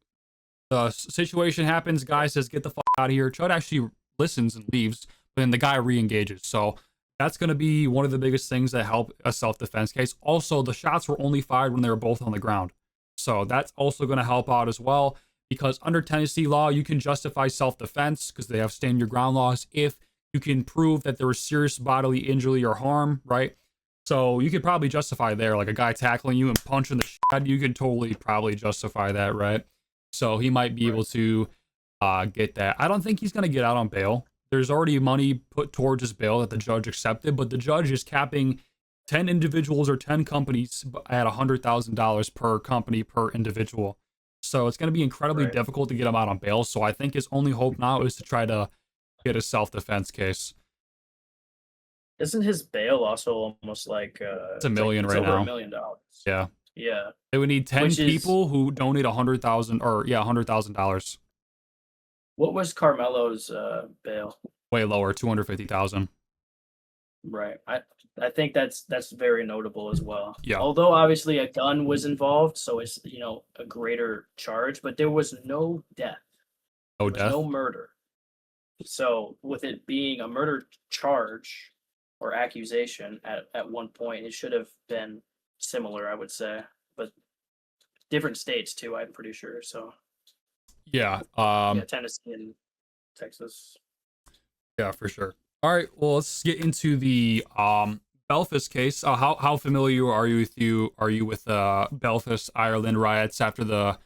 the situation happens, guy says, "Get the fuck out of here." Chud actually listens and leaves, but then the guy re-engages. So that's going to be one of the biggest things that help a self-defense case. Also, the shots were only fired when they were both on the ground. So that's also going to help out as well, because under Tennessee law, you can justify self-defense because they have stand your ground laws if you can prove that there was serious bodily injury or harm, right? So you could probably justify there, like a guy tackling you and punching the shit out of you, you can totally probably justify that, right? So he might be able to get that. I don't think he's going to get out on bail. There's already money put towards his bail that the judge accepted, but the judge is capping 10 individuals or 10 companies at $100,000 per company per individual. So it's going to be incredibly difficult to get him out on bail. So I think his only hope now is to try to get a self-defense case. Isn't his bail also almost like It's $1 million it's right over now. $1 million? Yeah. Yeah. They would need 10 Which is- people who donate $100,000. What was Carmelo's bail? Way lower, 250,000. Right. I think that's very notable as well. Yeah. Although obviously a gun was involved, so it's a greater charge, but there was no death. No There was death. no murder. So with it being a murder charge or accusation at one point, it should have been similar, I would say. But different states too, I'm pretty sure. So Yeah. yeah, Tennessee and Texas. Yeah, for sure. All right. Well, let's get into the Belfast case. How familiar are you with Belfast, Ireland riots after the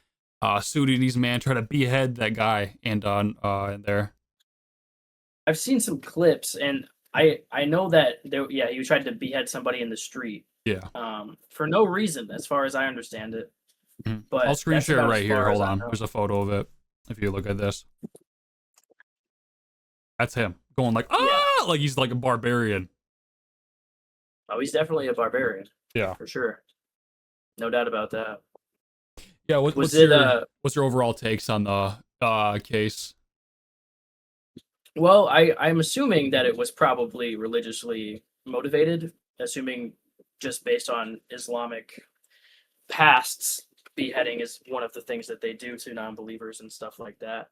Sudanese man tried to behead that guy and in there? I've seen some clips, and I know that he tried to behead somebody in the street. Yeah. For no reason, as far as I understand it. Mhm. But I'll screen that's share about right as here. far as Hold I on. know. There's a photo of it. If you look at this, that's him going like like he's like a barbarian. Oh, he's definitely a barbarian. Yeah. For sure. No doubt about that. Yeah. Was What's it what's your overall takes on the case? Well, I'm assuming that it was probably religiously motivated, assuming just based on Islamic pasts, beheading is one of the things that they do to non-believers and stuff like that.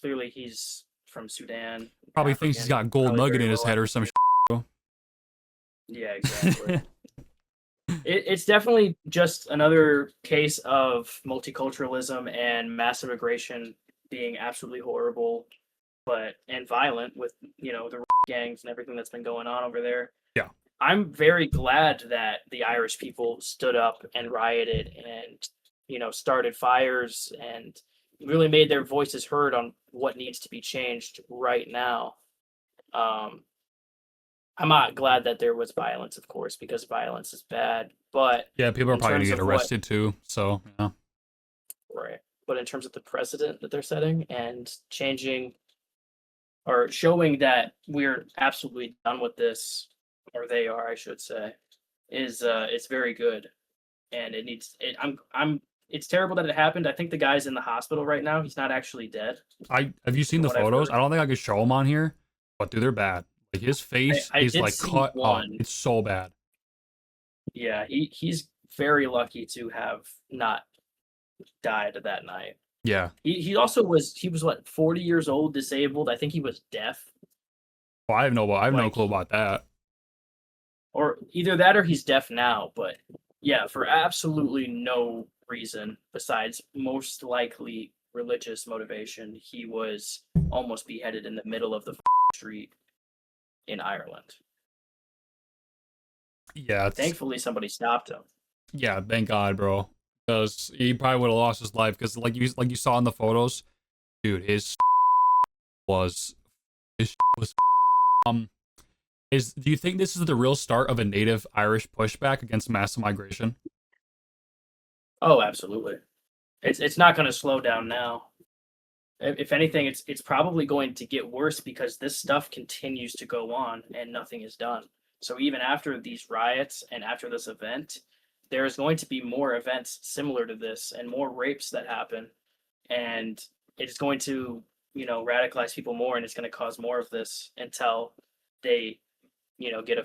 Clearly, he's from Sudan. Probably thinks he's got gold probably nugget very in his well head or some. Yeah, exactly. It's definitely just another case of multiculturalism and massive immigration being absolutely horrible, and violent with the gangs and everything that's been going on over there. Yeah. I'm very glad that the Irish people stood up and rioted and started fires and really made their voices heard on what needs to be changed right now. I'm not glad that there was violence, of course, because violence is bad. But Yeah, people are in probably gonna terms get of what- arrested too. So yeah. right. But in terms of the precedent that they're setting and changing or showing that we're absolutely done with this, or they are, I should say, is it's very good. And it needs it. It's terrible that it happened. I think the guy's in the hospital right now. He's not actually dead. Have you seen the From what I've photos? heard. I don't think I could show them on here, but dude, they're bad. Like his face I is did like see cut up. one. It's so bad. Yeah, he's very lucky to have not died that night. Yeah. He also was what 40 years old, disabled. I think he was deaf, Well, I have no Like- clue about that. or either that or he's deaf now. But Yeah, for absolutely no reason besides most likely religious motivation, he was almost beheaded in the middle of the street in Ireland. Yeah, Thankfully, somebody stopped him. yeah, thank God, bro. Because he probably would have lost his life. Because like you saw in the photos, dude, was was do you think this is the real start of a native Irish pushback against mass migration? Oh, absolutely. It's not going to slow down now. If anything, it's probably going to get worse because this stuff continues to go on and nothing is done. So even after these riots and after this event, there's going to be more events similar to this and more rapes that happen, and it's going to radicalize people more, and it's going to cause more of this until they get a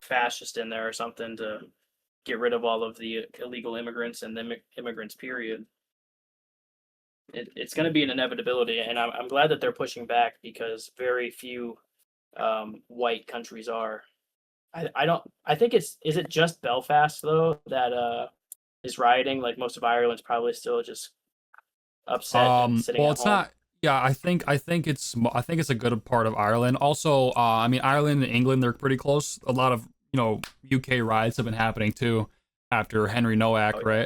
fascist in there or something to get rid of all of the illegal immigrants and the immigrants, period. It's going to be an inevitability, and I'm glad that they're pushing back because very few white countries are. I don't. I think is it just Belfast though that is rioting? Like most of Ireland's probably still just upset and sitting Well, at it's home. not. Yeah, I think it's a good part of Ireland. Also, I mean, Ireland and England, they're pretty close. A lot of UK riots have been happening too after Henry Nowak, Oh, yeah.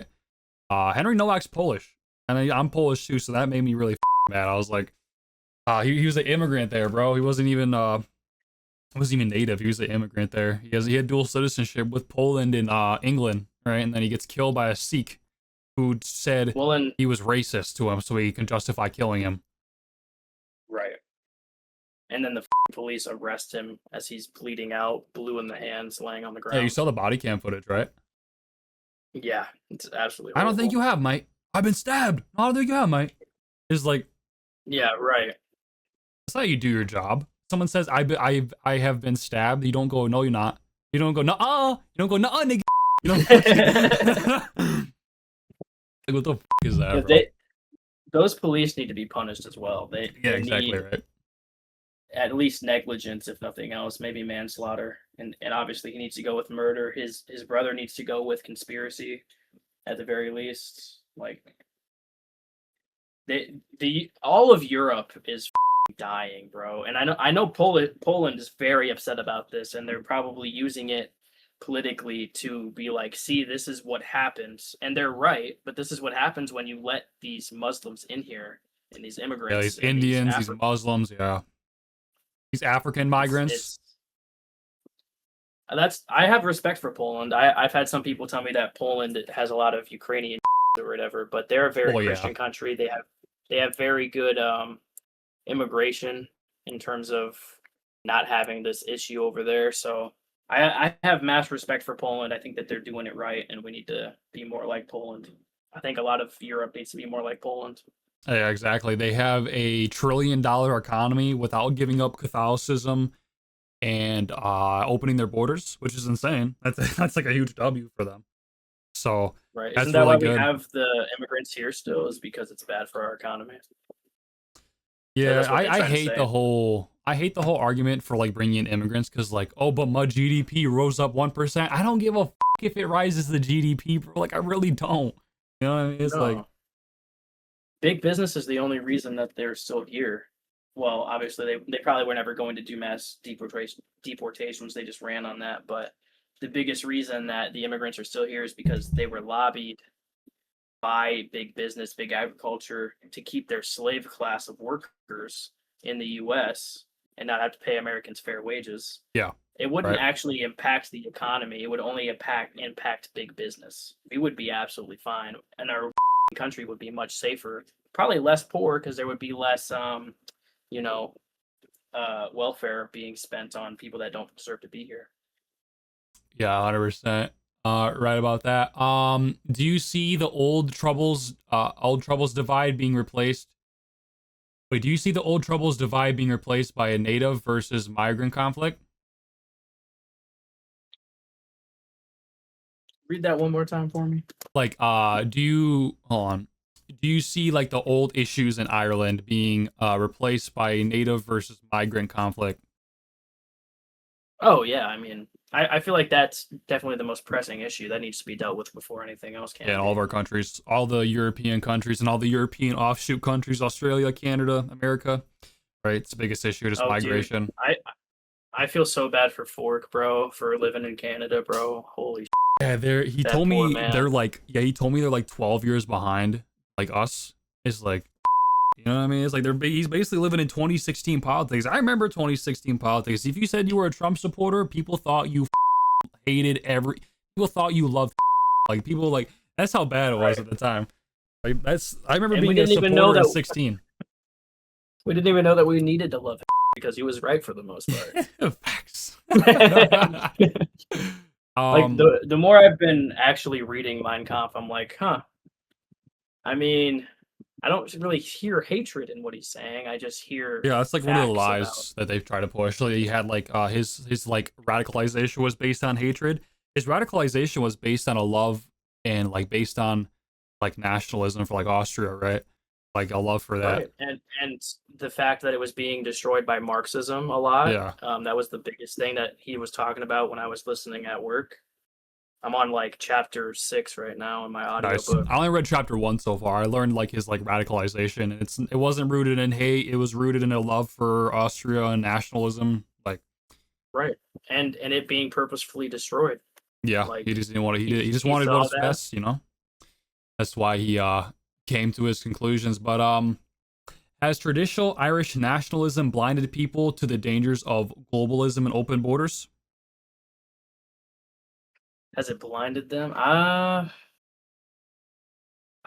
right? Henry Nowak's Polish, and I'm Polish too, so that made me really mad. I was like, he was an immigrant there, bro. He wasn't even native. He was an immigrant there. He had dual citizenship with Poland and England, right? And then he gets killed by a Sikh who said Well, and he was racist to him, so he can justify killing him. right, and then the police arrest him as he's bleeding out, blue in the hands, laying on the Yeah, you ground. saw the body cam footage, right? Yeah, it's absolutely I don't horrible. think you have, mate. I've been stabbed. I don't think you have, mate. It's like, Yeah, right. that's how you do your job. Someone says, I have been stabbed. You don't go, no, you're not. You don't go, nuh-uh. You don't go, nuh-uh, nigga. You don't like, what the is that, Yeah, bro? those police need to be punished as well. Yeah, They exactly need right. at least negligence, if nothing else, maybe manslaughter, and obviously he needs to go with murder. His brother needs to go with conspiracy, at the very least. Like the all of Europe is dying, bro. And I know Poland is very upset about this, and they're probably using it politically to be like, see, this is what happens, and they're right, but this is what happens when you let these Muslims in here and these Yeah, immigrants these and these Indians, these Africans. Muslims, yeah. These African migrants. It's that's I have respect for Poland. I've had some people tell me that Poland has a lot of Ukrainian or whatever, but they're a very Oh, yeah. Christian country. They have very good immigration in terms of not having this issue over there. So I have mass respect for Poland. I think that they're doing it right, and we need to be more like Poland. I think a lot of Europe needs to be more like Poland. Yeah, exactly. They have a $1 trillion economy without giving up Catholicism and opening their borders, which is insane. That's like a huge W for them. So Right? that's Isn't that really why we good. have the immigrants here still? Is because it's bad for our economy. Yeah, That's what they I try to hate say. I hate the whole argument for like bringing in immigrants because like, oh, but my GDP rose up 1%. I don't give a if it rises the GDP, bro. Like I really don't. You know what I mean? It's like, No. Big business is the only reason that they're still here. Well, obviously they probably were never going to do mass deportations. They just ran on that. But the biggest reason that the immigrants are still here is because they were lobbied by big business, big agriculture to keep their slave class of workers in the US and not have to pay Americans fair wages. yeah, It wouldn't right. actually impact the economy. It would only impact big business. We would be absolutely fine, and our country would be much safer. Probably less poor because there would be less, you know, welfare being spent on people that don't deserve to be here. Yeah, 100%. Right about that. Do you see the old troubles divide being replaced? Wait, do you see the old troubles divide being replaced by a native versus migrant conflict? Read that one more time for me. Like, do you hold on? Do you see like the old issues in Ireland being replaced by a native versus migrant conflict? Oh yeah, I mean, I feel like that's definitely the most pressing issue that needs to be dealt with before anything else can. Yeah, in all of our countries, all the European countries and all the European offshoot countries, Australia, Canada, America, right? It's the biggest issue, just Oh, dude, migration. I feel so bad for Fork, bro, for living in Canada, bro. Holy Yeah, he that told poor me man. they're like, yeah, he told me they're like 12 years behind, like us. It's like, you know what I mean? It's like he's basically living in 2016 politics. I remember 2016 politics. If you said you were a Trump supporter, people thought you hated people thought you loved like people like that's how bad it was Right. at the time. Like I remember And we being a didn't even know supporter at that 16. we didn't even know that we needed to love him because he was right for the most part. Facts. Like the more I've been actually reading Mein Kampf, I'm like, huh. I mean, I don't really hear hatred in what he's saying. I just hear Yeah, that's like one of the facts lies that they've tried to push. Like he had like his like radicalization was based on hatred. His radicalization was based on a love and like based on like nationalism for like Austria, right? Like a love for that. right, and the fact that it was being destroyed by Marxism a lot. Yeah. That was the biggest thing that he was talking about when I was listening at work. I'm on like chapter 6 right now in my Nice. audiobook. I only read chapter 1 so far. I learned like his like radicalization. It wasn't rooted in hate. It was rooted in a love for Austria and nationalism. Like Right, and it being purposefully destroyed. yeah, Like, he just didn't want to. He just he wanted saw what's that. best, you know. That's why he came to his conclusions. But has traditional Irish nationalism blinded people to the dangers of globalism and open borders? Has it blinded them? I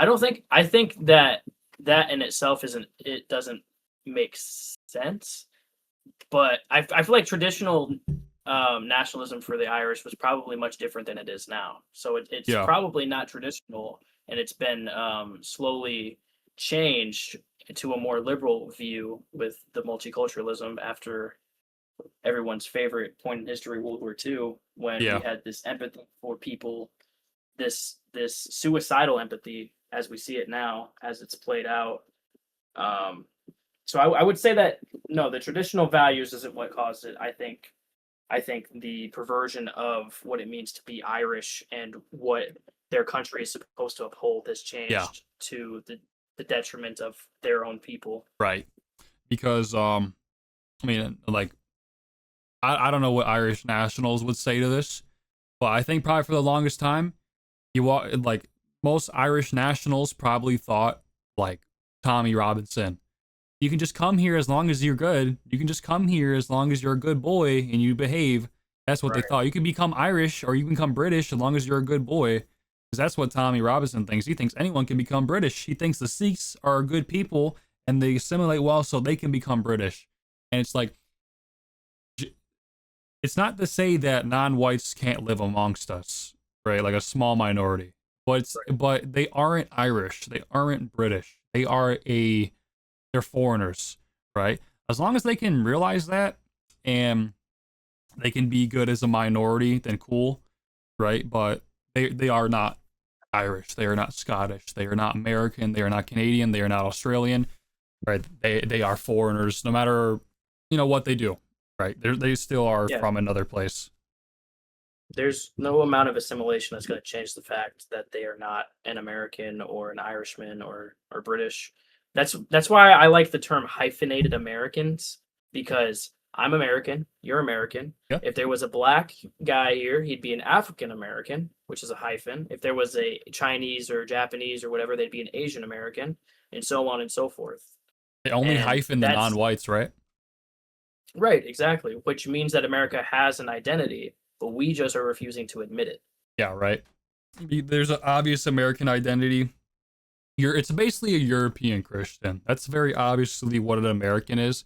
don't think. I think that in itself isn't. It doesn't make sense. But I feel like traditional nationalism for the Irish was probably much different than it is now. So it's Yeah. probably not traditional, and it's been slowly changed to a more liberal view with the multiculturalism after everyone's favorite point in history, World War II, when Yeah. we had this empathy for people, this suicidal empathy as we see it now, as it's played out. So I would say that no, the traditional values isn't what caused it. I think the perversion of what it means to be Irish and what their country is supposed to uphold has changed to the detriment of their own people. Right. Because I mean, like I don't know what Irish nationals would say to this, but I think probably for the longest time, like most Irish nationals probably thought like Tommy Robinson. You can just come here as long as you're good. You can just come here as long as you're a good boy and you behave. That's what they Right. thought. You can become Irish or you can become British as long as you're a good boy. Because that's what Tommy Robinson thinks. He thinks anyone can become British. He thinks the Sikhs are good people and they assimilate well so they can become British. And it's like, it's not to say that non-whites can't live amongst us, right? Like a small minority. But they aren't Irish. They aren't British. They're foreigners, right? As long as they can realize that and they can be good as a minority, then cool, right? But they are not Irish. They are not Scottish. They are not American. They are not Canadian. They are not Australian, right? They are foreigners, no matter what they do, right? They still are from another place. There's no amount of assimilation that's going to change the fact that they are not an American or an Irishman or British. That's why I like the term hyphenated Americans, because I'm American, you're American. Yeah. If there was a black guy here, he'd be an African American, which is a hyphen. If there was a Chinese or Japanese or whatever, they'd be an Asian American, and so on and so forth. They only And hyphen the non-whites, right? Right, exactly. Which means that America has an identity, but we just are refusing to admit it. Yeah, right. There's an obvious American identity. It's basically a European Christian. That's very obviously what an American is.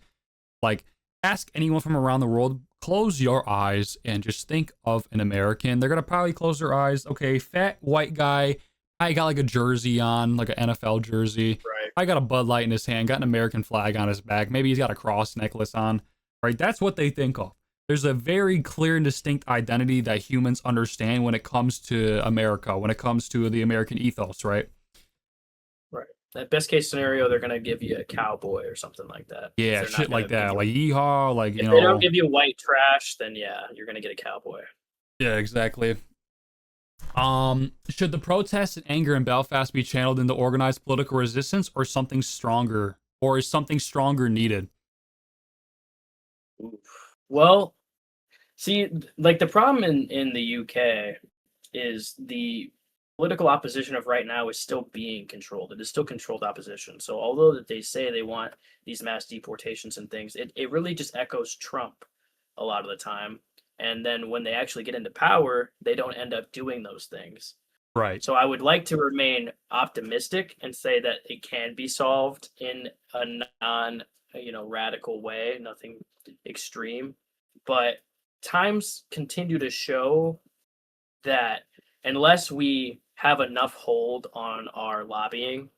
Like, ask anyone from around the world, close your eyes and just think of an American. They're going to probably close their eyes. Okay, fat white guy. I got like a jersey on, like an NFL jersey. Right. I got a Bud Light in his hand, got an American flag on his back. Maybe he's got a cross necklace on. Right? That's what they think of. There's a very clear and distinct identity that humans understand when it comes to America, when it comes to the American ethos, right? Right. That best case scenario, they're gonna give you a cowboy or something like that. Yeah, They're not shit like gonna give that. you- Like yeehaw, like, if they don't give you white trash, then yeah, you're gonna get a cowboy. Yeah, exactly. Should the protests and anger in Belfast be channeled into organized political resistance, or something stronger, or is something stronger needed? Well, see, like the problem in the UK is the political opposition of right now is still being controlled. It is still controlled opposition. So although that they say they want these mass deportations and things, it really just echoes Trump a lot of the time. And then when they actually get into power, they don't end up doing those things. Right. So I would like to remain optimistic and say that it can be solved in a non, radical way, nothing extreme. But times continue to show that unless we have enough hold on our lobbying,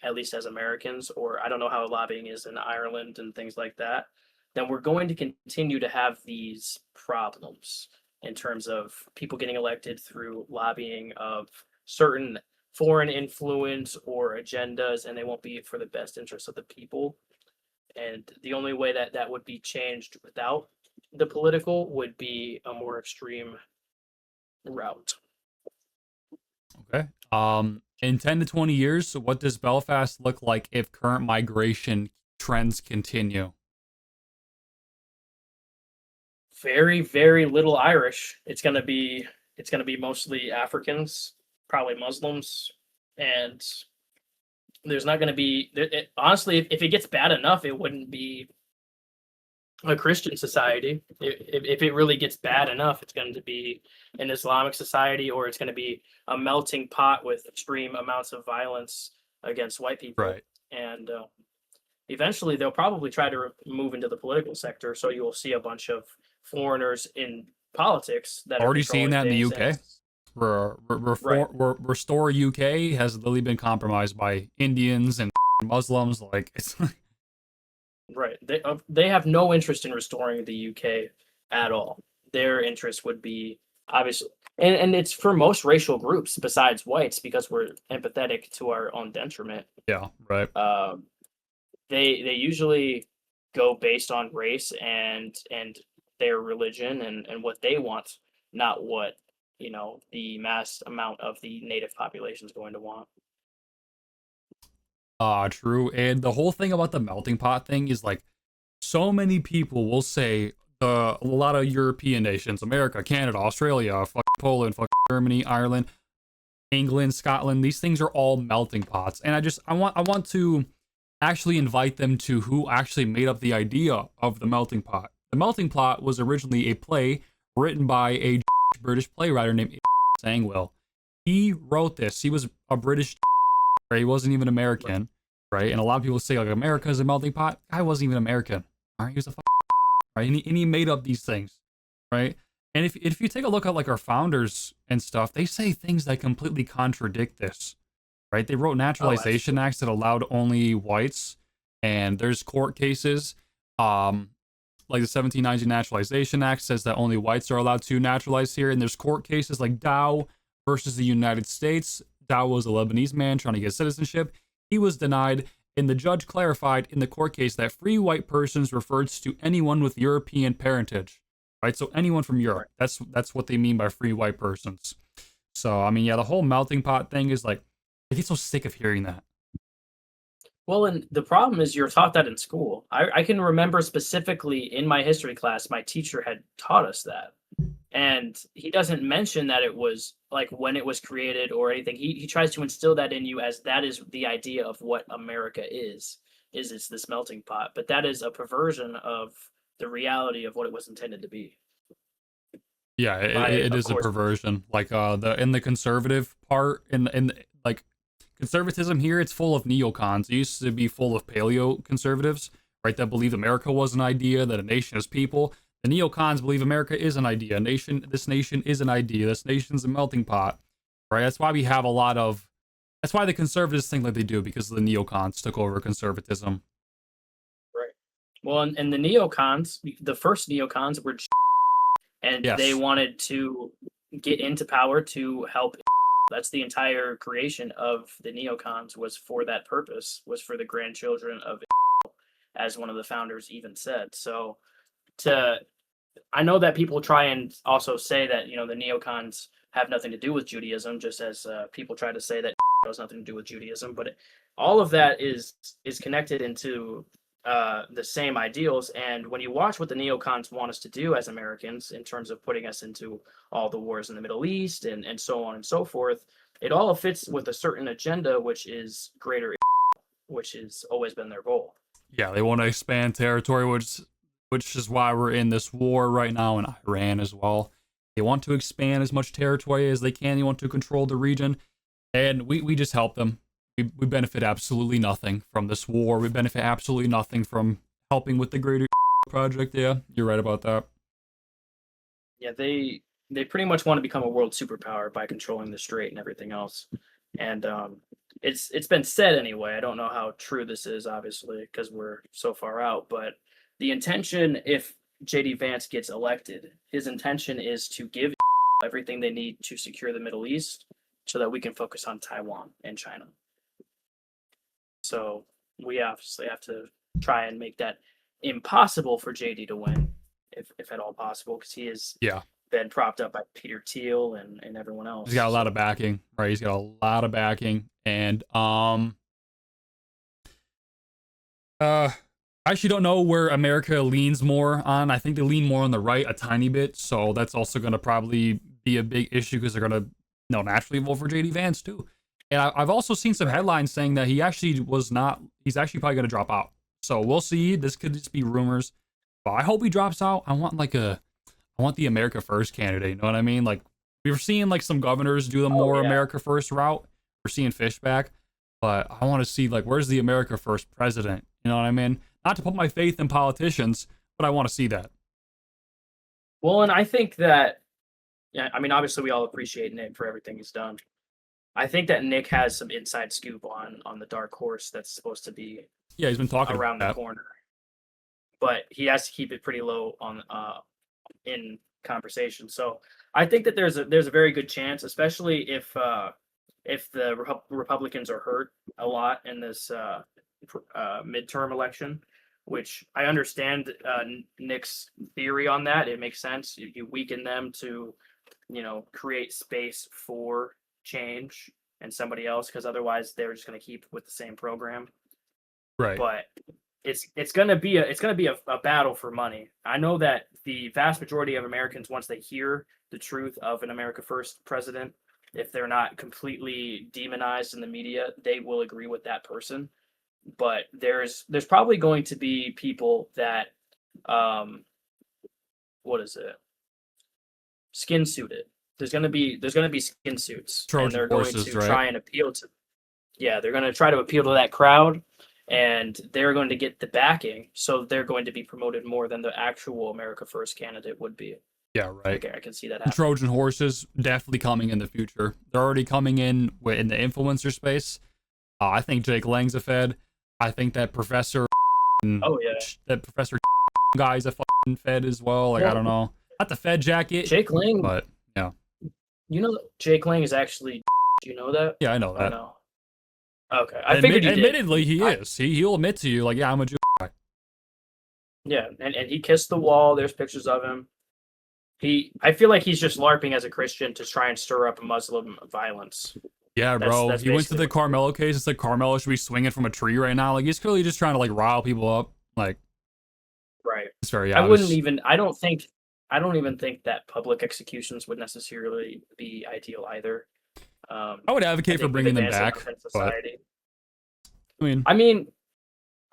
at least as Americans, or I don't know how lobbying is in Ireland and things like that, then we're going to continue to have these problems in terms of people getting elected through lobbying of certain foreign influence or agendas, and they won't be for the best interest of the people. And the only way that that would be changed without the political would be a more extreme route. Okay. In 10 to 20 years, what does Belfast look like if current migration trends continue? Very, very little Irish. It's gonna be mostly Africans, probably Muslims, and there's not gonna be honestly. If it gets bad enough, it wouldn't be a Christian society. If it really gets bad enough, it's going to be an Islamic society, or it's going to be a melting pot with extreme amounts of violence against white people. Right. And eventually, they'll probably try to move into the political sector. So you'll see a bunch of foreigners in politics that Already are seeing that in the UK. Restore UK has literally been compromised by Indians and Muslims. Like it's right. They have no interest in restoring the UK at all. Their interest would be obviously, and it's for most racial groups besides whites because we're empathetic to our own detriment. yeah, right. They usually go based on race and their religion and what they want, not what the mass amount of the native population is going to want. True. And the whole thing about the melting pot thing is like so many people will say a lot of European nations, America, Canada, Australia, Poland, Germany, Ireland, England, Scotland, these things are all melting pots. And I want to actually invite them to who actually made up the idea of the melting pot. The melting pot was originally a play written by a British playwright named Sangwell. He wrote this. He was a British, right? He wasn't even American, right? And a lot of people say like America is a melting pot. Guy wasn't even American. All right, he was a right, and he made up these things, right? And if you take a look at like our founders and stuff, they say things that completely contradict this, right? They wrote naturalization acts that allowed only whites, and there's court cases, like the 1790 Naturalization Act says that only whites are allowed to naturalize here, and there's court cases like Dow versus the United States. Dow was a Lebanese man trying to get citizenship. He was denied, and the judge clarified in the court case that free white persons refers to anyone with European parentage, right? So anyone from Europe. That's what they mean by free white persons. So, I mean, yeah, the whole melting pot thing is like, I get so sick of hearing that. Well, and the problem is you're taught that in school. I can remember specifically in my history class, my teacher had taught us that. And he doesn't mention that it was like when it was created or anything. He tries to instill that in you as that is the idea of what America is it's this melting pot. But that is a perversion of the reality of what it was intended to be. Yeah, it is a perversion. Like in the conservative part, in like conservatism here, it's full of neocons. It used to be full of paleo conservatives, right? That believed America was an idea, that a nation is people. The neocons believe America is an idea. This nation is an idea. This nation's a melting pot, right? That's why we have that's why the conservatives think like they do, because the neocons took over conservatism. Right. Well, and the neocons, the first neocons were, and they wanted to get into power to help. That's the entire creation of the neocons, was for that purpose, was for the grandchildren of, as one of the founders even said. So to I know that people try and also say that the neocons have nothing to do with Judaism, just as people try to say that has nothing to do with Judaism. But all of that is connected into the same ideals. And when you watch what the neocons want us to do as Americans in terms of putting us into all the wars in the Middle East and so on and so forth, it all fits with a certain agenda, which is greater, which has always been their goal. Yeah, they want to expand territory, which is why we're in this war right now in Iran as well. They want to expand as much territory as they can. They want to control the region, and we just help them. We benefit absolutely nothing from this war. We benefit absolutely nothing from helping with the greater project. Yeah, you're right about that. Yeah, they pretty much want to become a world superpower by controlling the strait and everything else. And it's been said anyway. I don't know how true this is, obviously, because we're so far out. But the intention, if JD Vance gets elected, his intention is to give everything they need to secure the Middle East so that we can focus on Taiwan and China. So we obviously have to try and make that impossible for JD to win, if at all possible, because he has been propped up by Peter Thiel and everyone else. He's got a lot of backing, right? He's got a lot of backing, and I actually don't know where America leans more on. I think they lean more on the right a tiny bit, so that's also going to probably be a big issue because they're going to naturally vote for JD Vance too. And I've also seen some headlines saying that he's actually probably going to drop out. So we'll see. This could just be rumors, but I hope he drops out. I want the America First candidate. You know what I mean? Like, we were seeing like some governors do the more America First route. We're seeing Fishback, but I want to see like, where's the America First president? You know what I mean? Not to put my faith in politicians, but I want to see that. Well, and I think that, I mean, obviously we all appreciate Nick for everything he's done. I think that Nick has some inside scoop on the dark horse that's supposed to be he's been talking around about the corner, but he has to keep it pretty low on in conversation. So I think that there's a very good chance, especially if the Republicans are hurt a lot in this midterm election, which I understand Nick's theory on that. It makes sense. You weaken them to create space for change and somebody else, because otherwise they're just going to keep with the same program. Right. But it's going to be a battle for money. I know that the vast majority of Americans, once they hear the truth of an America First president, if they're not completely demonized in the media, they will agree with that person. But there's probably going to be people that skin suited. There's gonna be skin suits, Trojan and they're horses, going to right? try and appeal to. Yeah, they're going to try to appeal to that crowd, and they're going to get the backing, so they're going to be promoted more than the actual America First candidate would be. Yeah, right. Okay, I can see that happening. Trojan horses definitely coming in the future. They're already coming in the influencer space. I think Jake Lang's a Fed. I think that Professor. That Professor guy's a fucking Fed as well. Like, I don't know, not the Fed jacket. Jake Lang, but yeah. Jake Lang is actually. Do you know that? Yeah, I know that. No. Okay, I figured you did. Admittedly, he is. He'll admit to you, like, yeah, I'm a Jew guy. Yeah, and he kissed the wall. There's pictures of him. I feel like he's just LARPing as a Christian to try and stir up Muslim violence. Yeah, bro. That's he went to the Carmelo case. It's like Carmelo should be swinging from a tree right now. Like, he's clearly just trying to like rile people up. Like, right. It's very. I wouldn't even. I don't even think that public executions would necessarily be ideal either. I would advocate for bringing them back. But, I mean,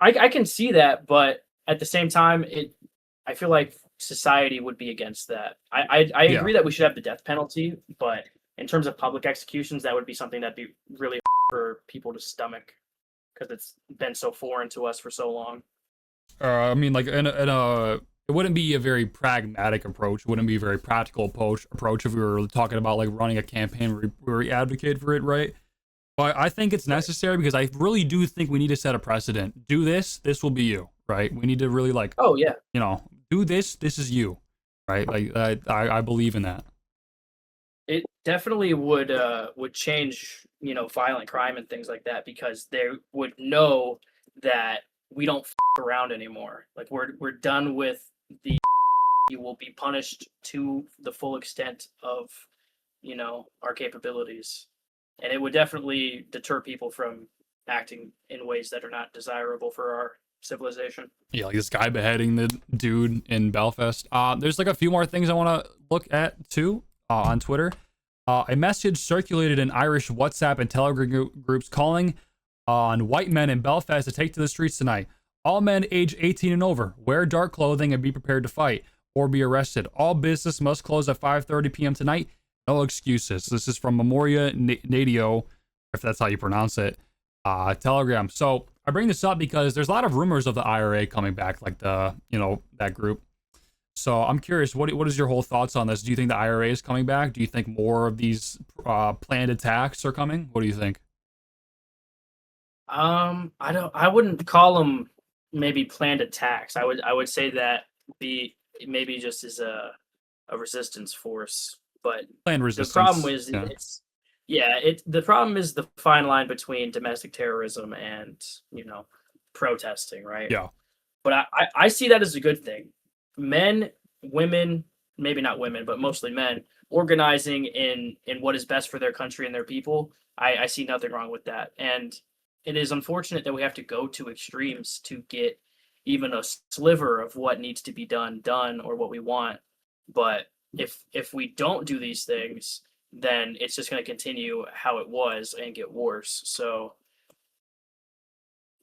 I can see that, but at the same time, I feel like society would be against that. I agree that we should have the death penalty, but in terms of public executions, that would be something that'd be really for people to stomach because it's been so foreign to us for so long. I mean, like, it wouldn't be a very pragmatic approach. It wouldn't be a very practical approach if we were talking about like running a campaign where we advocate for it, right? But I think it's necessary because I really do think we need to set a precedent. Do this, this will be you, right? We need to really like, do this, this is you, right? Like, I believe in that. It definitely would change, violent crime and things like that because they would know that we don't around anymore. Like we're done with the you will be punished to the full extent of, our capabilities. And it would definitely deter people from acting in ways that are not desirable for our civilization. Yeah, like this guy beheading the dude in Belfast. There's like a few more things I want to look at too on Twitter. A message circulated in Irish WhatsApp and Telegram groups calling on white men in Belfast to take to the streets tonight. All men age 18 and over, wear dark clothing and be prepared to fight or be arrested. All business must close at 5:30 p.m. tonight. No excuses. This is from Memoria Nadio, if that's how you pronounce it, Telegram. So I bring this up because there's a lot of rumors of the IRA coming back, like that group. So I'm curious, what is your whole thoughts on this? Do you think the IRA is coming back? Do you think more of these planned attacks are coming? What do you think? I wouldn't call them maybe planned attacks. I would say that maybe just as a resistance force. But Planned resistance. the problem is the problem is the fine line between domestic terrorism and protesting, right? Yeah. But I see that as a good thing. Men, women, maybe not women, but mostly men, organizing in what is best for their country and their people. I see nothing wrong with that. And it is unfortunate that we have to go to extremes to get even a sliver of what needs to be done, or what we want. But if we don't do these things, then it's just going to continue how it was and get worse. So,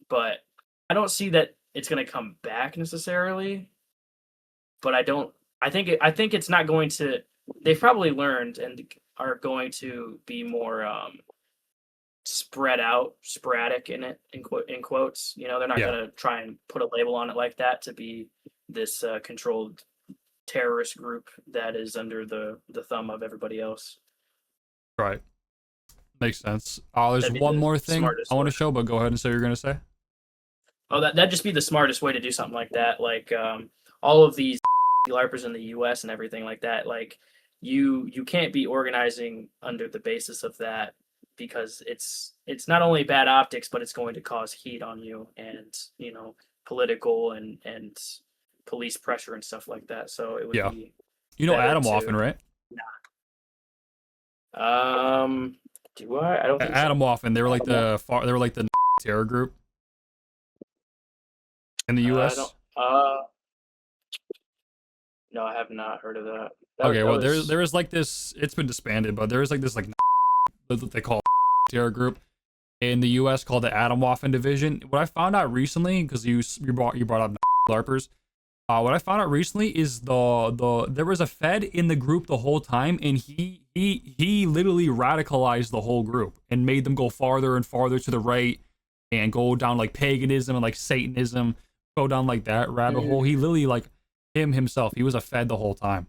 but I don't see that it's going to come back necessarily. But I think it's not going to. They've probably learned and are going to be more spread out, sporadic in it, in quotes. They're not going to try and put a label on it like that to be this controlled terrorist group that is under the thumb of everybody else. Right. Makes sense. There's one more thing I want to show, but go ahead and say what you're going to say. Oh, that'd just be the smartest way to do something like that. Like all of these LARPers in the US and everything like that, like you can't be organizing under the basis of that, because it's not only bad optics, but it's going to cause heat on you and political and police pressure and stuff like that. So it would be Adam Waffen, right? Do I? I don't think Adam Waffen. They were like the terror group in the US. No, I have not heard of that. There is like this. It's been disbanded, but there is like this what they call terror group in the US called the Adam Waffen Division. What I found out recently, because you brought up LARPers, what I found out recently is there was a Fed in the group the whole time, and he literally radicalized the whole group and made them go farther and farther to the right and go down like paganism and like Satanism, go down like that rabbit hole. He literally like himself, he was a Fed the whole time,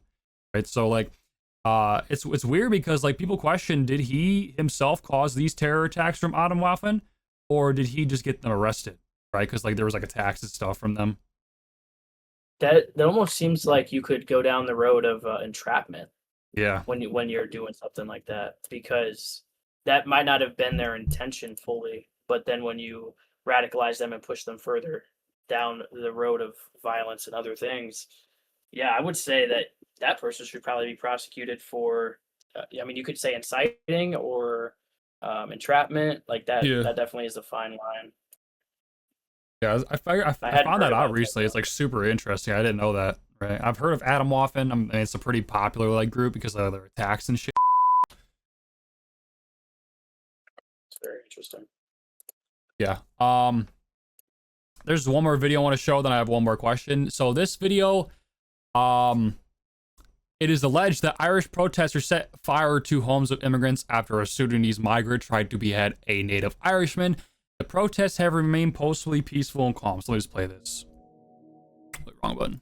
right? So like it's weird because like people question, did he himself cause these terror attacks from Adam Waffen, or did he just get them arrested, right? Because like there was like attacks and stuff from them. That almost seems like you could go down the road of entrapment. Yeah. When you're doing something like that, because that might not have been their intention fully, but then when you radicalize them and push them further down the road of violence and other things, I would say that person should probably be prosecuted for. You could say inciting or entrapment, like that. Yeah. That definitely is a fine line. Yeah, I found that out recently. It's like super interesting. I didn't know that. Right, I've heard of Adam Waffen. I mean, it's a pretty popular like group because of their attacks and shit. It's very interesting. Yeah. There's one more video I want to show, then I have one more question. So this video, it is alleged that Irish protesters set fire to homes of immigrants after a Sudanese migrant tried to behead a native Irishman. The protests have remained mostly peaceful and calm. So let me just play this. Wrong button.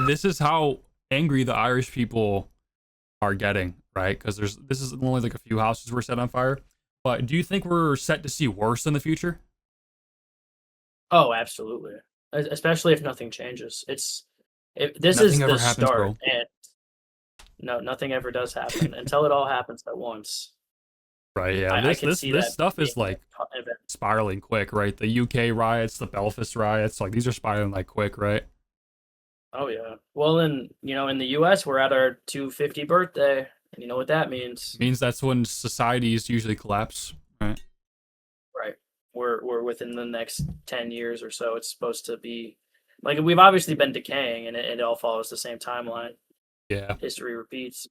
This is how angry the Irish people are getting, right? Because this is only like a few houses were set on fire. But do you think we're set to see worse in the future? Oh, absolutely. Especially if nothing changes. This Nothing is ever the happens, start, bro. and no, nothing ever does happen until it all happens at once. Right. Yeah. I This could this see this that stuff is being like an event. spiraling quick, right? The UK riots, the Belfast riots, like these are spiraling like quick, right? Oh yeah. Well, in the U.S., we're at our 250 birthday, and you know what that means, Means that's when societies usually collapse, right? right? We're within the next 10 years or so. It's supposed to be like we've obviously been decaying, and it all follows the same timeline. Yeah. History repeats.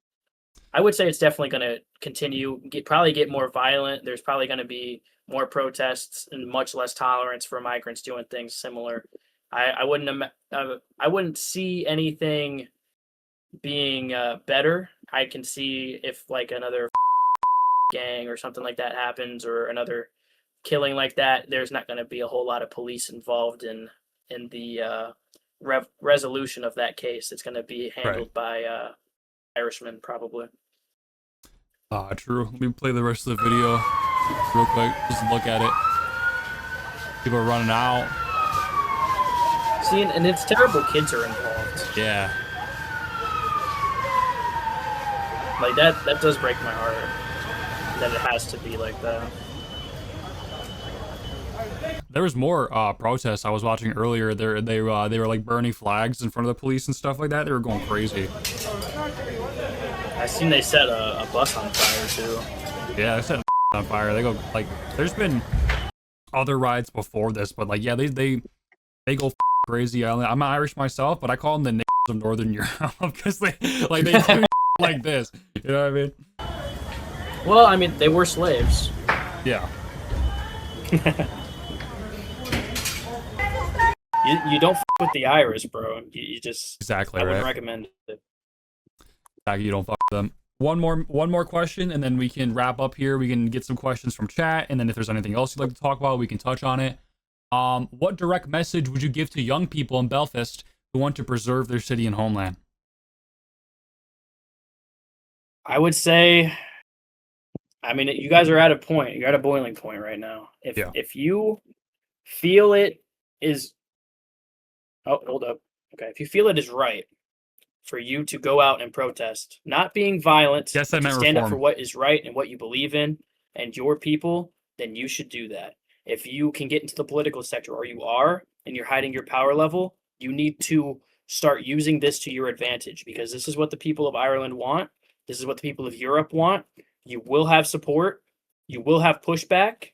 I would say it's definitely going to continue, probably get more violent. There's probably going to be more protests and much less tolerance for migrants doing things similar. I wouldn't see anything being better. I can see if like another gang or something like that happens, or another killing like that. There's not going to be a whole lot of police involved in the resolution of that case. It's going to be Right. handled by Irishmen probably. True. Let me play the rest of the video real quick. Just look at it. People are running out. See, and it's terrible kids are involved. Yeah. Like that does break my heart that it has to be like that. There was more protests I was watching earlier. They were like burning flags in front of the police and stuff like that. They were going crazy. I seen they set a bus on fire too. Yeah, they set on fire. They go like there's been other riots before this, but like yeah, they go crazy. I'm Irish myself, but I call them the niggas of Northern Europe because they do like this. You know what I mean? Well, I mean they were slaves. Yeah. You don't with the Irish, bro. You just Exactly. I wouldn't Right. recommend it. You don't fuck them. One more question, and then we can wrap up here. We can get some questions from chat, and then if there's anything else you'd like to talk about, we can touch on it. What direct message would you give to young people in Belfast who want to preserve their city and homeland? I would say, I mean, you guys are at a point. You're at a boiling point right now. If you feel it is, oh, hold up. Okay, if you feel it is right for you to go out and protest, not being violent, Yes, I to meant stand up reform. for what is right and what you believe in and your people, then you should do that. If you can get into the political sector, or you are, and you're hiding your power level, you need to start using this to your advantage, because this is what the people of Ireland want. This is what the people of Europe want. You will have support. You will have pushback.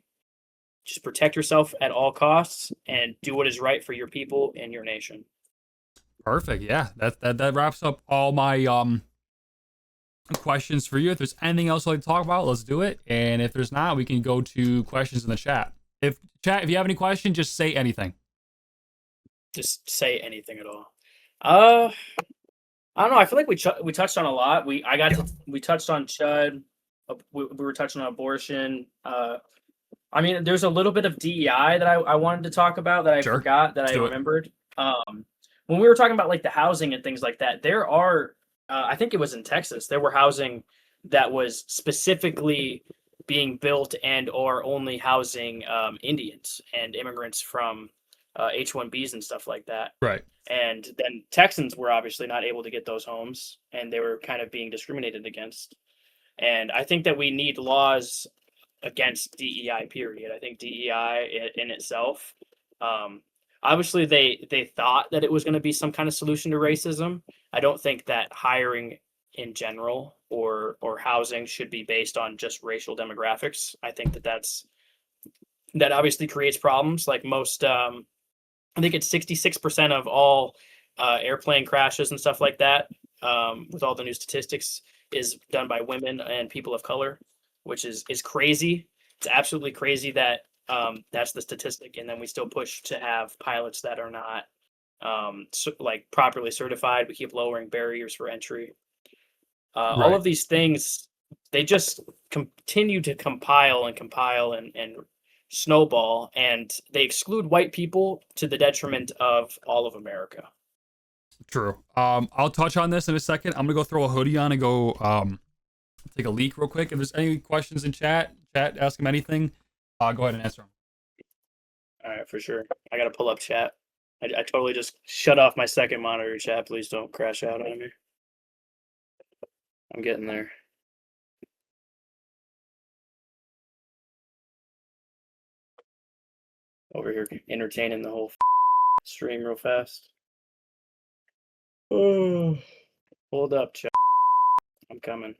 Just protect yourself at all costs and do what is right for your people and your nation. Perfect. Yeah, that wraps up all my questions for you. If there's anything else you'd like to talk about, let's do it. And if there's not, we can go to questions in the chat. If you have any questions, just say anything. Just say anything at all. I don't know. I feel like we touched on a lot. We touched on Chud. We were touching on abortion. I mean, there's a little bit of DEI that I wanted to talk about that I forgot that I remembered. When we were talking about like the housing and things like that, there are, I think it was in Texas, there were housing that was specifically being built and or only housing Indians and immigrants from H-1Bs and stuff like that. Right. And then Texans were obviously not able to get those homes, and they were kind of being discriminated against. And I think that we need laws against DEI, period. I think DEI in itself, obviously they thought that it was going to be some kind of solution to racism. I don't think that hiring in general or housing should be based on just racial demographics. I think that obviously creates problems. Like most, I think it's 66% of all airplane crashes and stuff like that, with all the new statistics, is done by women and people of color, which is crazy. It's absolutely crazy that that's the statistic, and then we still push to have pilots that are not like properly certified. We keep lowering barriers for entry. All of these things, they just continue to compile and snowball, and they exclude white people to the detriment of all of America. True. I'll touch on this in a second. I'm gonna go throw a hoodie on and go take a leak real quick. If there's any questions in chat, ask them anything. Go ahead and answer them. All right, for sure. I gotta pull up chat. I totally just shut off my second monitor. Chat, please don't crash out on me. I'm getting there. Over here entertaining the whole stream real fast. Oh, hold up, chat. I'm coming.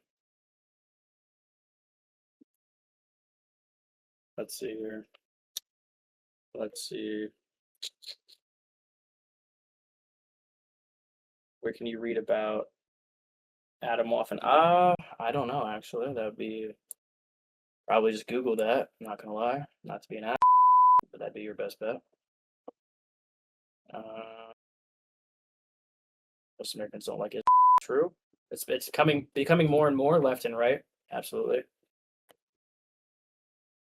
Let's see here. Let's see. Where can you read about Adam Waffen? I don't know, actually. That would be probably just Google that. I'm not gonna lie. Not to be an ass, but that'd be your best bet. Most Americans don't like it. True. It's becoming more and more left and right. Absolutely.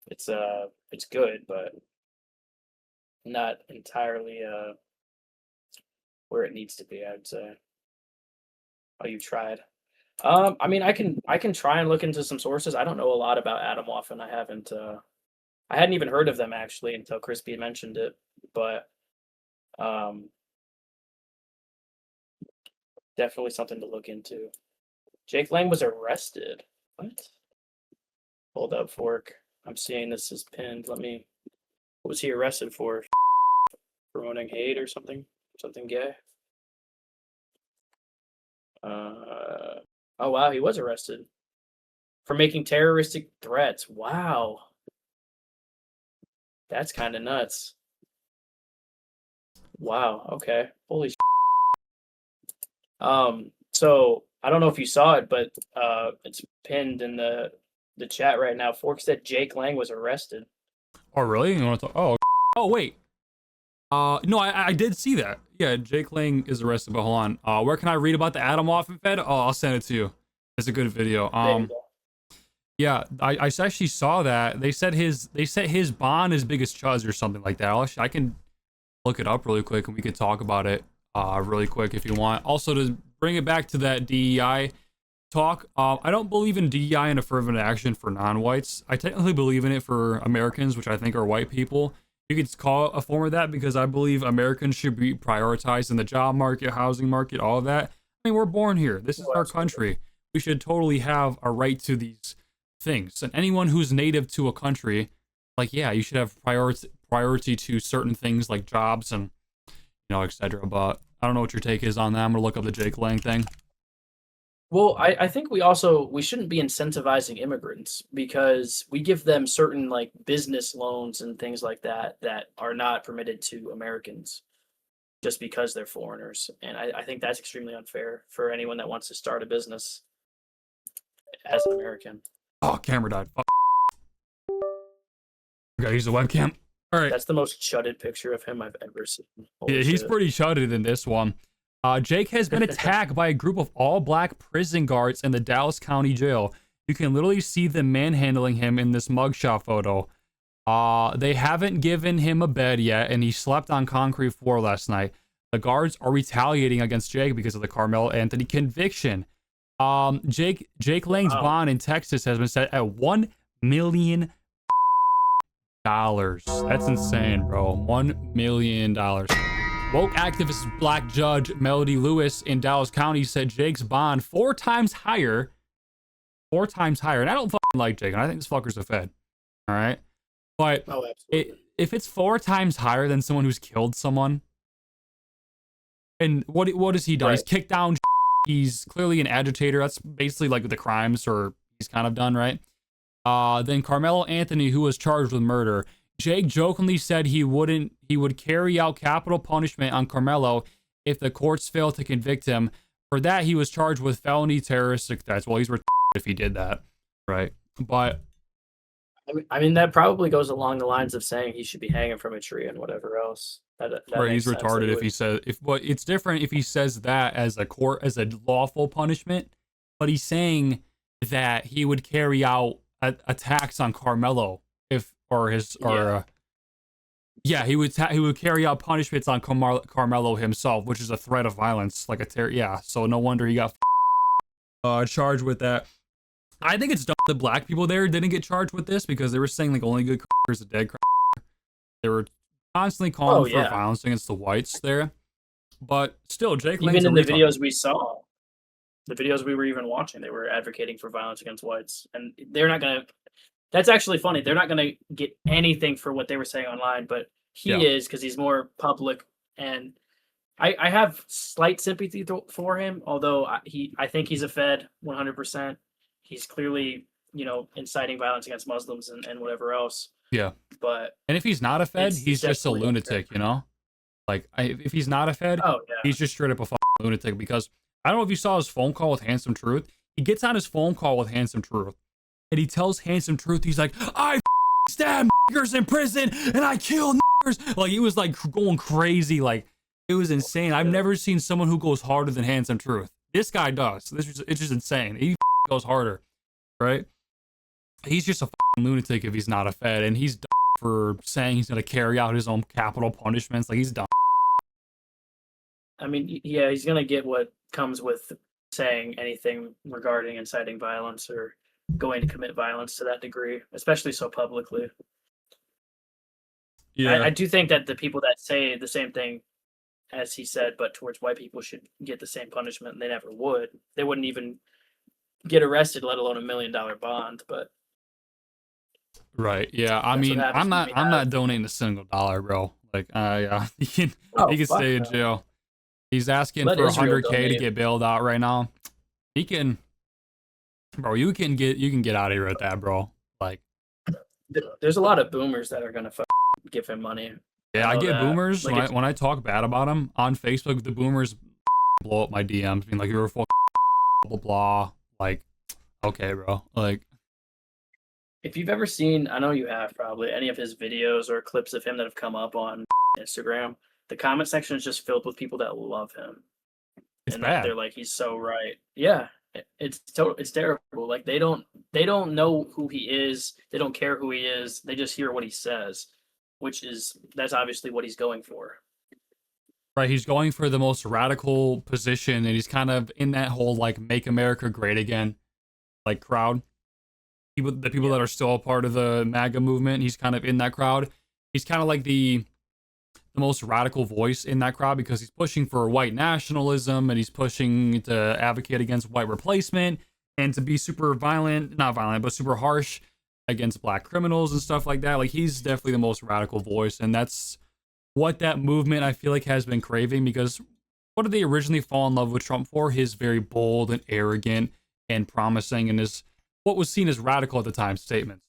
It's good, but not entirely where it needs to be, I'd say. Oh, you tried. I mean, I can try and look into some sources. I don't know a lot about Adam Waffen. I hadn't even heard of them actually until Crispy mentioned it. But definitely something to look into. Jake Lang was arrested. What? Hold up, Fork. I'm seeing this is pinned. What was he arrested for? Promoting hate or something? Something gay? Oh wow, he was arrested for making terroristic threats. Wow. That's kind of nuts. Wow, okay. Holy so I don't know if you saw it, but it's pinned in the chat right now. Fork said Jake Lang was arrested. Oh really? You want to talk? Oh wait. No, I did see that. Yeah, Jake Lang is arrested, but hold on. Where can I read about the Adam Waffen Fed? Oh, I'll send it to you. It's a good video. Yeah, I actually saw that. They set his bond as big as Chuz or something like that. I can look it up really quick and we could talk about it really quick if you want. Also, to bring it back to that DEI talk, I don't believe in DEI and affirmative action for non-whites. I technically believe in it for Americans, which I think are white people. You could call it a form of that because I believe Americans should be prioritized in the job market, housing market, all of that. I mean, we're born here. This is our country. We should totally have a right to these things. And anyone who's native to a country, like, yeah, you should have priority to certain things like jobs and, etc. But I don't know what your take is on that. I'm gonna look up the Jake Lang thing. Well, I think we shouldn't be incentivizing immigrants because we give them certain like business loans and things like that that are not permitted to Americans just because they're foreigners. And I think that's extremely unfair for anyone that wants to start a business as an American. Oh, camera died. Fuck. Gotta use the webcam. All right. That's the most chudded picture of him I've ever seen. Yeah, he's pretty chudded in this one. Jake has been attacked by a group of all-black prison guards in the Dallas County Jail. You can literally see them manhandling him in this mugshot photo. They haven't given him a bed yet, and he slept on concrete floor last night. The guards are retaliating against Jake because of the Carmelo Anthony conviction. Jake Lang's bond in Texas has been set at $1 million. That's insane, bro. $1 million. Woke activist black judge Melody Lewis in Dallas County said Jake's bond 4 times higher. 4 times higher. And I don't fucking like Jake, and I think this fucker's a fed. All right? But if it's 4 times higher than someone who's killed someone, and what has he done? Right. He's kicked down. He's clearly an agitator. That's basically like the crimes or he's kind of done, right? Then Carmelo Anthony, who was charged with murder. Jake jokingly said he would carry out capital punishment on Carmelo if the courts fail to convict him. For that, he was charged with felony terroristic threats. Well, he's retarded if he did that, right? But I mean, that probably goes along the lines of saying he should be hanging from a tree and whatever else. Right, he's retarded if he says but it's different if he says that as a lawful punishment. But he's saying that he would carry out attacks on Carmelo he would carry out punishments on Carmelo himself, which is a threat of violence, like so no wonder he got charged with that. I think it's dumb the black people there didn't get charged with this because they were saying like only good is a dead. They were constantly calling for violence against the whites there, but still, Jake Lang's even in the videos we saw, the videos we were even watching, they were advocating for violence against whites, and they're not gonna. That's actually funny. They're not gonna get anything for what they were saying online, but he Yeah. is because he's more public, and I have slight sympathy for him. Although I think he's a Fed 100%. He's clearly inciting violence against Muslims and whatever else. Yeah. But And if he's not a Fed, it's he's just a definitely lunatic, you know? Like, if he's not a Fed, oh yeah. he's just straight up a fucking lunatic. Because I don't know if you saw his phone call with Handsome Truth. He gets on his phone call with Handsome Truth, and he tells Handsome Truth, he's like, I stab niggers in prison, and I kill niggers. Like, he was like going crazy. Like, it was insane. I've never seen someone who goes harder than Handsome Truth. This guy does. It's just insane. He goes harder, right? He's just a fucking lunatic if he's not a Fed, and he's dumb for saying he's going to carry out his own capital punishments. Like, he's dumb. I mean, yeah, he's gonna get what comes with saying anything regarding inciting violence or going to commit violence to that degree, especially so publicly. I do think that the people that say the same thing as he said, but towards white people should get the same punishment, and they never would. They wouldn't even get arrested, let alone $1 million bond. But right, yeah. I That's what mean, happens when we I'm have- not donating a single dollar, bro. Like, he can Oh, he can fuck stay in no. jail. He's asking Let for Israel 100K to donate. get bailed out right now. He can, bro. You can get out of here with that, bro. Like, There's a lot of boomers that are gonna give him money. yeah, I know get that. boomers Like, when I talk bad about him on Facebook. The boomers blow up my DMs, being like, "You're a fucking blah blah blah." Like, okay, bro. Like, If you've ever seen, I know you have probably, any of his videos or clips of him that have come up on Instagram, the comment section is just filled with people that love him. it's and bad. they're like, he's so right. Yeah, it's terrible. Like they don't know who he is. They don't care who he is. They just hear what he says, that's obviously what he's going for. Right, he's going for the most radical position, and he's kind of in that whole like "Make America Great Again" like crowd. The people that are still a part of the MAGA movement, he's kind of in that crowd. He's kind of like the most radical voice in that crowd because he's pushing for white nationalism, and he's pushing to advocate against white replacement and to be super violent, not violent, but super harsh against black criminals and stuff like that. Like, he's definitely the most radical voice, and that's what that movement I feel like has been craving. Because what did they originally fall in love with Trump for? His very bold and arrogant and promising, and his what was seen as radical at the time statements.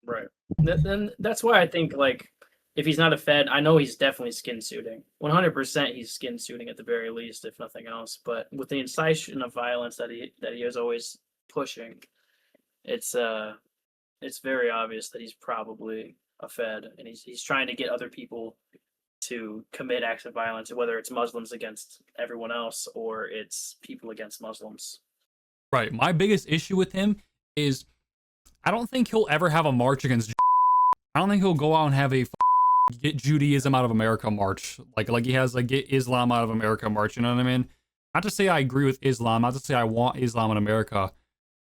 Right. Then that's why I think, like, if he's not a Fed, I know he's definitely skin suiting. 100% he's skin suiting at the very least, if nothing else. But with the incitation of violence that he is always pushing, it's very obvious that he's probably a Fed, and he's trying to get other people to commit acts of violence, whether it's Muslims against everyone else or it's people against Muslims. Right. My biggest issue with him is I don't think he'll ever have a march against. I don't think he'll go out and have a get Judaism out of America march like he has like get Islam out of America march. You know what I mean? Not to say I agree with Islam, not to say I want Islam in America,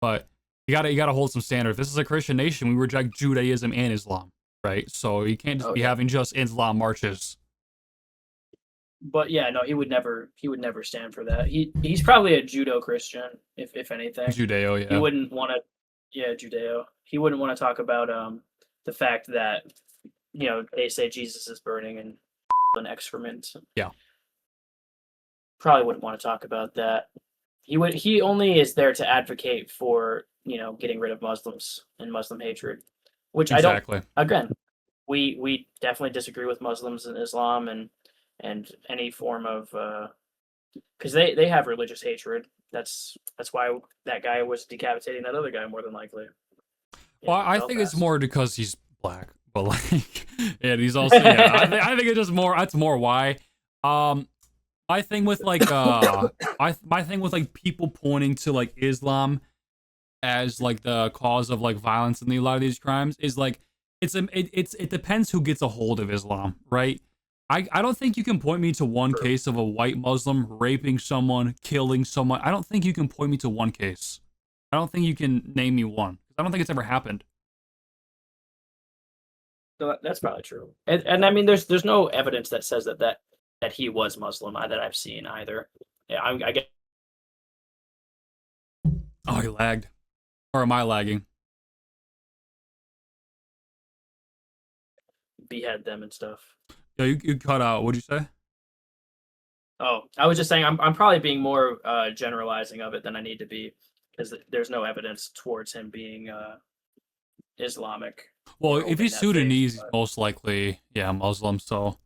but you gotta hold some standard. If this is a Christian nation, we reject Judaism and Islam, right? So you can't just be having just Islam marches. But yeah, no, he would never stand for that. He's probably a Judo Christian, if anything. Judeo, yeah. He wouldn't want to, yeah, Judeo. He wouldn't want to talk about the fact that they say Jesus is burning and an excrement. Yeah. Probably wouldn't want to talk about that. He only is there to advocate for getting rid of Muslims and Muslim hatred, which Exactly. I don't. Again, we definitely disagree with Muslims and Islam and any form of because they have religious hatred. That's why that guy was decapitating that other guy more than likely. Well, I think it's more because he's black, but like, and he's also yeah. I think it's just more. That's more why. My thing with like my thing with like people pointing to like Islam as like the cause of like violence in a lot of these crimes is like it depends who gets a hold of Islam, right? I don't think you can point me to one case of a white Muslim raping someone, killing someone. I don't think you can point me to one case. I don't think you can name me one. I don't think it's ever happened. So that's probably true. And I mean, there's no evidence that says that he was Muslim that I've seen either. Yeah, I get. Oh, he lagged. Or am I lagging? behead them and stuff. Yeah, you cut out. What'd you say? Oh, I was just saying I'm probably being more generalizing of it than I need to be, because there's no evidence towards him being Islamic. Well, or if holding he's that faith, Sudanese, he's but- most likely Muslim. So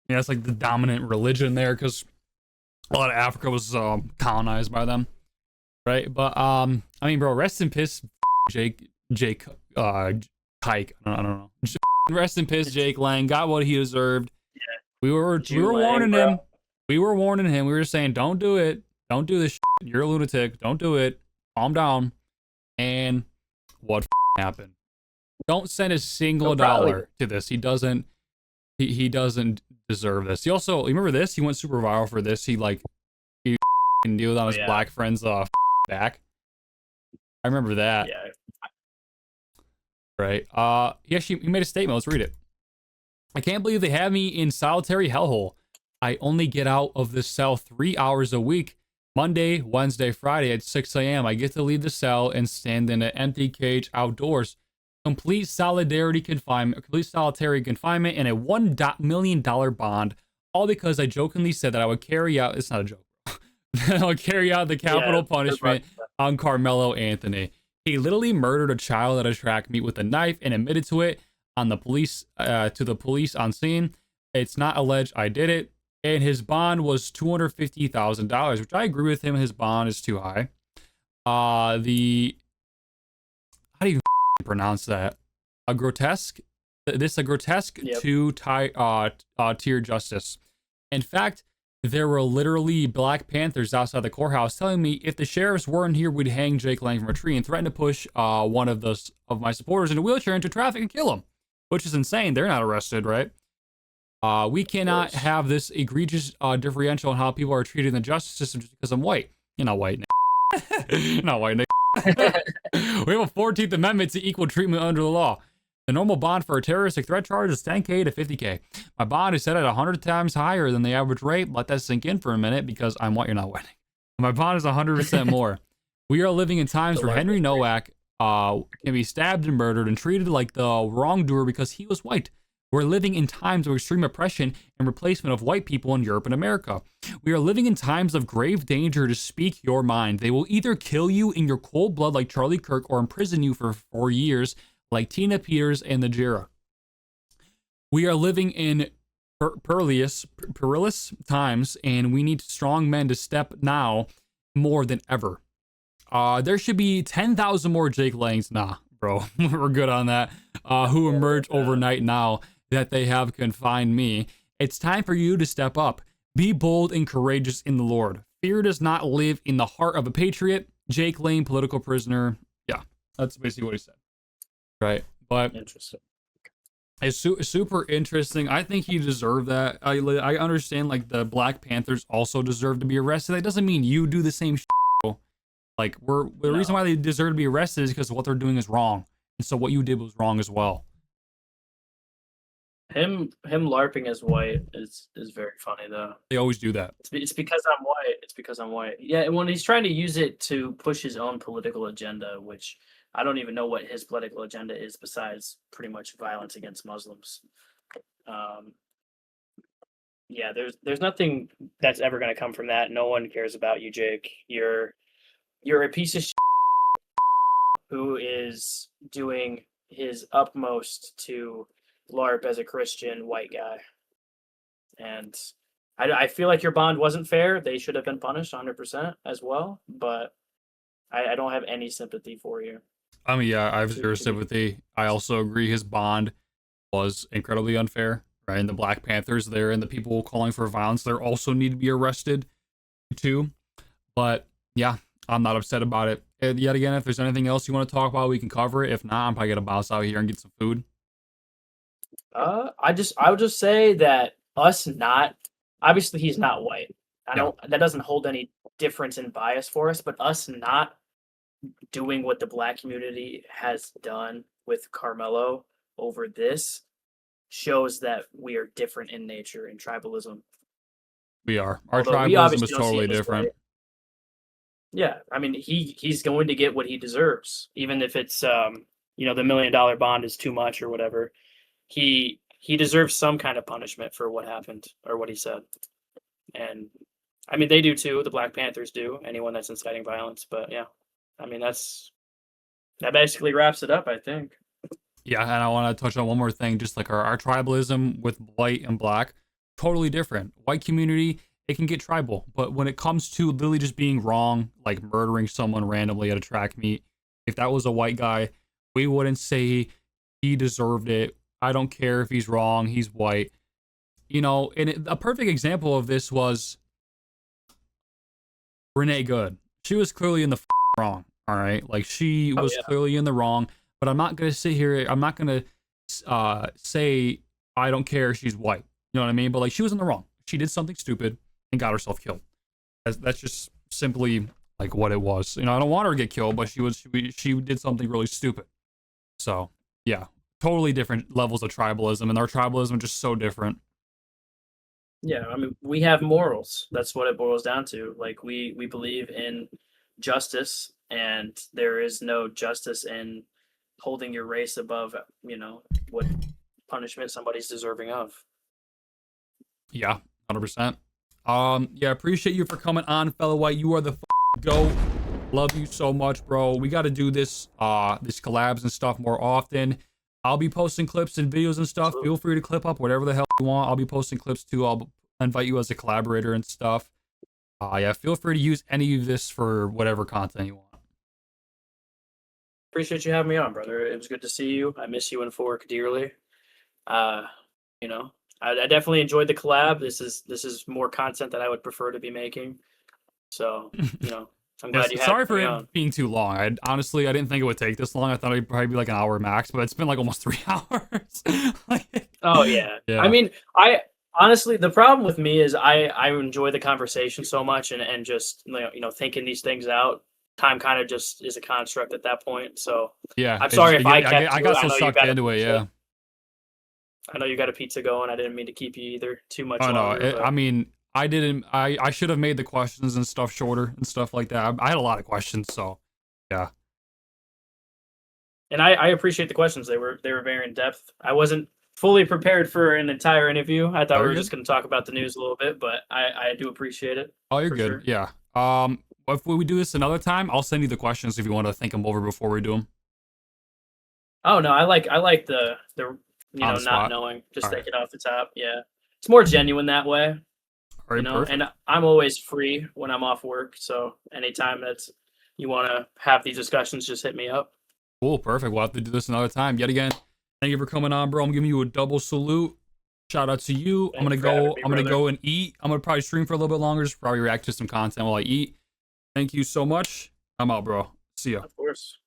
yeah, it's like the dominant religion there because a lot of Africa was colonized by them, right? But I mean, bro, rest in peace, Jake Pike. I don't know. Rest in peace, Jake Lang. Got what he deserved. Yeah. We were warning bro. him. We were warning him. We were saying, don't do it. Don't do this shit. You're a lunatic. Don't do it. Calm down. And what happened? Don't send a single dollar to this. He doesn't deserve this. He also, you remember this? He went super viral for this. He can deal with on his black friend's back. I remember that. Yeah. Right. He made a statement. Let's read it. I can't believe they have me in solitary hellhole. I only get out of this cell 3 hours a week. Monday, Wednesday, Friday at 6 a.m. I get to leave the cell and stand in an empty cage outdoors. Complete solitary confinement and a $1 million bond, all because I jokingly said that I would carry out, it's not a joke, I would carry out the capital punishment on Carmelo Anthony. He literally murdered a child at a track meet with a knife and admitted to it on the police to the police on scene. It's not alleged I did it. And his bond was $250,000, which I agree with him. His bond is too high. How do you pronounce that? A grotesque Yep. two-tier justice. In fact, there were literally Black Panthers outside the courthouse telling me if the sheriffs weren't here, we'd hang Jake Lang from a tree and threaten to push one of my supporters in a wheelchair into traffic and kill him, which is insane. They're not arrested, right? We cannot have this egregious differential in how people are treated in the justice system just because I'm white. You're not white, You're not white, We have a 14th Amendment to equal treatment under the law. The normal bond for a terroristic threat charge is $10K to $50K. My bond is set at 100 times higher than the average rate. Let that sink in for a minute because I'm white, you're not white. My bond is 100% more. We are living in times where Henry Nowak can be stabbed and murdered and treated like the wrongdoer because he was white. We're living in times of extreme oppression and replacement of white people in Europe and America. We are living in times of grave danger to speak your mind. They will either kill you in your cold blood like Charlie Kirk or imprison you for 4 years like Tina Peters and the Jira. We are living in perilous times, and we need strong men to step now more than ever. There should be 10,000 more Jake Langs. Nah, bro, we're good on that. Who emerge overnight now that they have confined me. It's time for you to step up. Be bold and courageous in the Lord. Fear does not live in the heart of a patriot. Jake Lang, political prisoner. Yeah, that's basically what he said. Right, but Interesting. it's super interesting. I think he deserved that. I understand, like, the Black Panthers also deserve to be arrested. That doesn't mean you do the same shit. Like, the reason why they deserve to be arrested is because what they're doing is wrong. And so what you did was wrong as well. Him LARPing as white is very funny though. They always do that. It's because I'm white. It's because I'm white. Yeah, when he's trying to use it to push his own political agenda, which I don't even know what his political agenda is besides pretty much violence against Muslims. Yeah, there's nothing that's ever going to come from that. No one cares about you, Jake. You're a piece of shit who is doing his utmost to LARP as a Christian white guy. And I feel like your bond wasn't fair. They should have been punished 100% as well. But I don't have any sympathy for you. I mean, yeah, I have zero sympathy. I also agree his bond was incredibly unfair, right? And the Black Panthers there and the people calling for violence there also need to be arrested too. But yeah, I'm not upset about it. And yet again, if there's anything else you want to talk about, we can cover it. If not, I'm probably gonna bounce out here and get some food. I would just say that us not, obviously he's not white. That doesn't hold any difference in bias for us, but us not doing what the Black community has done with Carmelo over this shows that we are different in nature in tribalism. We are. Our Although we tribalism obviously is don't see totally him as different. white. Yeah, I mean he's going to get what he deserves, even if it's the $1 million bond is too much or whatever. he deserves some kind of punishment for what happened or what he said. And I mean, they do too. The Black Panthers do. Anyone that's inciting violence. But yeah, I mean, that basically wraps it up, I think. Yeah, and I want to touch on one more thing, just like our tribalism with white and black, totally different. White community, it can get tribal, but when it comes to literally just being wrong, like murdering someone randomly at a track meet, if that was a white guy, we wouldn't say he deserved it. I don't care if he's wrong, he's white. You know, and a perfect example of this was Renee Good. She was clearly in the wrong, all right? Like, she was clearly in the wrong. But I'm not going to sit here. I'm not going to say I don't care if she's white. You know what I mean? But like, she was in the wrong. She did something stupid and got herself killed. That's just simply like what it was. You know, I don't want her to get killed, but she did something really stupid. So yeah, totally different levels of tribalism, and our tribalism is just so different. Yeah, I mean, we have morals. That's what it boils down to. Like, we believe in justice, and there is no justice in holding your race above, what punishment somebody's deserving of. Yeah, 100%. Yeah, appreciate you for coming on, fellow white. You are the GOAT. Love you so much, bro. We got to do this collabs and stuff more often. I'll be posting clips and videos and stuff. Feel free to clip up whatever the hell you want. I'll be posting clips too. I'll invite you as a collaborator and stuff. Yeah, feel free to use any of this for whatever content you want. Appreciate you having me on, brother. It was good to see you. I miss you and Fork dearly. I definitely enjoyed the collab. This is more content that I would prefer to be making. So, I'm glad you had Sorry for me it on. being too long. I didn't think it would take this long. I thought it'd probably be like an hour max, but it's been like almost 3 hours. Oh yeah. I mean, I honestly, the problem with me is I enjoy the conversation so much and just thinking these things out. Time kind of just is a construct at that point. So yeah, I'm sorry if I got so sucked into it. Yeah, I know you got a pizza going. I didn't mean to keep you either too much. Oh longer, no, I mean, I didn't. I should have made the questions and stuff shorter and stuff like that. I had a lot of questions, so yeah. And I appreciate the questions. They were very in depth. I wasn't fully prepared for an entire interview. I thought we were just going to talk about the news a little bit, but I do appreciate it. Oh, you're good. Sure. Yeah. If we do this another time, I'll send you the questions if you want to think them over before we do them. Oh no, I like the not knowing, just thinking off the top. Yeah, it's more genuine that way. Right, perfect. And I'm always free when I'm off work, so anytime you want to have these discussions, just hit me up. Cool, perfect. We'll have to do this another time. Yet again, thank you for coming on, bro. I'm giving you a double salute. Shout out to you. I'm gonna go and eat. I'm gonna probably stream for a little bit longer, just probably react to some content while I eat. Thank you so much. I'm out, bro. See ya. Of course.